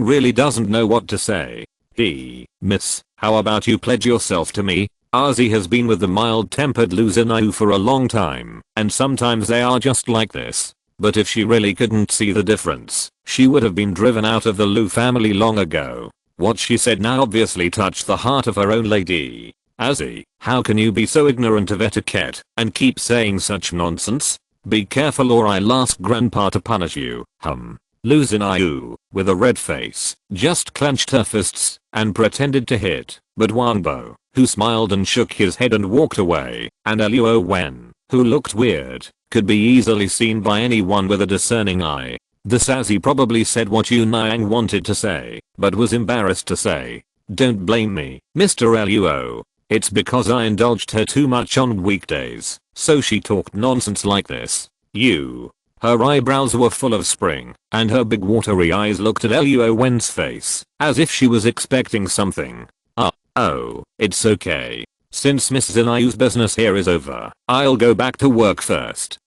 really doesn't know what to say. Miss, how about you pledge yourself to me? Arzi has been with the mild-tempered Lu Zinayu for a long time, and sometimes they are just like this. But if she really couldn't see the difference, she would have been driven out of the Lu family long ago. What she said now obviously touched the heart of her own lady. Arzi, how can you be so ignorant of etiquette, and keep saying such nonsense? Be careful or I'll ask grandpa to punish you. Lu Xiaoyu, with a red face, just clenched her fists and pretended to hit, but Wanbo, who smiled and shook his head and walked away, and Luo Wen, who looked weird, could be easily seen by anyone with a discerning eye. The sassy probably said what Yu Niang wanted to say, but was embarrassed to say. Don't blame me, Mr. Luo. It's because I indulged her too much on weekdays, so she talked nonsense like this. You. Her eyebrows were full of spring, and her big watery eyes looked at Luo Wen's face, as if she was expecting something. Oh, it's okay. Since Miss Xiaoyu's business here is over, I'll go back to work first.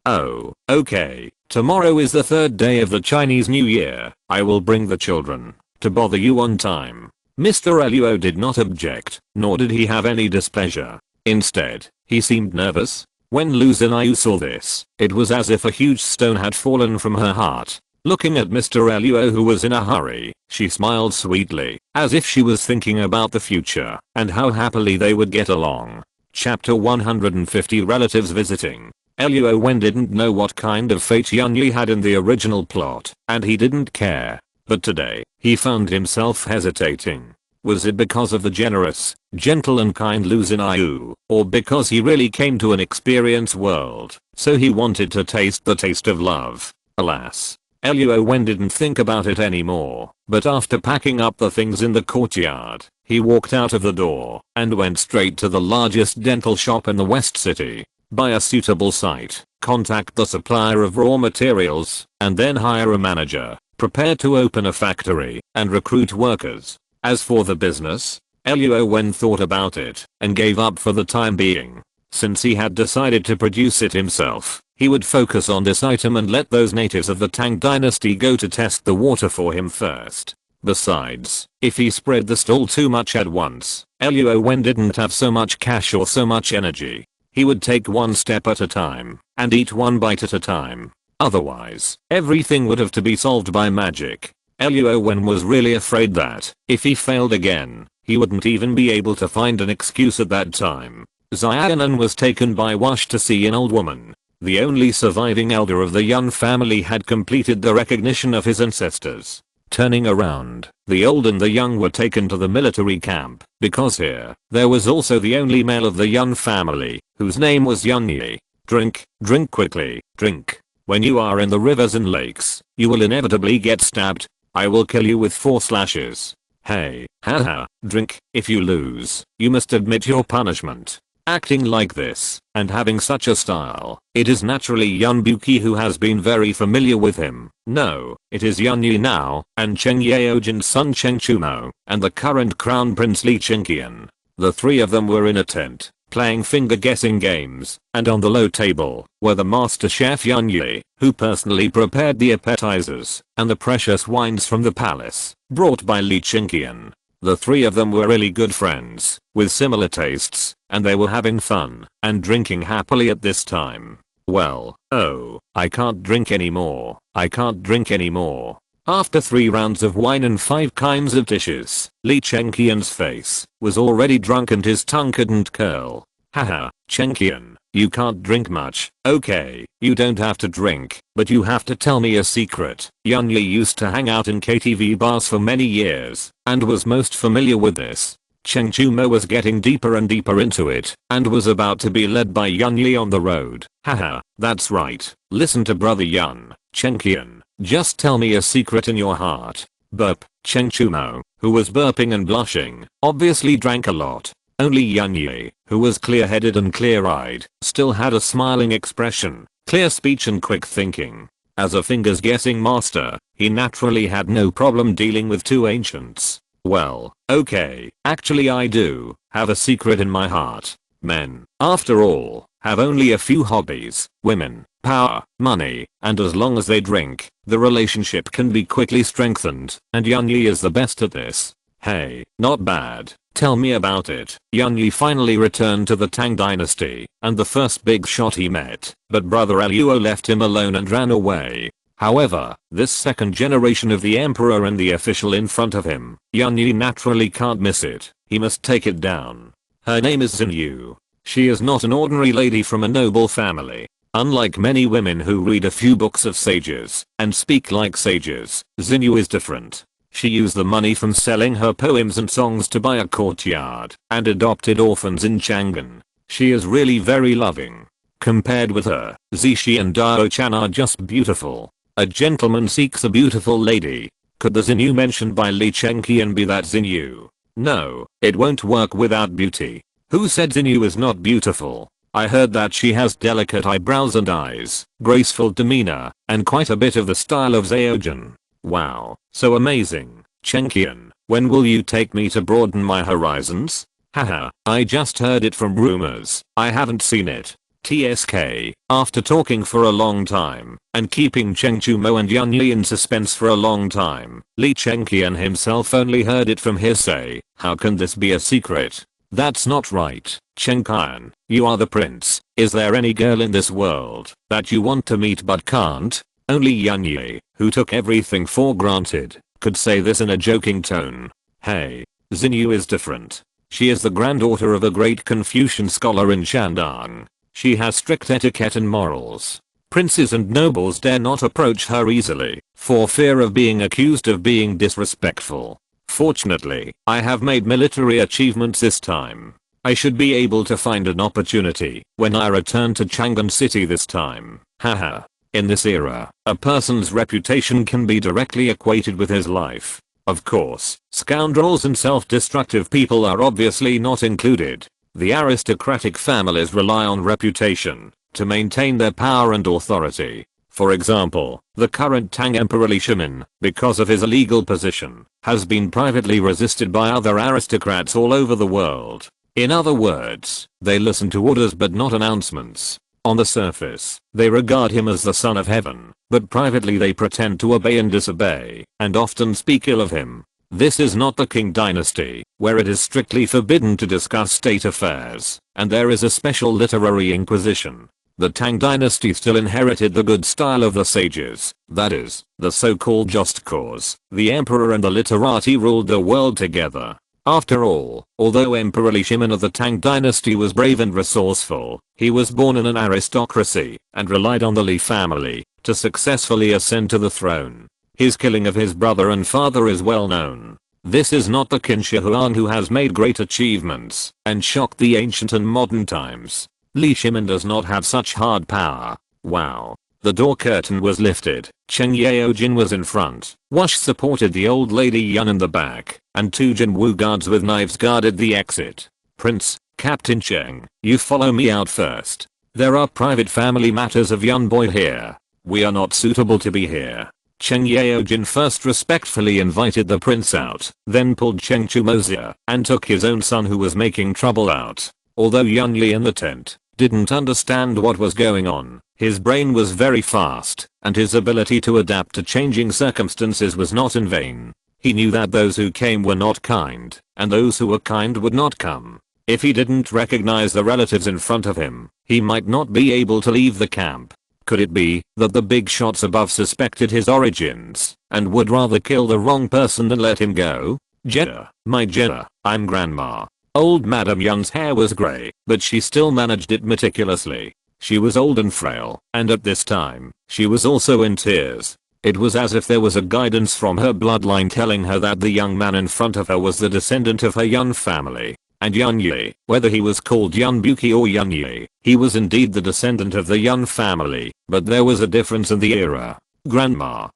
Oh, okay. Tomorrow is the third day of the Chinese New Year. I will bring the children to bother you on time. Mr. Luo did not object, nor did he have any displeasure. Instead, he seemed nervous. When Lu Xiaoyu saw this, it was as if a huge stone had fallen from her heart. Looking at Mr. Luo, who was in a hurry, she smiled sweetly, as if she was thinking about the future and how happily they would get along. Chapter 150 Relatives Visiting. Luo Wen didn't know what kind of fate Yunyi had in the original plot, and he didn't care. But today, he found himself hesitating. Was it because of the generous, gentle and kind Lu Xiaoyu, or because he really came to an experience world, so he wanted to taste the taste of love? Alas. Luo Wen didn't think about it anymore, but after packing up the things in the courtyard, he walked out of the door and went straight to the largest dental shop in the West City. Buy a suitable site, contact the supplier of raw materials, and then hire a manager, prepare to open a factory, and recruit workers. As for the business, Luo Wen thought about it and gave up for the time being. Since he had decided to produce it himself, he would focus on this item and let those natives of the Tang dynasty go to test the water for him first. Besides, if he spread the stall too much at once, Luo Wen didn't have so much cash or so much energy. He would take one step at a time and eat one bite at a time. Otherwise, everything would have to be solved by magic. Luo Wen was really afraid that, if he failed again, he wouldn't even be able to find an excuse at that time. Xiaonan was taken by Wash to see an old woman. The only surviving elder of the Yun family had completed the recognition of his ancestors. Turning around, the old and the young were taken to the military camp, because here, there was also the only male of the Yun family, whose name was Yunyi. Drink quickly, drink. When you are in the rivers and lakes, you will inevitably get stabbed. I will kill you with 4 slashes. Hey, haha, drink. If you lose, you must admit your punishment. Acting like this, and having such a style, it is naturally Yun Buki who has been very familiar with him. No, it is Yunyi now, and Cheng Yaojin's son Cheng Chumo, and the current crown prince Li Qingqian. The 3 of them were in a tent, playing finger guessing games, and on the low table were the master chef Yunyi, who personally prepared the appetizers, and the precious wines from the palace, brought by Li Qingqian. The 3 of them were really good friends, with similar tastes, and they were having fun and drinking happily at this time. Well, oh, I can't drink anymore. I can't drink anymore. After 3 rounds of wine and 5 kinds of dishes, Li Qingqian's face was already drunk and his tongue couldn't curl. Haha, Qingqian, you can't drink much. Okay, you don't have to drink, but you have to tell me a secret. Yunyi used to hang out in KTV bars for many years, and was most familiar with this. Cheng Chumo was getting deeper and deeper into it, and was about to be led by Yunyi on the road. Haha, that's right. Listen to brother Yun, Qingqian, just tell me a secret in your heart. Burp. Cheng Chumo, who was burping and blushing, obviously drank a lot. Only Yunyi, who was clear-headed and clear-eyed, still had a smiling expression, clear speech and quick thinking. As a fingers guessing master, he naturally had no problem dealing with 2 ancients. Well, okay, actually I do have a secret in my heart. Men, after all, have only a few hobbies: women, power, money, and as long as they drink, the relationship can be quickly strengthened, and Yunyi is the best at this. Hey, not bad. Tell me about it. Yunyi finally returned to the Tang dynasty, and the first big shot he met, but brother Luo left him alone and ran away. However, this second generation of the emperor and the official in front of him, Yunyi naturally can't miss it. He must take it down. Her name is Xinyu. She is not an ordinary lady from a noble family. Unlike many women who read a few books of sages and speak like sages, Xinyu is different. She used the money from selling her poems and songs to buy a courtyard and adopted orphans in Chang'an. She is really very loving. Compared with her, Zishi and Dao-chan are just beautiful. A gentleman seeks a beautiful lady. Could the Xinyu mentioned by Li Chengqian be that Xinyu? No, it won't work without beauty. Who said Xinyu is not beautiful? I heard that she has delicate eyebrows and eyes, graceful demeanor, and quite a bit of the style of Zaojin. Wow, so amazing. Chengqian, when will you take me to broaden my horizons? Haha, I just heard it from rumors. I haven't seen it. TSK, after talking for a long time and keeping Cheng Chumo and Yun Yi in suspense for a long time, Li Chengqian himself only heard it from hearsay. How can this be a secret? That's not right. Chengqian, you are the prince. Is there any girl in this world that you want to meet but can't? Only Yun Yi, who took everything for granted, could say this in a joking tone. Hey, Xinyu is different. She is the granddaughter of a great Confucian scholar in Shandong. She has strict etiquette and morals. Princes and nobles dare not approach her easily, for fear of being accused of being disrespectful. Fortunately, I have made military achievements this time. I should be able to find an opportunity when I return to Chang'an City this time. Haha. In this era, a person's reputation can be directly equated with his life. Of course, scoundrels and self-destructive people are obviously not included. The aristocratic families rely on reputation to maintain their power and authority. For example, the current Tang Emperor Li Shimin, because of his illegal position, has been privately resisted by other aristocrats all over the world. In other words, they listen to orders but not announcements. On the surface, they regard him as the son of heaven, but privately they pretend to obey and disobey, and often speak ill of him. This is not the Qing dynasty, where it is strictly forbidden to discuss state affairs, and there is a special literary inquisition. The Tang dynasty still inherited the good style of the sages, that is, the so-called just cause. The emperor and the literati ruled the world together. After all, although Emperor Li Shimin of the Tang dynasty was brave and resourceful, he was born in an aristocracy and relied on the Li family to successfully ascend to the throne. His killing of his brother and father is well known. This is not the Qin Shi Huang who has made great achievements and shocked the ancient and modern times. Li Shimin does not have such hard power. Wow. The door curtain was lifted. Cheng Yaojin was in front. Wash supported the old lady Yun in the back, and two Jinwu guards with knives guarded the exit. Prince, Captain Cheng, you follow me out first. There are private family matters of Yun boy here. We are not suitable to be here. Cheng Yaojin first respectfully invited the prince out, then pulled Cheng Chumo's ear and took his own son who was making trouble out. Although Yun Yi in the tent didn't understand what was going on, his brain was very fast, and his ability to adapt to changing circumstances was not in vain. He knew that those who came were not kind, and those who were kind would not come. If he didn't recognize the relatives in front of him, he might not be able to leave the camp. Could it be that the big shots above suspected his origins, and would rather kill the wrong person than let him go? Jenna, my Jenna, I'm grandma. Old Madam Young's hair was grey, but she still managed it meticulously. She was old and frail, and at this time, she was also in tears. It was as if there was a guidance from her bloodline telling her that the young man in front of her was the descendant of her Yun family. And Yun Yi, whether he was called Yun Buki or Yun Yi, he was indeed the descendant of the Yun family, but there was a difference in the era. Grandma,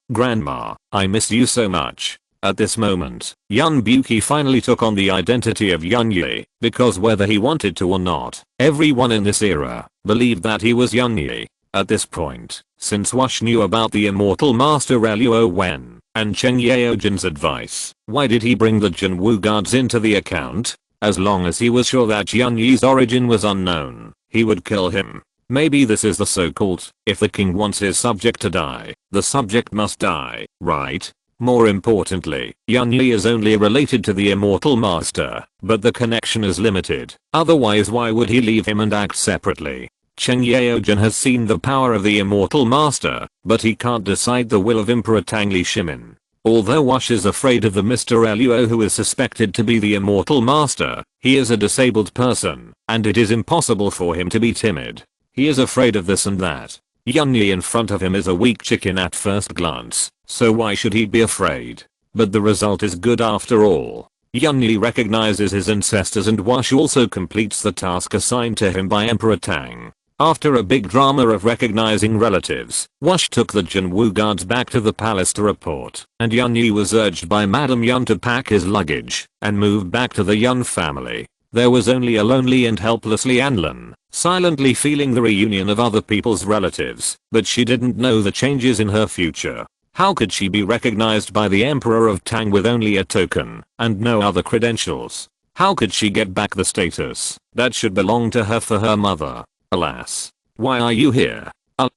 I miss you so much. At this moment, Yun Buki finally took on the identity of Yun Yi, because whether he wanted to or not, everyone in this era believed that he was Yun Yi. At this point, since Wash knew about the immortal master Luo Wen and Cheng Yaojin's advice, why did he bring the Jinwu guards into the account? As long as he was sure that Yun Yi's origin was unknown, he would kill him. Maybe this is the so-called, if the king wants his subject to die, the subject must die, right? More importantly, Yun Yi is only related to the immortal master, but the connection is limited. Otherwise why would he leave him and act separately? Cheng Yaojin has seen the power of the immortal master, but he can't decide the will of Emperor Tang Li Shimin. Although Wash is afraid of the Mr. Luo who is suspected to be the immortal master, he is a disabled person, and it is impossible for him to be timid. He is afraid of this and that. Yunyi in front of him is a weak chicken at first glance, so why should he be afraid? But the result is good after all. Yunyi recognizes his ancestors and Wash also completes the task assigned to him by Emperor Tang. After a big drama of recognizing relatives, Wash took the Jinwu guards back to the palace to report, and Yunyi was urged by Madame Yun to pack his luggage and move back to the Yun family. There was only a lonely and helpless Lianlin, silently feeling the reunion of other people's relatives, but she didn't know the changes in her future. How could she be recognized by the Emperor of Tang with only a token and no other credentials? How could she get back the status that should belong to her for her mother? Alas. Why are you here?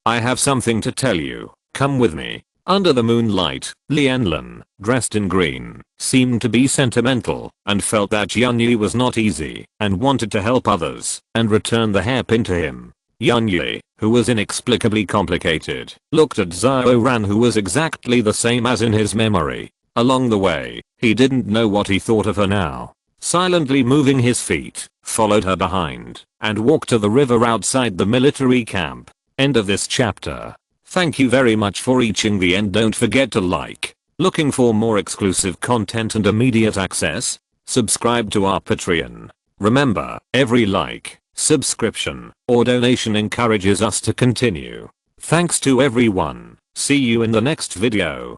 I have something to tell you. Come with me. Under the moonlight, Lianlin, dressed in green, seemed to be sentimental and felt that Yunyi was not easy and wanted to help others and return the hairpin to him. Yunyi, who was inexplicably complicated, looked at Zhao Ran, who was exactly the same as in his memory. Along the way, he didn't know what he thought of her now. Silently moving his feet, followed her behind, and walked to the river outside the military camp. End of this chapter. Thank you very much for reaching the end. Don't forget to like. Looking for more exclusive content and immediate access? Subscribe to our Patreon. Remember, every like, subscription, or donation encourages us to continue. Thanks to everyone. See you in the next video.